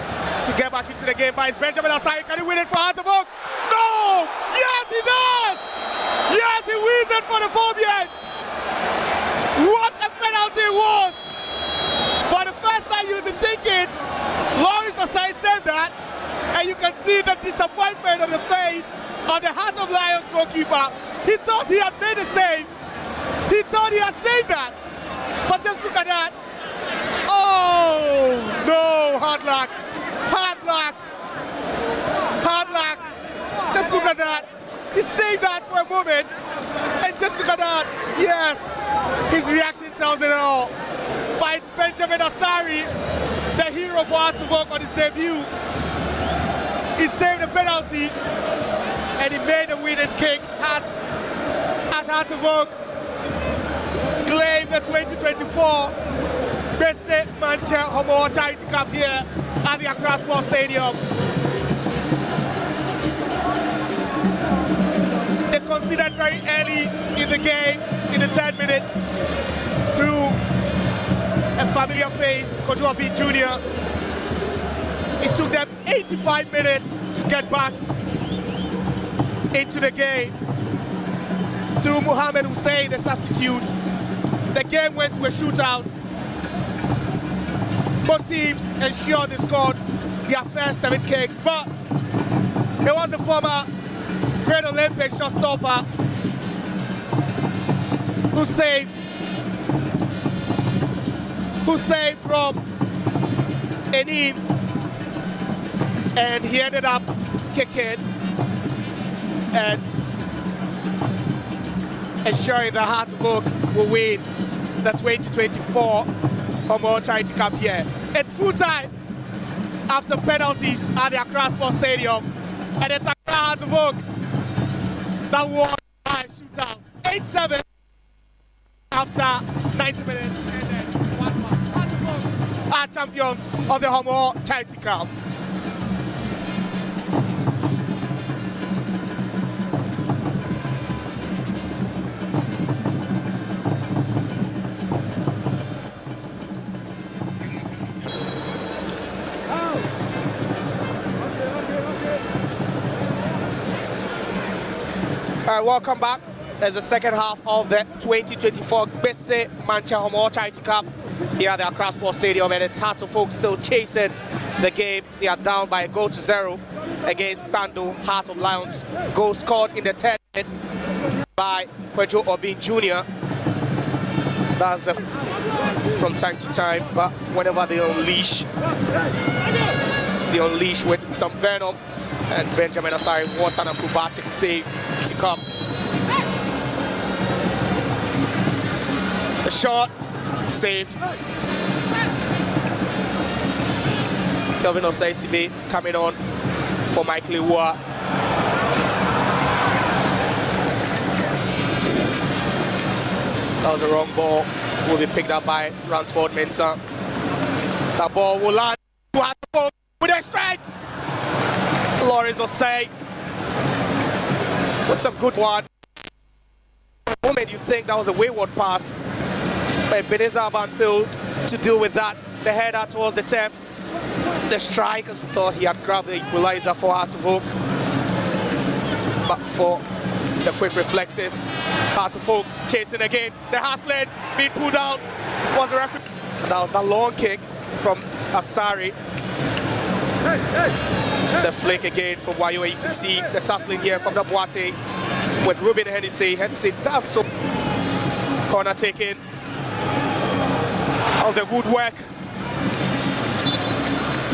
to get back into the game, but it's Benjamin Asari. Can he win it for Heart of Oak? No! Yes, he does! Yes, he wins it for the Phobians! What a penalty it was! For the first time you'll be thinking, Lawrence Asari saved that, and you can see the disappointment on the face of the Heart of Lions goalkeeper. He thought he had made a save. He thought he had saved that. But just look at that. Oh, no, hard luck. Hard luck. Hard luck. Just look at that. He saved that for a moment. And just look at that. Yes, his reaction tells it all. But it's Benjamin Asari, the hero for Heart of Oak on his debut. He saved the penalty and he made the winning kick as Heart of Oak claim the 2024 Gbese Mantse Homowo Charity Cup here at the Accra Sports Stadium. They conceded very early in the game, in the 10th minute, through a familiar face, Kojo Obin Jr. It took them 85 minutes to get back into the game. Through Mohamed Hussein, the substitute, the game went to a shootout. Both teams ensured they scored their first 7 kicks, but it was the former Great Olympic shotstopper who saved from Eni, and he ended up kicking and ensuring the Heart of Oak will win the 2024 Homowo Charity Cup here. It's full time after penalties at the Accra Sports Stadium, and it's Accra Heart of Oak that won by shootout. 8-7 after 90 minutes, and then 1-1. Heart of Oak are champions of the Homowo Charity Cup. Welcome back. There's the second half of the 2024 Gbese Mantse Homowo Charity Cup here at the Accra Sports Stadium, and it's Heart of Oak still chasing the game. They are down by a goal to 0 against Bando Heart of Lions. Goal scored in the 10th minute by Kojo Obin Jr. That's from time to time, but whenever they unleash with some venom, and Benjamin Asari, what an acrobatic save to come. The shot saved. Kelvin Osei coming on for Michael Iwa. That was a wrong ball. Will be picked up by Ransford Mensah. That ball will land with a strike. Lawrence Osei with some good one. For a moment you think that was a wayward pass, but Ebenezer Aban failed to deal with that. The header towards the turf. The strikers thought he had grabbed the equalizer for Heart of Oak, but for the quick reflexes, Heart of Oak chasing again. The Haslen being pulled out was a referee. And that was the long kick from Asari. The flick again from Wayo. You can see the tussling here from the Boateng with Ruben Hennessy. Hennessy does so. Corner taken of the good work.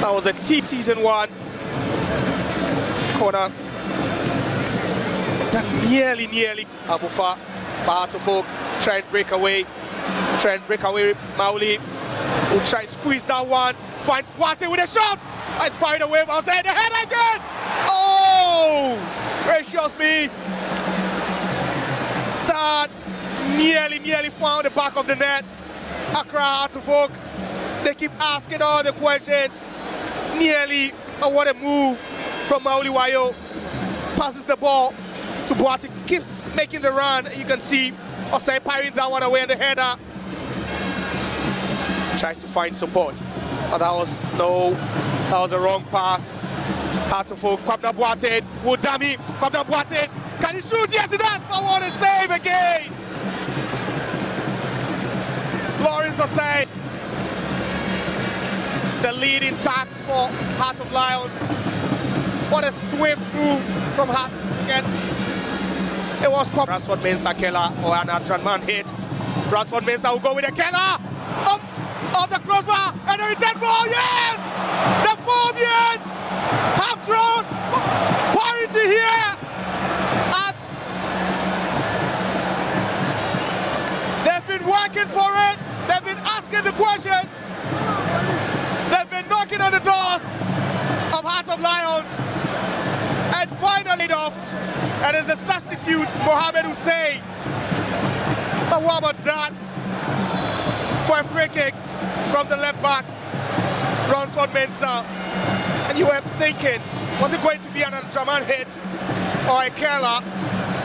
That was a season 1 corner. That nearly Abufa, Heart of Oak try and break away. Mauli will try and squeeze that one. Finds Boateng with a shot. I spied away, but I was saying the head again. Oh, gracious me. That nearly found the back of the net. Accra Hearts of Oak, they keep asking all the questions. Nearly, what a move from Mauliwayo. Passes the ball to Boati, keeps making the run. You can see Osei firing that one away in the header. Tries to find support, but that was a wrong pass. Hearts of Oak, Kwabena Boati, Wodami, Kwabena Boati. Can he shoot? Yes, he does, but what a save again! Lawrence Osei, the lead intact for Heart of Lions. What a swift move from Heart again. It was Rasford Mensah Keller or an Adrian hit. Rasford Mensah will go with a Keller of the crossbar and a return ball. Yes! The Phobians have drawn parity here. And they've been working for it. They've been asking the questions. They've been knocking on the doors of Heart of Lions. And finally off, and is the substitute, Mohamed Hussein. But what about that? For a free kick from the left back, Ransford Mensah. And you were thinking, was it going to be an Draman hit or a Keller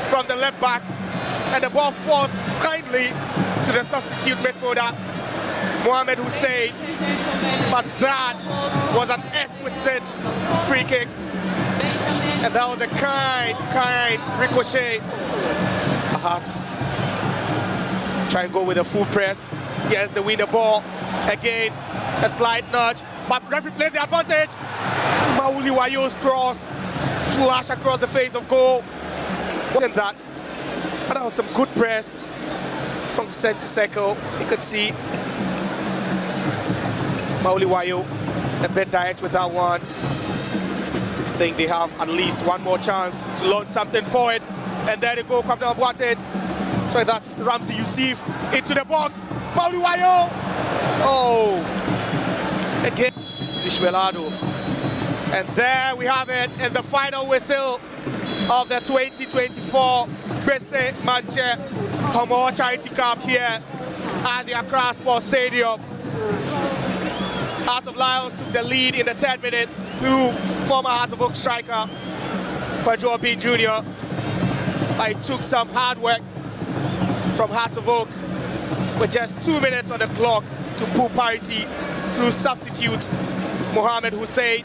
from the left back? And the ball falls kindly to the substitute midfielder, Mohamed Hussein. But that was an exquisite free kick. And that was a kind ricochet. Hearts try and go with a full press. Yes, they win the ball. Again, a slight nudge. But referee plays the advantage. Mauli Wayo's cross. Flash across the face of goal. Wasn't that? But that was some good press from the center circle. You could see Mauli Wayo a bit direct with that one. I think they have at least one more chance to launch something for it. And there they go, Kwabena Boati. So that's Ramsey Yusuf into the box. Mauli Wayo. Oh, again, Ishmelado. And there we have it as the final whistle of the 2024 Gbese Mantse Homowo Charity Cup here at the Accra Sports Stadium. Heart of Lions took the lead in the 10th minute through former Heart of Oak striker Kwadwo B Jr. It took some hard work from Heart of Oak with just 2 minutes on the clock to pull parity through substitute Mohamed Hussein.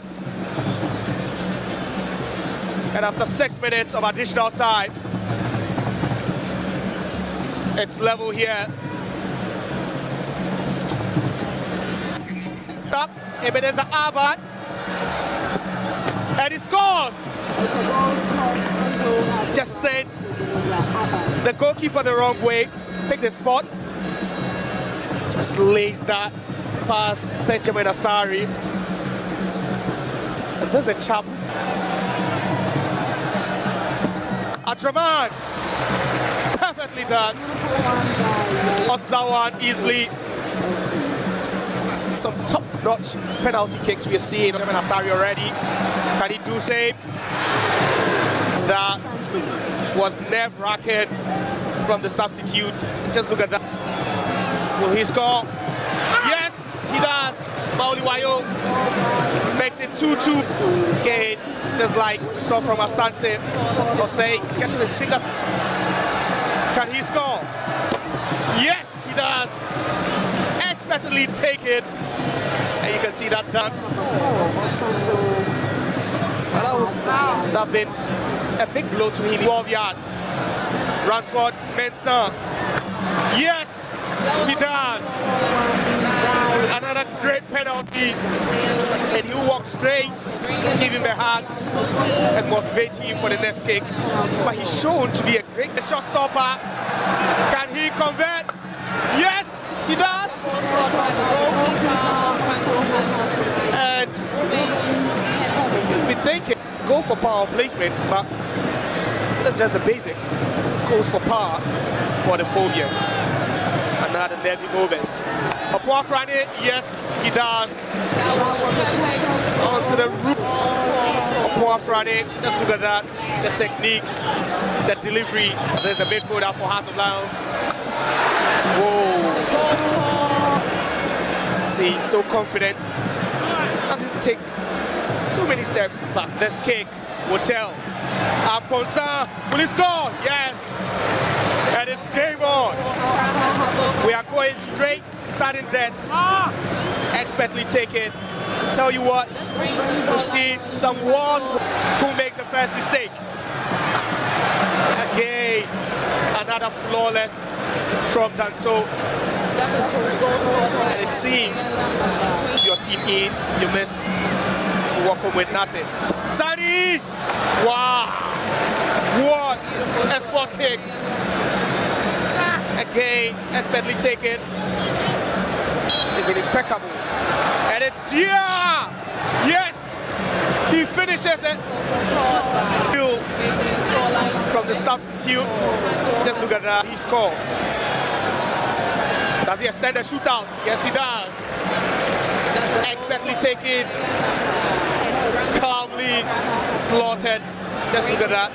And after 6 minutes of additional time, it's level here. Up, Ebenezer Abad, and he scores. Just sent the goalkeeper the wrong way, picked the spot, just lays that past Benjamin Asari. And there's a chap, Adraman, perfectly done. Lost that one easily. Some top-notch penalty kicks we are seeing Benjamin Asari already. Can he do same? That was nerve-wracking from the substitute. Just look at that. Will he score? Yes, he does. Mauli Wayo makes it 2-2. Again, just like we saw from Asante. Osei getting his finger. Can he score? Yes, he does. Expertly taken. And you can see that done. That's been a big blow to him. 12 yards. Ransford Mensah. Yes, he does. Another great penalty. And he walks straight, give him a hug, and motivate him for the next kick. But he's shown to be a great shot stopper. Can he convert? Yes, he does. And we think it go for power placement, but that's just the basics. Goes for power for the Phobians. Another nervy moment. Apart from it, yes, he does. Onto the roof. off running. Just look at that. The technique, the delivery. There's a midfielder for Heart of Lions. Whoa. See, so confident. Doesn't take too many steps back. This kick will tell. Ponsa, will he score? Yes. And it's game on. We are going straight to sudden death. Expertly taken. Tell you what, we've seen someone who makes the first mistake. Again, another flawless from Danso. And it seems your team in, you miss, you walk home with nothing. Sunny! Wow! What a spot kick. Again, expertly taken. They've been impeccable. And it's Dia! Yes! He finishes it. From the substitute. Just look at that. He scored. Does he extend the shootout? Yes, he does. Expertly taken. Calmly slaughtered. Just look at that.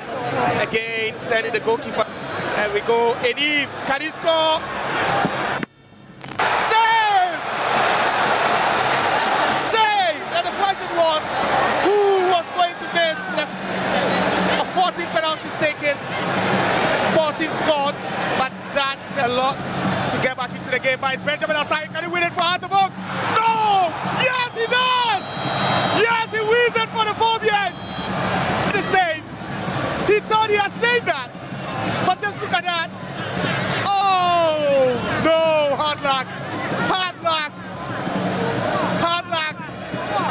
Again, sending the goalkeeper. And we go. Enim, can he score? Was who was going to miss. A 14 penalties taken, 14 scored, but that's a lot to get back into the game. But it's Benjamin Asai. Can he win it for Heart of Oak? No! Yes, he does! Yes, he wins it for the Phobians! The save. He thought he had saved that, but just look at that. Oh no! Hard luck. Hard luck. Hard luck.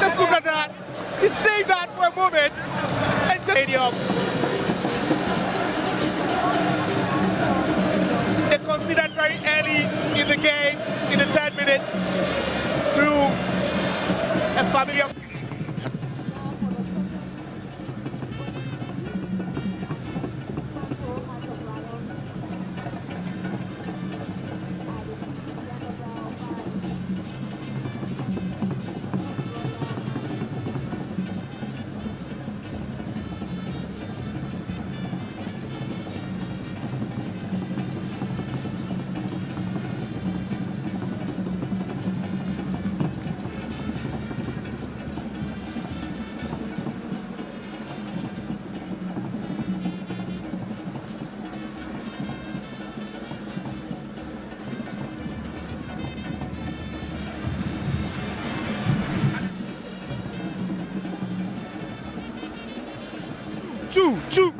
Just look at that. He saved that for a moment. And stadium. They considered very early in the game, in the 10th minute, through a familiar. Two.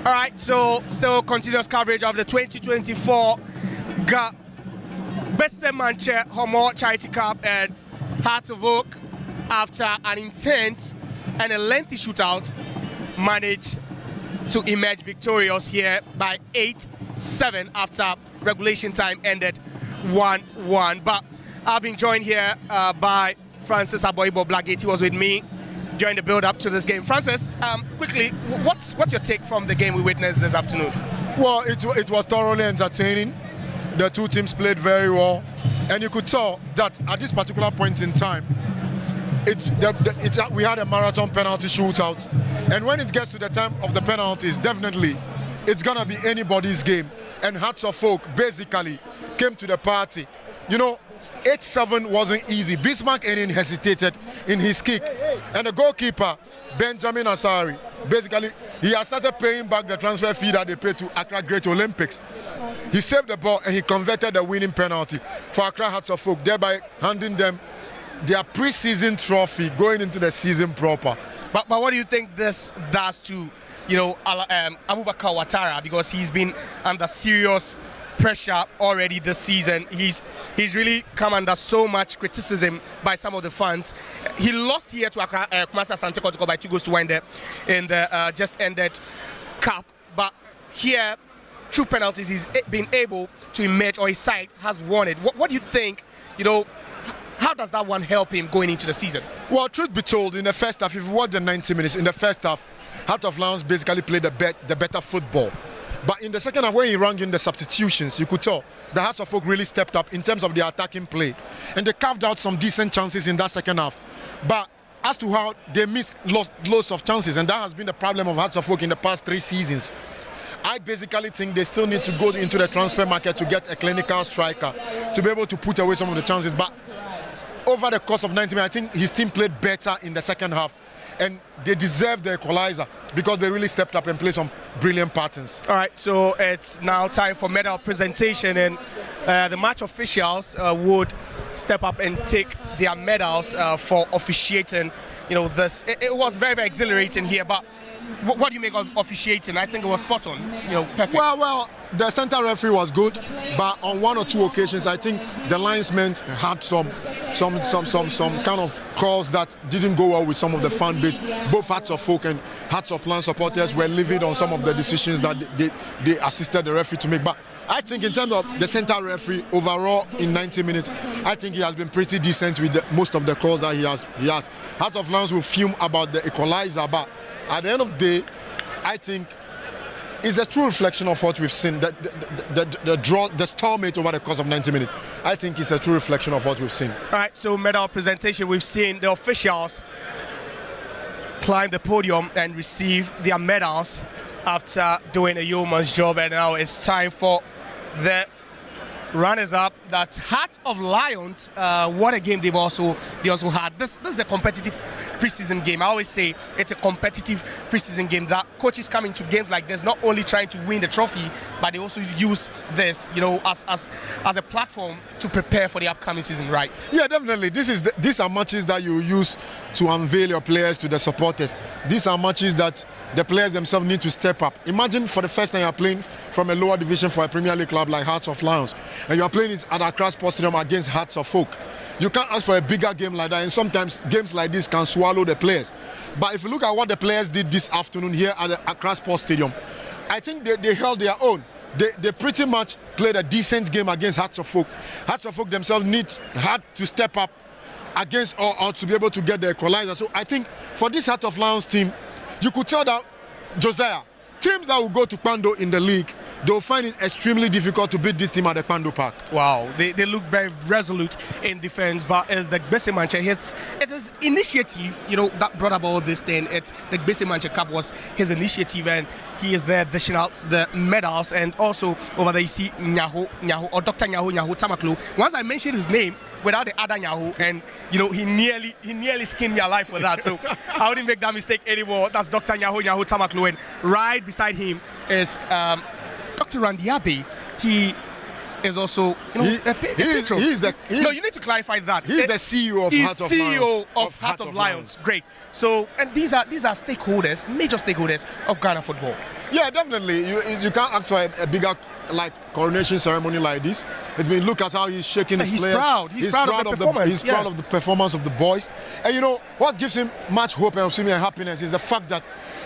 All right, so still continuous coverage of the 2024 Gbese Mantse Homowo Charity Cup, and Heart of Oak, after an intense and a lengthy shootout, managed to emerge victorious here by 8-7 after regulation time ended 1-1. But I've been joined here by Francis Aboibo Blackgate. He was with me during the build-up to this game. Francis, quickly, what's your take from the game we witnessed this afternoon? Well, it was thoroughly entertaining. The two teams played very well, and you could tell that at this particular point in time, we had a marathon penalty shootout, and when it gets to the time of the penalties, definitely it's gonna be anybody's game. And Hearts of Oak basically came to the party. You know, 8-7 wasn't easy. Bismarck Enin hesitated in his kick, and the goalkeeper Benjamin Asari, basically he has started paying back the transfer fee that they paid to Accra Great Olympics. He saved the ball and he converted the winning penalty for Accra Hearts of Oak, thereby handing them their pre-season trophy going into the season proper. But what do you think this does to, Abubakar Ouattara, because he's been under serious pressure already this season? He's really come under so much criticism by some of the fans. He lost here to Kumasi Asante Kotoko by 2-1 in the just ended cup, but here through penalties he's been able to emerge, or his side has won it. What do you think? How does that one help him going into the season? Well, truth be told, in the first half, if you watch the 90 minutes, in the first half, Heart of Lions basically played the better football. But in the second half, when he rang in the substitutions, you could tell the Hearts of Oak really stepped up in terms of the attacking play. And they carved out some decent chances in that second half. But as to how they missed lots of chances, and that has been the problem of Hearts of Oak in the past 3 seasons. I basically think they still need to go into the transfer market to get a clinical striker to be able to put away some of the chances. But over the course of 90 minutes, I think his team played better in the second half, and they deserve the equalizer because they really stepped up and played some brilliant patterns. All right, so it's now time for medal presentation, and the match officials would step up and take their medals for officiating. You know, this it was very, very exhilarating here, but what do you make of officiating? I think it was spot on, you know, perfect. Well, the center referee was good, but on 1 or 2 occasions, I think the linesmen had some kind of calls that didn't go well with some of the fan base. Both Hearts of Oak and Hearts of Land supporters were livid on some of the decisions that they assisted the referee to make. But I think in terms of the center referee overall in 90 minutes, I think he has been pretty decent with most of the calls that he has. Hearts of Lands will fume about the equalizer, but at the end of the day, I think it's a true reflection of what we've seen. The stalemate over the course of 90 minutes. I think it's a true reflection of what we've seen. All right, so medal presentation, we've seen the officials climb the podium and receive their medals after doing a yeoman's job, and now it's time for the runners-up. That's Heart of Lions. What a game they also had. This is a competitive preseason game. I always say it's a competitive preseason game that coaches come into games like this not only trying to win the trophy, but they also use this, you know, as a platform to prepare for the upcoming season, right? Yeah, definitely. These are matches that you use to unveil your players to the supporters. These are matches that the players themselves need to step up. Imagine for the first time you're playing from a lower division for a Premier League club like Hearts of Lions, and you're playing it at Accra Sports Stadium against Hearts of Oak. You can't ask for a bigger game like that, and sometimes games like this can swallow the players. But if you look at what the players did this afternoon here at the Accra Sports Stadium, I think they held their own. They pretty much played a decent game against Hearts of Oak. Hearts of Oak themselves had to step up against or to be able to get the equalizer. So I think for this Heart of Lions team, you could tell that Josiah, teams that will go to Kpando in the league, they'll find it extremely difficult to beat this team at the Kpando Park. Wow, they look very resolute in defense, but as the Gbese Mantse hits, it is initiative, you know, that brought about this thing. It's the Gbese Mantse Cup was his initiative, and he is there dishing out the medals. And also over there you see Nyaho or Dr. Nyaho Tamaklo. Once I mentioned his name without the other Nyaho, and you know, he nearly skinned me alive for that. So I wouldn't make that mistake anymore. That's Dr. Nyaho Tamaklo, and right beside him is Dr. Randiabe. He is also, you know, no, you need to clarify that. He's the CEO of Heart of Lions. CEO of Heart of Lions. Great. So, and these are stakeholders, major stakeholders of Ghana football. Yeah, definitely. You can't ask for a bigger coronation ceremony like this. It's been, look at how he's shaking his players. Proud. He's proud of the performance. He's proud of the performance of the boys. And you know what gives him much hope and happiness is the fact that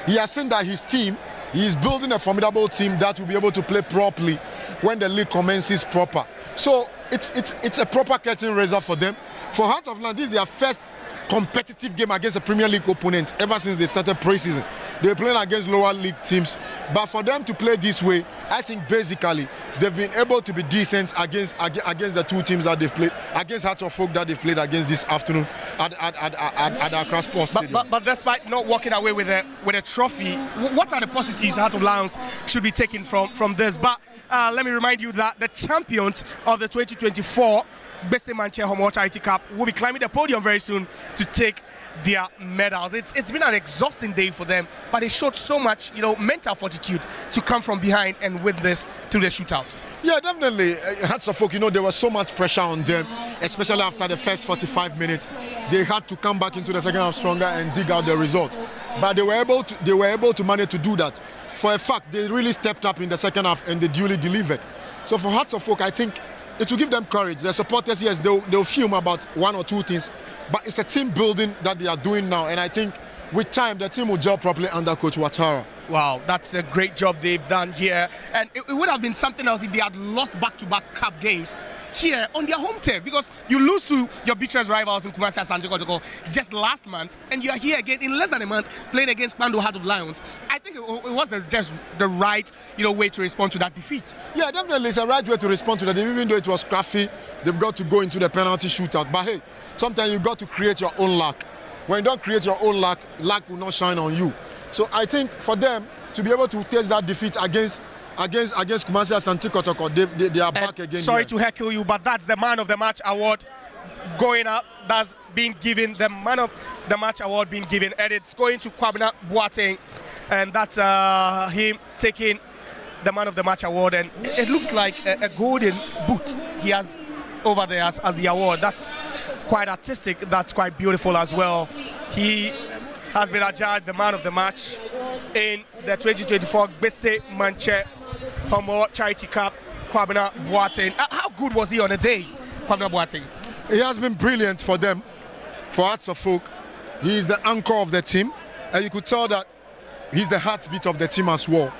he has seen that his team, he is building a formidable team that will be able to play properly when the league commences proper. So it's a proper curtain raiser for them. For Heart of Land, this is their first competitive game against a Premier League opponent ever since they started pre-season. They're playing against lower league teams, but for them to play this way, I think basically they've been able to be decent against the two teams that they've played, against Hearts of Oak that they've played against this afternoon at Accra Sports Stadium. But despite not walking away with a trophy, what are the positives Heart of Lions should be taken from this? But let me remind you that the champions of the 2024 Gbese Mantse Homowo Charity Cup will be climbing the podium very soon to take their medals. It's been an exhausting day for them, but they showed so much, you know, mental fortitude to come from behind and win this through the shootout. Yeah, definitely. Hearts of Oak, you know, there was so much pressure on them, especially after the first 45 minutes. They had to come back into the second half stronger and dig out the result. But they were able to manage to do that. For a fact, they really stepped up in the second half and they duly delivered. So for Hearts of Oak, I think it will give them courage. The supporters, yes, they'll fume about one or two things, but it's a team building that they are doing now, and I think with time the team will gel properly under Coach Ouattara. Wow, that's a great job they've done here, and it would have been something else if they had lost back-to-back cup games here on their home turf, because you lose to your biggest rivals in Kumasi and Asante Kotoko just last month, and you are here again in less than a month playing against Kpando Heart of Lions. I think it was just the right, way to respond to that defeat. Yeah, definitely it's a right way to respond to that. Even though it was scrappy, they've got to go into the penalty shootout. But hey, sometimes you've got to create your own luck. When you don't create your own luck, luck will not shine on you. So I think for them to be able to taste that defeat against Kumasi Asante Kotoko, they are back again. Sorry to heckle you, but that's the man of the match award going up. That's being given, the man of the match award being given, and it's going to Kwabena Boateng, and that's him taking the man of the match award. And it looks like a golden boot he has over there as the award. That's quite artistic. That's quite beautiful as well. He has been adjudged the man of the match in the 2024 Gbese Mantse Homowo Charity Cup. Kwabena Boateng. How good was he on the day, Kwabena Boateng? He has been brilliant for them, for Hearts of Folk. He is the anchor of the team, and you could tell that he's the heartbeat of the team as well.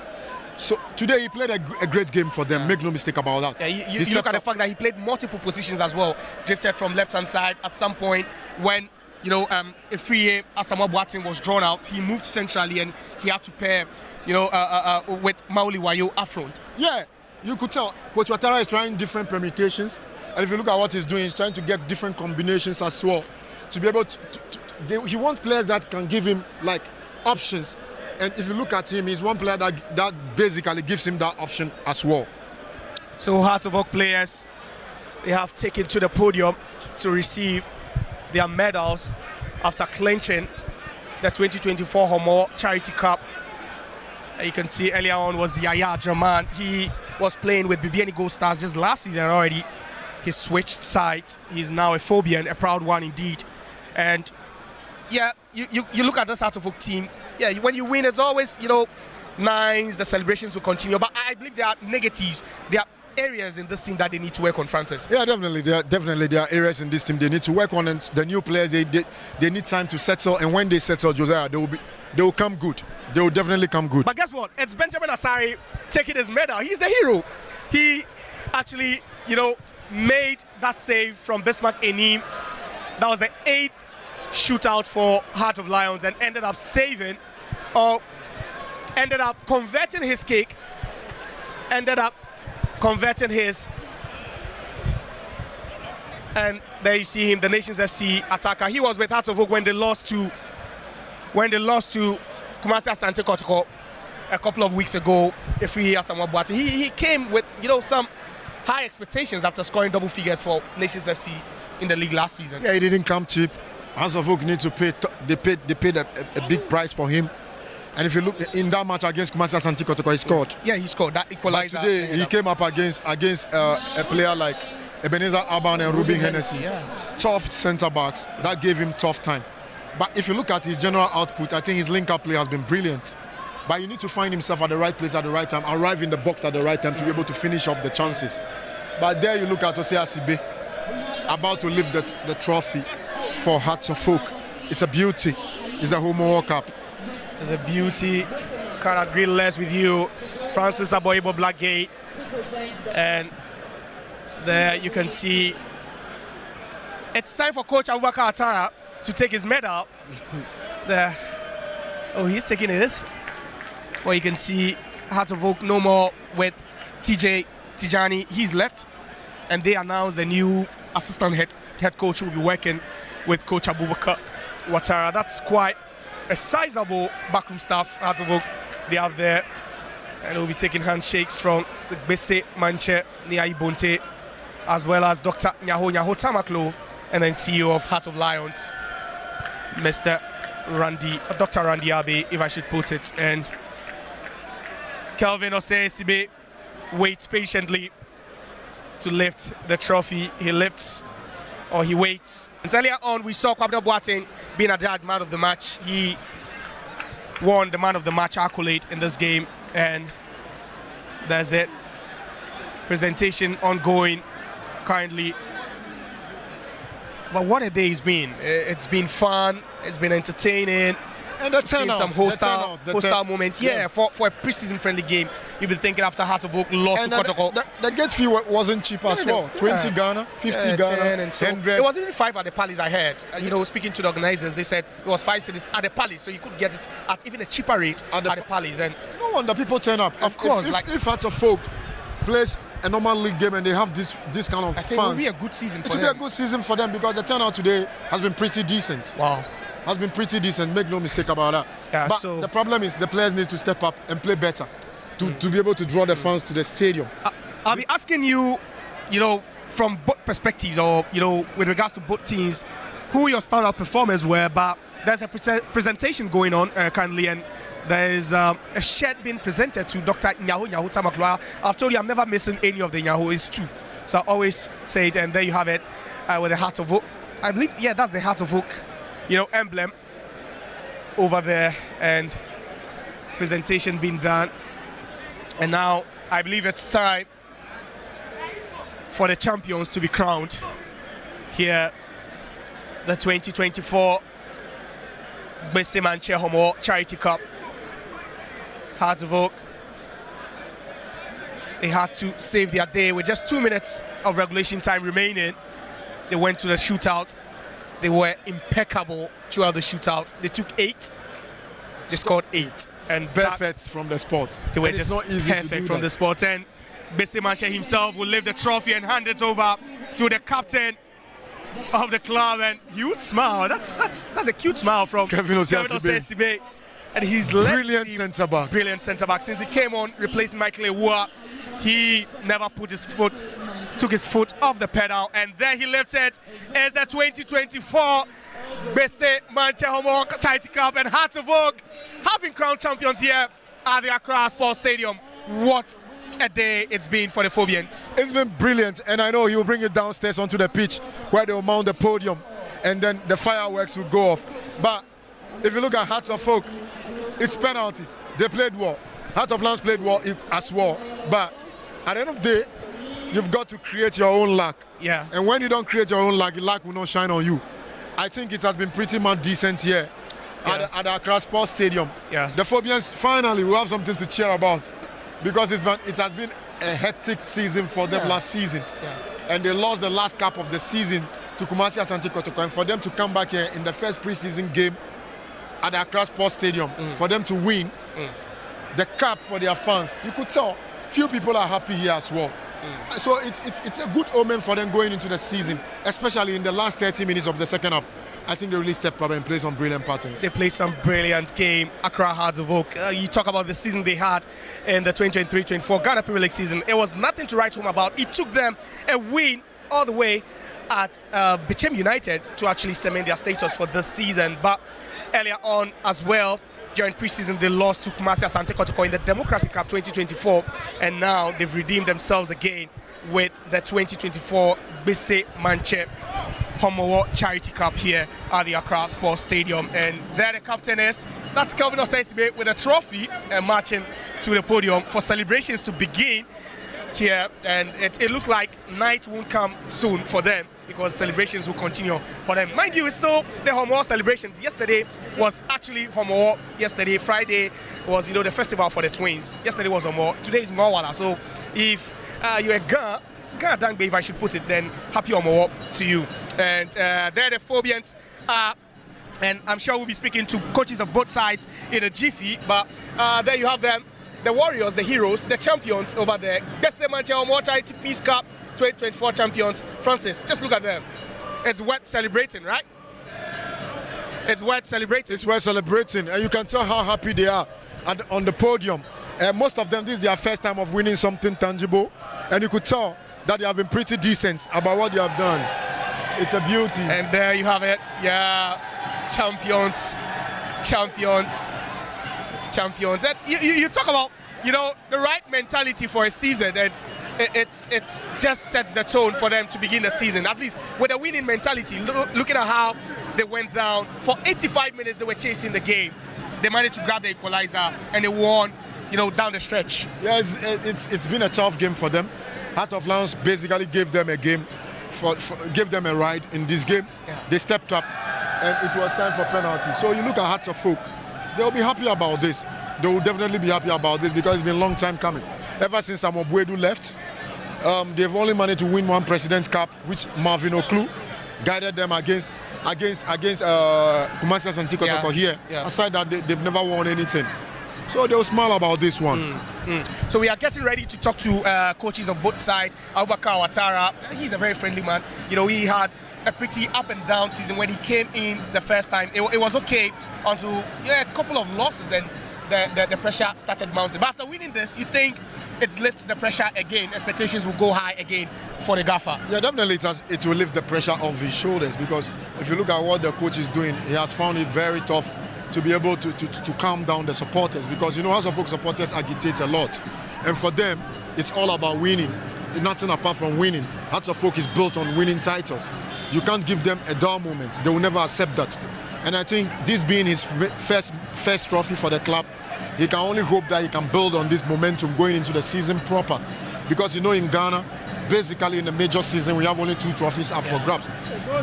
So today he played a great game for them. Make no mistake about that. Yeah, you look at the fact that he played multiple positions as well. Drifted from left-hand side at some point when Efriye Asamoah Boateng was drawn out. He moved centrally and he had to pair, with Mauli Wayo up front. Yeah, you could tell Coach Ouattara is trying different permutations, and if you look at what he's doing, he's trying to get different combinations as well to be able to he wants players that can give him like options. And if you look at him, he's one player that basically gives him that option as well. So Heart of Oak players, they have taken to the podium to receive their medals after clinching the 2024 Homowo Charity Cup. You can see earlier on was Yaya German. He was playing with Bibiani Gold Stars just last season already. He switched sides. He's now a Phobian, a proud one indeed. And yeah, you look at this Heart of Oak team. Yeah, when you win, it's always, nice, the celebrations will continue. But I believe there are negatives. There are areas in this team that they need to work on, Francis. Yeah, definitely. There are areas in this team they need to work on, and the new players, they need time to settle. And when they settle, Josiah, they will come good. They will definitely come good. But guess what? It's Benjamin Asari taking his medal. He's the hero. He actually, made that save from Bismarck Enim. That was the 8th shootout for Heart of Lions, and ended up converting his kick, and there you see him, the Nations FC attacker. He was with Heart of Oak when they lost to Kumasi Asante Kotoko a couple of weeks ago. Efriye Asamoah Boateng. He came with some high expectations after scoring double figures for Nations FC in the league last season. Yeah, he didn't come cheap. Hearts of Oak need to pay. They paid a big price for him. And if you look in that match against Kumasi Asante Kotoko, he scored. Yeah, he scored that equalizer. But today he came up against a player like Ebenezer Alban and Ruben Hennessy. Yeah. Tough centre backs that gave him tough time. But if you look at his general output, I think his link-up play has been brilliant. But you need to find himself at the right place at the right time, arrive in the box at the right time to be able to finish up the chances. But there you look at Ose Asibe about to lift the trophy for Hearts of Oak. It's a beauty. It's a Homowo Cup. It's a beauty. Can't agree less with you, Francis Aboyebo Blackgate. And there you can see it's time for Coach Abubakar Ouattara to take his medal. There. Oh, he's taking his. Well, you can see Heart of Oak no more with TJ Tijani. He's left, and they announced the new assistant head coach who will be working with Coach Abubakar Ouattara. That's quite a sizable backroom staff Heart of Oak they have there, and we'll be taking handshakes from the Gbese Mantse Niai Bonte, as well as Dr. Nyaho Tamaklo, and then CEO of Heart of Lions, Dr. Randy Abe, if I should put it. And Kelvin Ose Sibe waits patiently to lift the trophy. He lifts, or he waits. And earlier on, we saw Kwabena Boateng being adjudged man of the match. He won the man of the match accolade in this game, and there's it. Presentation ongoing currently. But what a day it's been. It's been fun, it's been entertaining, And the seeing turnout, some hostile moments. Yeah, for a preseason friendly game, you've been thinking after Heart of Oak lost to Kotoko. The gate fee wasn't cheap as well. 20 Ghana, 50 Ghana, 100. It wasn't even 5 at the Palace, I heard. Speaking to the organizers, they said it was 5 cities at the Palace, so you could get it at even a cheaper rate at the Palace. And no wonder people turn up. Of course, if Heart of Oak plays a normal league game and they have this kind of I think fans, it will be a good season for them. It will be a good season for them because the turnout today has been pretty decent. Wow. Has been pretty decent, make no mistake about that. Yeah, but so the problem is the players need to step up and play better to be able to draw the fans to the stadium. I'll be asking you, from both perspectives or, with regards to both teams, who your standout performers were, but there's a presentation going on currently, and there's a shirt being presented to Dr. Nyaho Tamakloa. I've told you I'm never missing any of the Nyaho, it's true. So I always say it, and there you have it with the Heart of Oak. I believe, that's the Heart of Oak, emblem over there, and presentation being done. And now I believe it's time for the champions to be crowned here, the 2024 Gbese Mantse Homowo Charity Cup. Heart of Oak, they had to save their day with just 2 minutes of regulation time remaining. They went to the shootout. They were impeccable throughout the shootout. They took 8. They scored 8. And perfect from the spot. They were just perfect from the spot. And Gbese Mantse himself will lift the trophy and hand it over to the captain of the club. And he would smile. That's a cute smile from Kevin Osesibe. And he's brilliant centre back. Brilliant centre back. Since he came on, replacing Michael Ewua, he never took his foot off the pedal, and there he lifted as the 2024 Gbese Mantse Homowo Charity Cup, and Heart of Oak have been crowned champions here at the Accra Sports Stadium. What a day it's been for the Phobians. It's been brilliant, and I know he will bring it downstairs onto the pitch where they will mount the podium, and then the fireworks will go off. But if you look at Heart of Oak, it's penalties. They played well. Heart of Lands played well as well. But at the end of the day, you've got to create your own luck. Yeah. And when you don't create your own luck, the luck will not shine on you. I think it has been pretty much decent here at the Accra Sports Stadium. Yeah. The Phobians finally will have something to cheer about, because it has been a hectic season for them last season. Yeah. And they lost the last cup of the season to Kumasi Asante Kotoko. And for them to come back here in the first preseason game at the Accra Sports Stadium, for them to win the cup for their fans, you could tell few people are happy here as well. So it's a good omen for them going into the season, especially in the last 30 minutes of the second half. I think they really stepped up and played some brilliant patterns. They played some brilliant game. Accra Hearts of Oak. You talk about the season they had in the 2023-24 Ghana Premier League season. It was nothing to write home about. It took them a win all the way at Bechem United to actually cement their status for this season. But earlier on as well, during preseason, they lost to Kumasi Asante Kotoko in the Democracy Cup 2024, and now they've redeemed themselves again with the 2024 Gbese Mantse Homowo Charity Cup here at the Accra Sports Stadium. And there the captain is, that's Kelvin Osesibe with a trophy and marching to the podium for celebrations to begin here. And it looks like night won't come soon for them, because celebrations will continue for them. Mind you, it's still the Homowo celebrations. Yesterday was actually Homowo. Yesterday, Friday, was the festival for the twins. Yesterday was Homowo. Today is Ngawala. So if you're a Ghana Dangbe, if I should put it, then happy Homowo to you. And there the Phobians are, and I'm sure we'll be speaking to coaches of both sides in a jiffy, but there you have them, the warriors, the heroes, the champions over there. Gbese Mantse Homowo Charity Peace Cup 2024 champions. Francis, just look at them. It's worth celebrating, right? It's worth celebrating. It's worth celebrating, and you can tell how happy they are on the podium. Most of them, this is their first time of winning something tangible, and you could tell that they have been pretty decent about what they have done. It's a beauty. And there you have it. Yeah, champions. And you talk about, the right mentality for a season, and it's just sets the tone for them to begin the season. At least with a winning mentality, looking at how they went down. For 85 minutes, they were chasing the game. They managed to grab the equalizer, and they won, down the stretch. Yeah, it's been a tough game for them. Heart of Lions basically gave them a game, gave them a ride in this game. Yeah. They stepped up, and it was time for penalty. So you look at Hearts of Oak. they'll be happy about this. They will definitely be happy about this because it's been a long time coming. Ever since Amobwedu left, they've only managed to win one President's Cup, which Marvin Oklu guided them against Kumasi Asante Kotoko here. Yeah. Aside that, they've never won anything. So they'll smile about this one. So we are getting ready to talk to coaches of both sides. Abubakar Ouattara, he's a very friendly man. You know, he had a pretty up and down season when he came in the first time. It was okay until a couple of losses and the pressure started mounting. But after winning this, you think it lifts the pressure again? Expectations will go high again for the gaffer. Yeah, definitely it will lift the pressure off his shoulders, because if you look at what the coach is doing, he has found it very tough to be able to calm down the supporters, because you know House of Oak supporters agitate a lot, and for them it's all about winning, nothing apart from winning. House of Oak is built on winning titles. You can't give them a dull moment. They will never accept that. And I think this being his first trophy for the club, he can only hope that he can build on this momentum going into the season proper, because you know in Ghana, basically in the major season we have only 2 trophies up for grabs: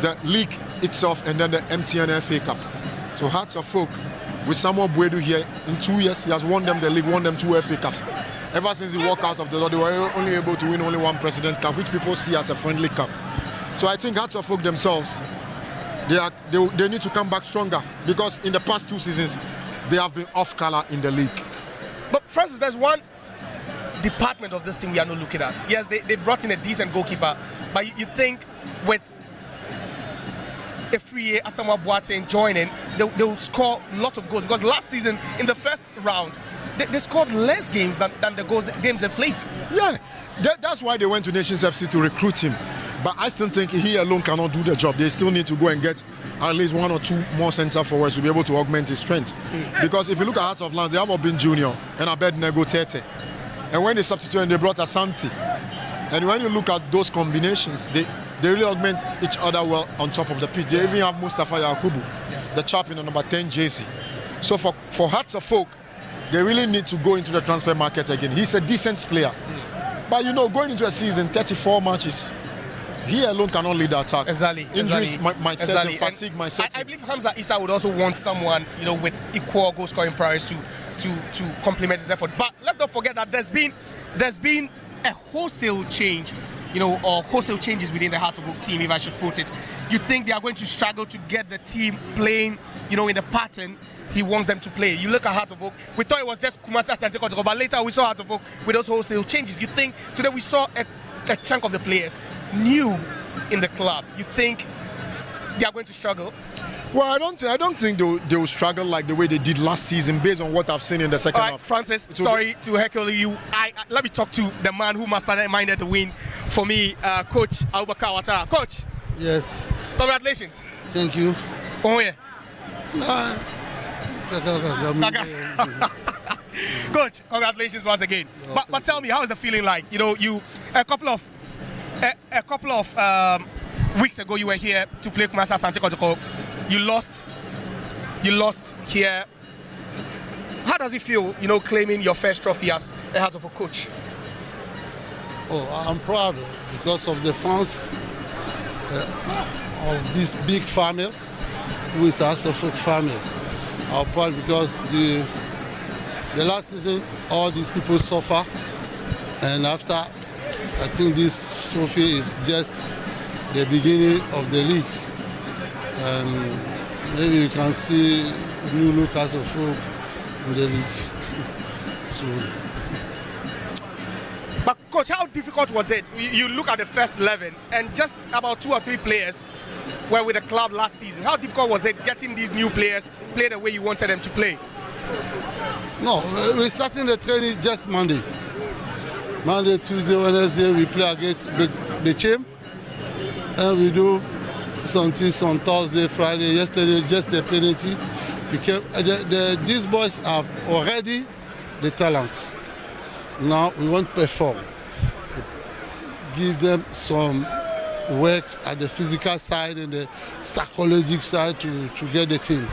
the league itself and then the MTN FA Cup. So Hearts of Oak, with Samuel Bwedu here, in 2 years he has won them the league, won them 2 FA Cups. Ever since he walked out of the door, they were only able to win only 1 President Cup, which people see as a friendly cup. So I think Hearts of Oak themselves, they need to come back stronger, because in the past 2 seasons they have been off color in the league. But Francis, there's one department of this team we are not looking at. Yes, they brought in a decent goalkeeper, but you think with a free Asamoah Boateng joining, they'll score lots of goals, because last season in the first round they scored less games than the games they played. Yeah, that's why they went to Nations FC to recruit him. But I still think he alone cannot do the job. They still need to go and get at least 1 or 2 more centre forwards to be able to augment his strength. Because if you look at Hearts of Land, they have Obin Jr. and Abednego Tete. And when they substituted, they brought Asante. And when you look at those combinations, they really augment each other well on top of the pitch. They even have Mustafa Yakubu, the chap in the number 10 jersey. So for Hearts of Oak, they really need to go into the transfer market again. He's a decent player. But you know, going into a season, 34 matches, he alone cannot lead the attack. Exactly. Injuries might set him, fatigue might set him. I believe Hamza Issa would also want someone, you know, with equal goal scoring prowess to complement his effort. But let's not forget that there's been a wholesale change, you know, or wholesale changes within the Hearts of Oak team, if I should put it. You think they are going to struggle to get the team playing, you know, in the pattern he wants them to play? You look at Hearts of Oak, we thought it was just Kumasi Asante Kotoko, but later we saw Hearts of Oak with those wholesale changes. You think today we saw a chunk of the players new in the club? You think they are going to struggle? Well, I don't think they will struggle like the way they did last season, based on what I've seen in the second half. Francis, sorry to heckle you. Let me talk to the man who masterminded the win for me, Coach Abubakar Ouattara. Coach. Yes. Congratulations. Thank you. Oh yeah. Coach, congratulations once again. But tell me, how is the feeling like? You know, a couple of weeks ago you were here to play Kumasi Asante Kotoko. You lost here. How does it feel, you know, claiming your first trophy as a Hearts of Oak coach? Oh, I'm proud because of the fans of this big family, who is Hearts of Oak family. I'm proud because the last season all these people suffer, and after, I think this trophy is just the beginning of the league. And maybe you can see new look as of Oak in the league soon. But coach, how difficult was it? You look at the first 11 and just about 2 or 3 players were with the club last season. How difficult was it getting these new players play the way you wanted them to play? No, we're starting the training just Monday. Monday, Tuesday, Wednesday, we play against the team, and we do something on Thursday, Friday. Yesterday, just a penalty. These boys have already the talent. Now we want to perform. Give them some work at the physical side and the psychological side to get the team.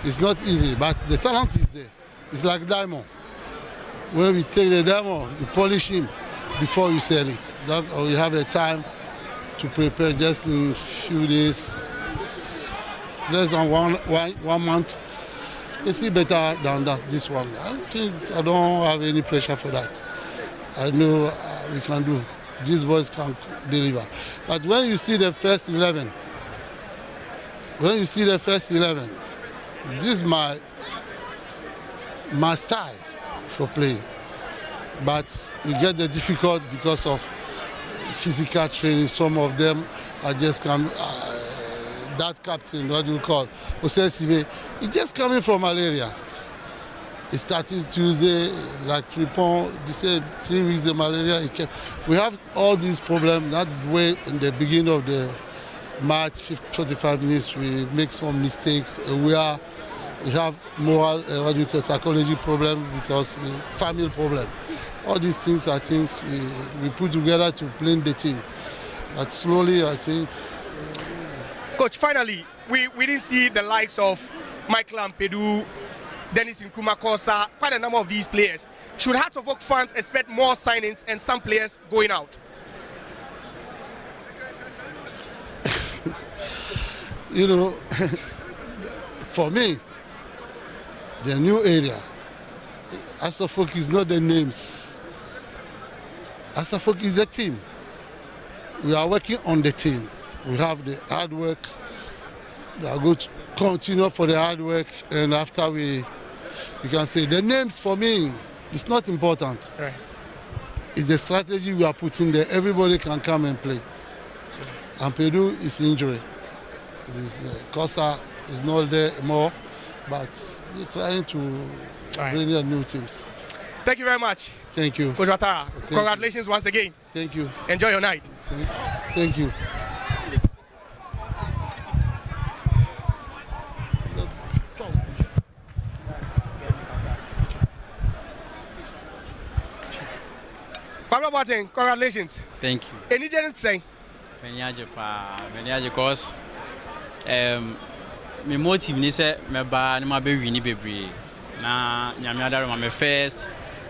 It's not easy, but the talent is there. It's like diamond. When we take the diamond, you polish him before you sell it. We have a time to prepare just in a few days, less than one month. they see better than this one. I don't have any pressure for that. I know we can do. These boys can deliver. But when you see the first 11, this is my style for playing. But we get the difficult because of physical training. Some of them are just come. That captain, what do you call, Osesibe, he just coming from malaria. He started Tuesday, like Fripon, they said 3 weeks the malaria. We have all these problems. That way in the beginning of the match, 45 minutes, we make some mistakes. We have moral, psychology problem because family problem. All these things, I think, we put together to play the team. But slowly, I think. Coach, finally, we didn't see the likes of Michael Ampedu, Dennis Nkrumah, quite a number of these players. Should Hearts of Oak fans expect more signings and some players going out? For me, the new area, Hearts of Oak is not the names. Hearts of Oak is a team. We are working on the team. We have the hard work. We are going to continue for the hard work, and after we can say the names for me, it's not important. Right. It's the strategy we are putting there. Everybody can come and play. Ampedu is injured. Kosa is not there more, but we're trying to bring in new teams. Thank you very much. Thank you. Coach Watara, congratulations once again. Thank you. Enjoy your night. Thank you. Pablo Boateng, congratulations. Thank you. Any general saying? Because my motive is that my baby winning baby. Na nyamiada my first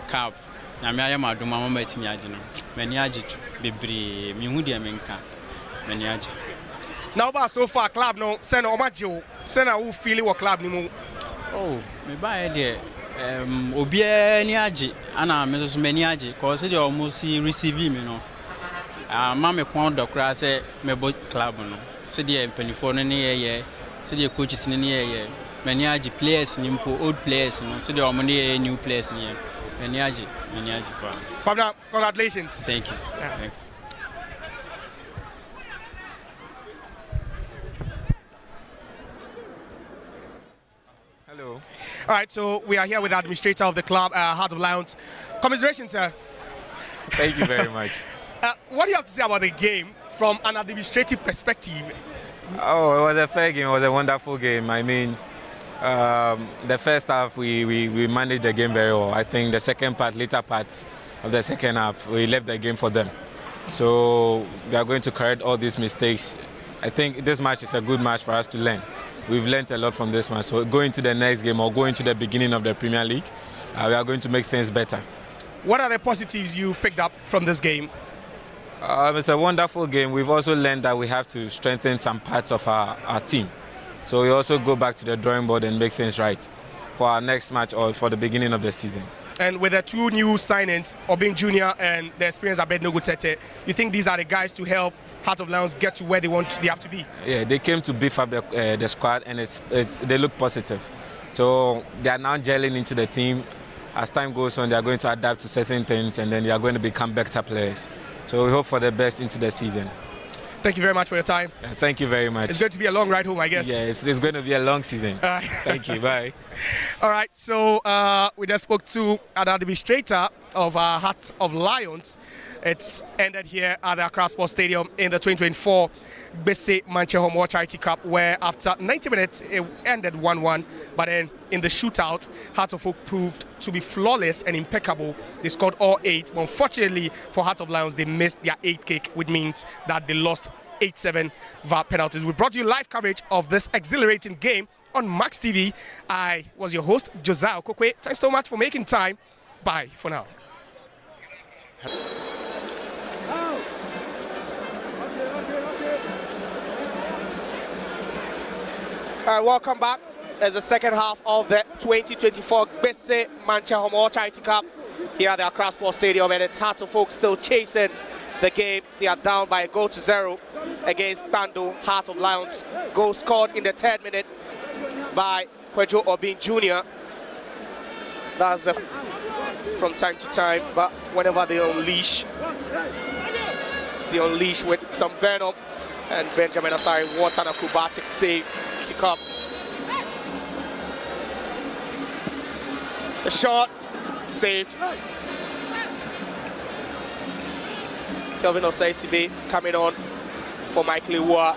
cup. Nyamiaya my do my team yajino. Meniaji baby. Me who dia menka. Meniaji. Now, but so far, club no send Omajo. Send who feel what club ni mo. Oh, me buy there. Obie ni aji ana me so meni aji cause they almost receive me no mama kwon dokra say me bo club no say the penifo no ne ye say the coaches ne ye meni aji players ni mpo old players no say the omone new players ni meni aji Pablo, congratulations. Thank you. Yeah. Thank you. Hello. All right, so we are here with the administrator of the club, Heart of Lions. Commiserations, sir. Thank you very much. What do you have to say about the game from an administrative perspective? Oh, it was a fair game. It was a wonderful game. I mean, the first half, we managed the game very well. I think the second part, later parts of the second half, we left the game for them. So we are going to correct all these mistakes. I think this match is a good match for us to learn. We've learned a lot from this match. So going to the next game or going to the beginning of the Premier League, we are going to make things better. What are the positives you picked up from this game? It's a wonderful game. We've also learned that we have to strengthen some parts of our team. So we also go back to the drawing board and make things right for our next match or for the beginning of the season. And with the two new signings, Obing Jr. and the experienced Abednego Tete, you think these are the guys to help Heart of Lions get to where they have to be? Yeah, they came to beef up the squad, and they look positive. So they are now gelling into the team. As time goes on, they are going to adapt to certain things, and then they are going to become better players. So we hope for the best into the season. Thank you very much for your time. Yeah, thank you very much. It's going to be a long ride home, I guess. Yeah, it's going to be a long season. Thank you. Bye. All right, so we just spoke to an administrator of Heart of Lions. It's ended here at the Accra Sports Stadium in the 2024 Gbese Mantse Homowo Charity Cup, where after 90 minutes it ended 1-1. But then in the shootout, Heart of Oak proved to be flawless and impeccable. They scored all 8. But unfortunately for Heart of Lions, they missed their 8th kick, which means that they lost 8-7 via penalties. We brought you live coverage of this exhilarating game on Max TV. I was your host, Josiah Okokwe. Thanks so much for making time. Bye for now. Welcome back as the second half of the 2024 Gbese Mantse Homowo Charity Cup here at the Accra Sports Stadium, and it's Hearts of Oak still chasing the game. They are down by a goal to 0 against Bando. Heart of Lions. Goal scored in the 3rd minute by Kwejo Obin Jr. That's from time to time, but whenever they unleash with some venom, and Benjamin Asari what an acrobatic save to cup. The shot saved. Kelvin Osei coming on for Michael Iwa.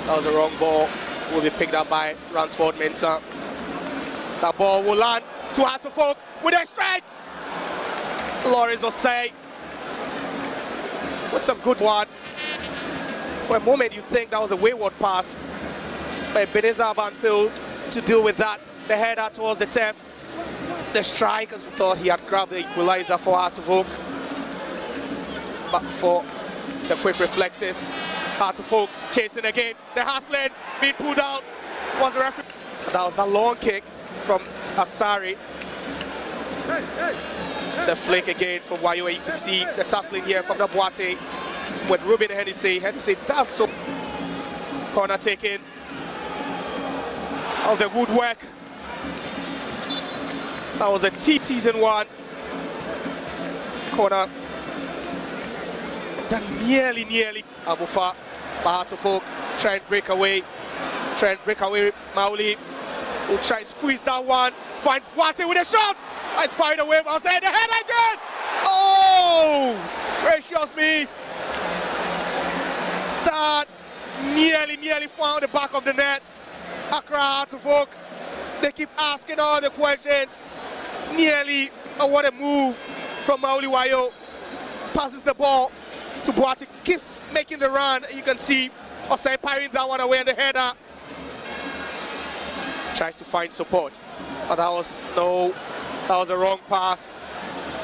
That was a wrong ball. Will be picked up by Ransford Mensah. That ball will land to Hearts of Oak with a strike. Lawrence Osei with some good one. For a moment you think that was a wayward pass, but Ebenezer Aban failed to deal with that. The header towards the turf. The strikers thought he had grabbed the equalizer for Hearts of Oak, but for the quick reflexes, Hearts of Oak chasing again. The hustling being pulled out was the referee. That was the long kick from Asari. The flick again from Wayo. You can see the tussling here from the Boate with Ruben Hennessy. Hennessy does so. Corner taken of the woodwork. That was a season 1 corner. That nearly Abufa, but Hearts of Oak try and break away. Mauli will try and squeeze that one. Finds Wate with a shot. I spied away. I'll say the head again. Oh, gracious me! That nearly found the back of the net. Accra Hearts of Oak. They keep asking all the questions. Nearly, what a move from Mauli Wayo. Passes the ball to Boate, keeps making the run. You can see Osei firing that one away in the header. Tries to find support, but that was a wrong pass.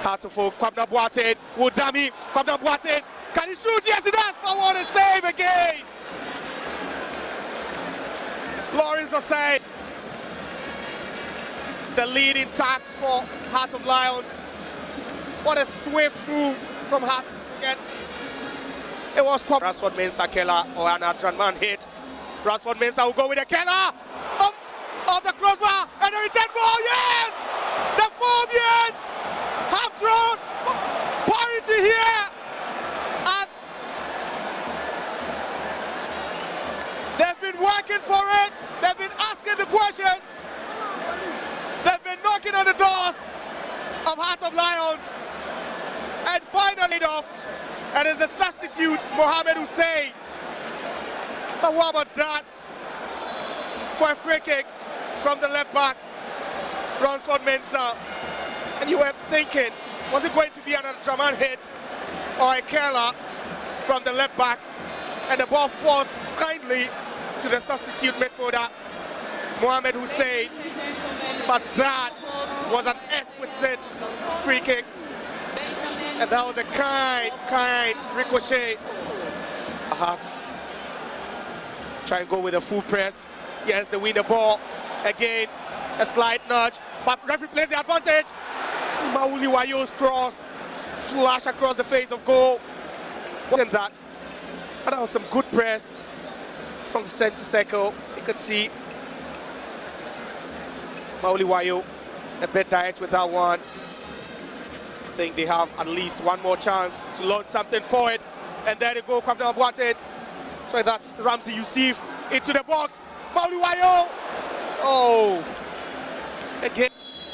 Hearts of Oak, Kwabena Boate, Wodami, Kwabena Boate. Can he shoot? Yes, he does, but what a save again! Lawrence Osei. The lead intact for Heart of Lions. What a swift move from Heart again. It was Ransford Mensah Keller or an Adranman hit. Ransford Mensah will go with a Keller of the crossbar and the return ball. Yes! The Phobians have drawn parity here. And they've been working for it. They've been asking the questions. They've been knocking on the doors of Heart of Lions, and finally off, and it's a substitute, Mohamed Hussein. But what about that? For a free kick from the left back, Ransford Mensah. And you were thinking, was it going to be another Draman hit or a curler from the left back? And the ball falls kindly to the substitute midfielder, Mohamed Hussein. But that was an exquisite free kick, and that was a kind ricochet. Hearts try and go with a full press. Yes, they win the ball again. A slight nudge, but referee plays the advantage. Mauli Wayo's cross flash across the face of goal. Wasn't that? But that was some good press from the center circle. You could see Mauli Wayo a bit direct with that one. I think they have at least one more chance to launch something forward. And there they go, Kwabena Boate. So that's Ramsey Yusuf into the box. Mauli Wayo. Oh, again,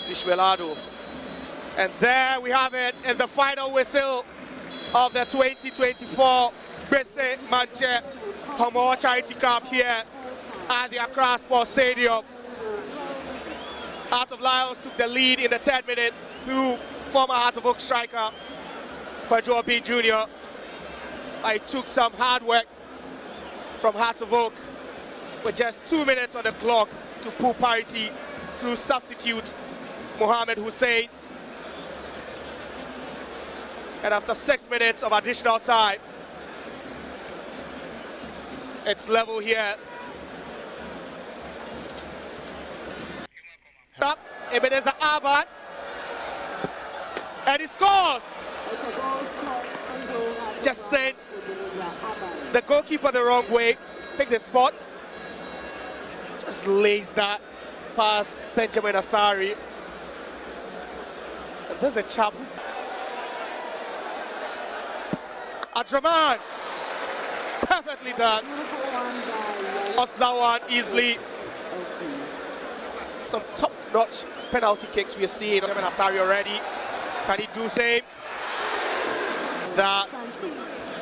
Ishmelado. And there we have it, is the final whistle of the 2024 Gbese Mantse Homowo Charity Cup here at the Accra Sports Stadium. Heart of Lions took the lead in the 3rd minute through former Hearts of Oak striker Kwejo Obin Jr. It took some hard work from Hearts of Oak with just 2 minutes on the clock to pull parity through substitute Mohamed Hussein. And after 6 minutes of additional time, It's level here. Up, Ebenezer Abad. And he scores! Just sent the goalkeeper the wrong way. Pick the spot. Just lays that past Benjamin Asari. And there's a chap. Adraman. Perfectly done. Lost that one easily. Some top-notch penalty kicks we are seeing. Benjamin Asari already. Can he do same? That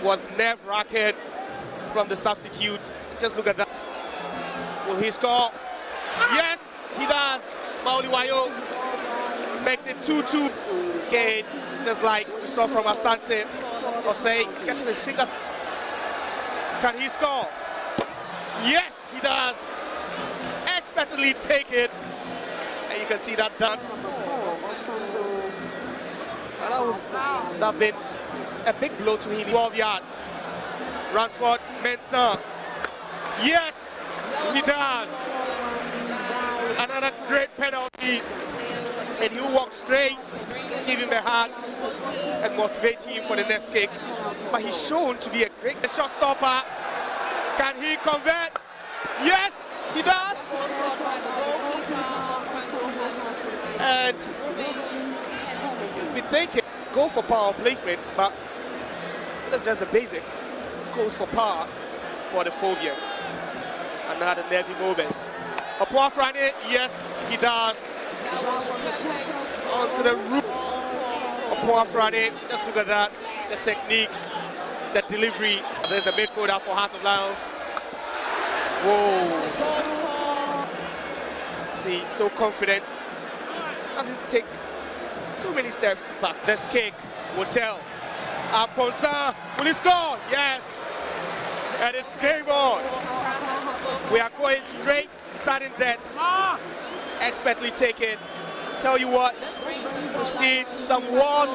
was nerve-wracking from the substitute. Just look at that. Will he score? Yes, he does. Mauliwayo makes it 2-2. Again, just like we saw from Asante. Or say, getting his finger. Can he score? Yes, he does. Expertly take it. And you can see that done. That's been a big blow to him. 12 yards. Ransford Mensah. Yes, he does. Another great penalty. And he'll walk straight, give him a hug, and motivate him for the next kick. But he's shown to be a great shot stopper. Can he convert? Yes, he does. And we think it go for power placement, but that's just the basics. Goes for power for the Phobians. Another nervy moment. Apuafrane, yes, he does. Onto the roof. Apuafrane, just look at that. The technique, the delivery. There's a midfielder for Heart of Lions. Whoa. See, so confident. Doesn't take too many steps back. This kick will tell. Aponsa, will he score? Yes. And it's game on. We are going straight to sudden death. Expertly taken. Tell you what, we've seen someone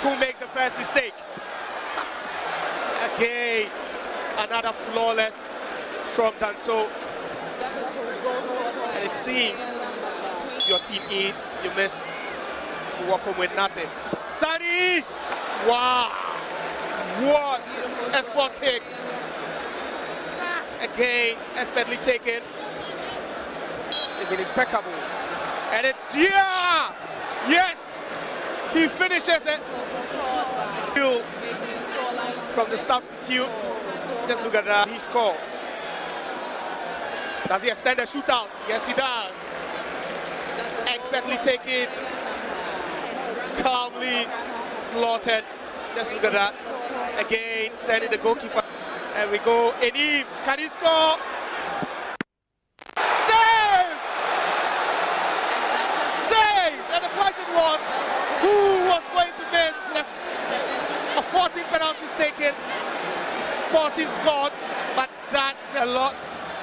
who makes the first mistake. Again, another flawless from Danso. And it seems your team in, you miss, you walk home with nothing. Sani! Wow! What a spot kick. Again, expertly taken. They've been impeccable. And it's Dia! Yes! He finishes it. From the substitute. Just look at that. He scored. Does he extend the shootout? Yes, he does. Expertly taken. Calmly slaughtered. Just look at that. Again, sending the goalkeeper. And we go. Enim. Can he score? Was who was going to miss. A 14 penalties taken, 14 scored, but that's a lot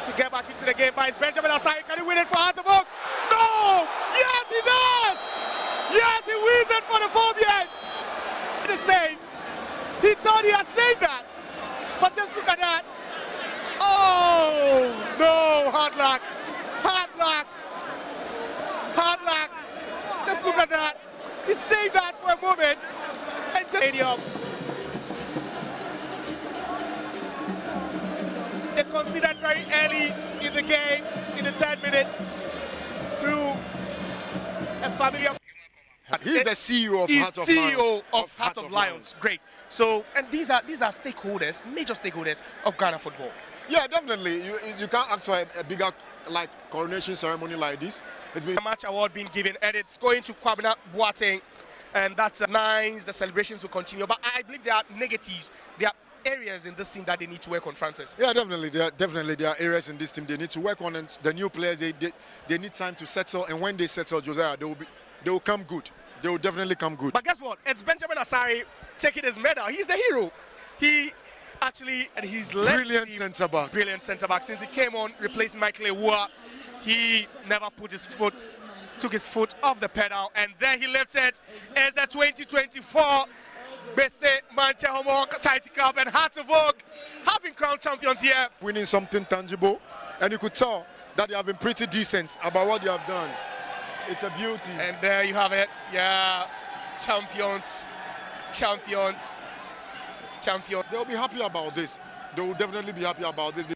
to get back into the game. But it's Benjamin Asai. Can he win it for Heart of Oak? No! Yes, he does! Yes, he wins it for the Phobians! The save. He thought he had saved that, but just look at that. Oh no! Hard luck. Hard luck. Hard luck. Just look at that. He saved that for a moment. And stadium. They considered very early in the game, in the 3rd minute, through a family of. He's the CEO of Heart of Lions. CEO of Heart of Lions. Great. So, and these are stakeholders, major stakeholders of Ghana football. Yeah, definitely. You can't ask for a bigger coronation ceremony like this. It's been a match award being given, and it's going to Kwabena Boateng, and that's nice. The celebrations will continue, but I believe there are negatives. There are areas in this team that they need to work on, Francis. Yeah, definitely. There are areas in this team they need to work on, and the new players they need time to settle. And when they settle, Josiah, they will come good. They will definitely come good. But guess what? It's Benjamin Asari taking his medal. He's the hero. He actually, and he's brilliant centre back. Brilliant centre back. Since he came on, replacing Michael Ewua, he never took his foot off the pedal, and then he lifts it. It's the 2024 Gbese Mantse Homowo Charity Cup and Heart of Oak have been crowned champions here. Winning something tangible, and you could tell that they have been pretty decent about what they have done. It's a beauty. And there you have it. Yeah, champions. They'll be happy about this. They will definitely be happy about this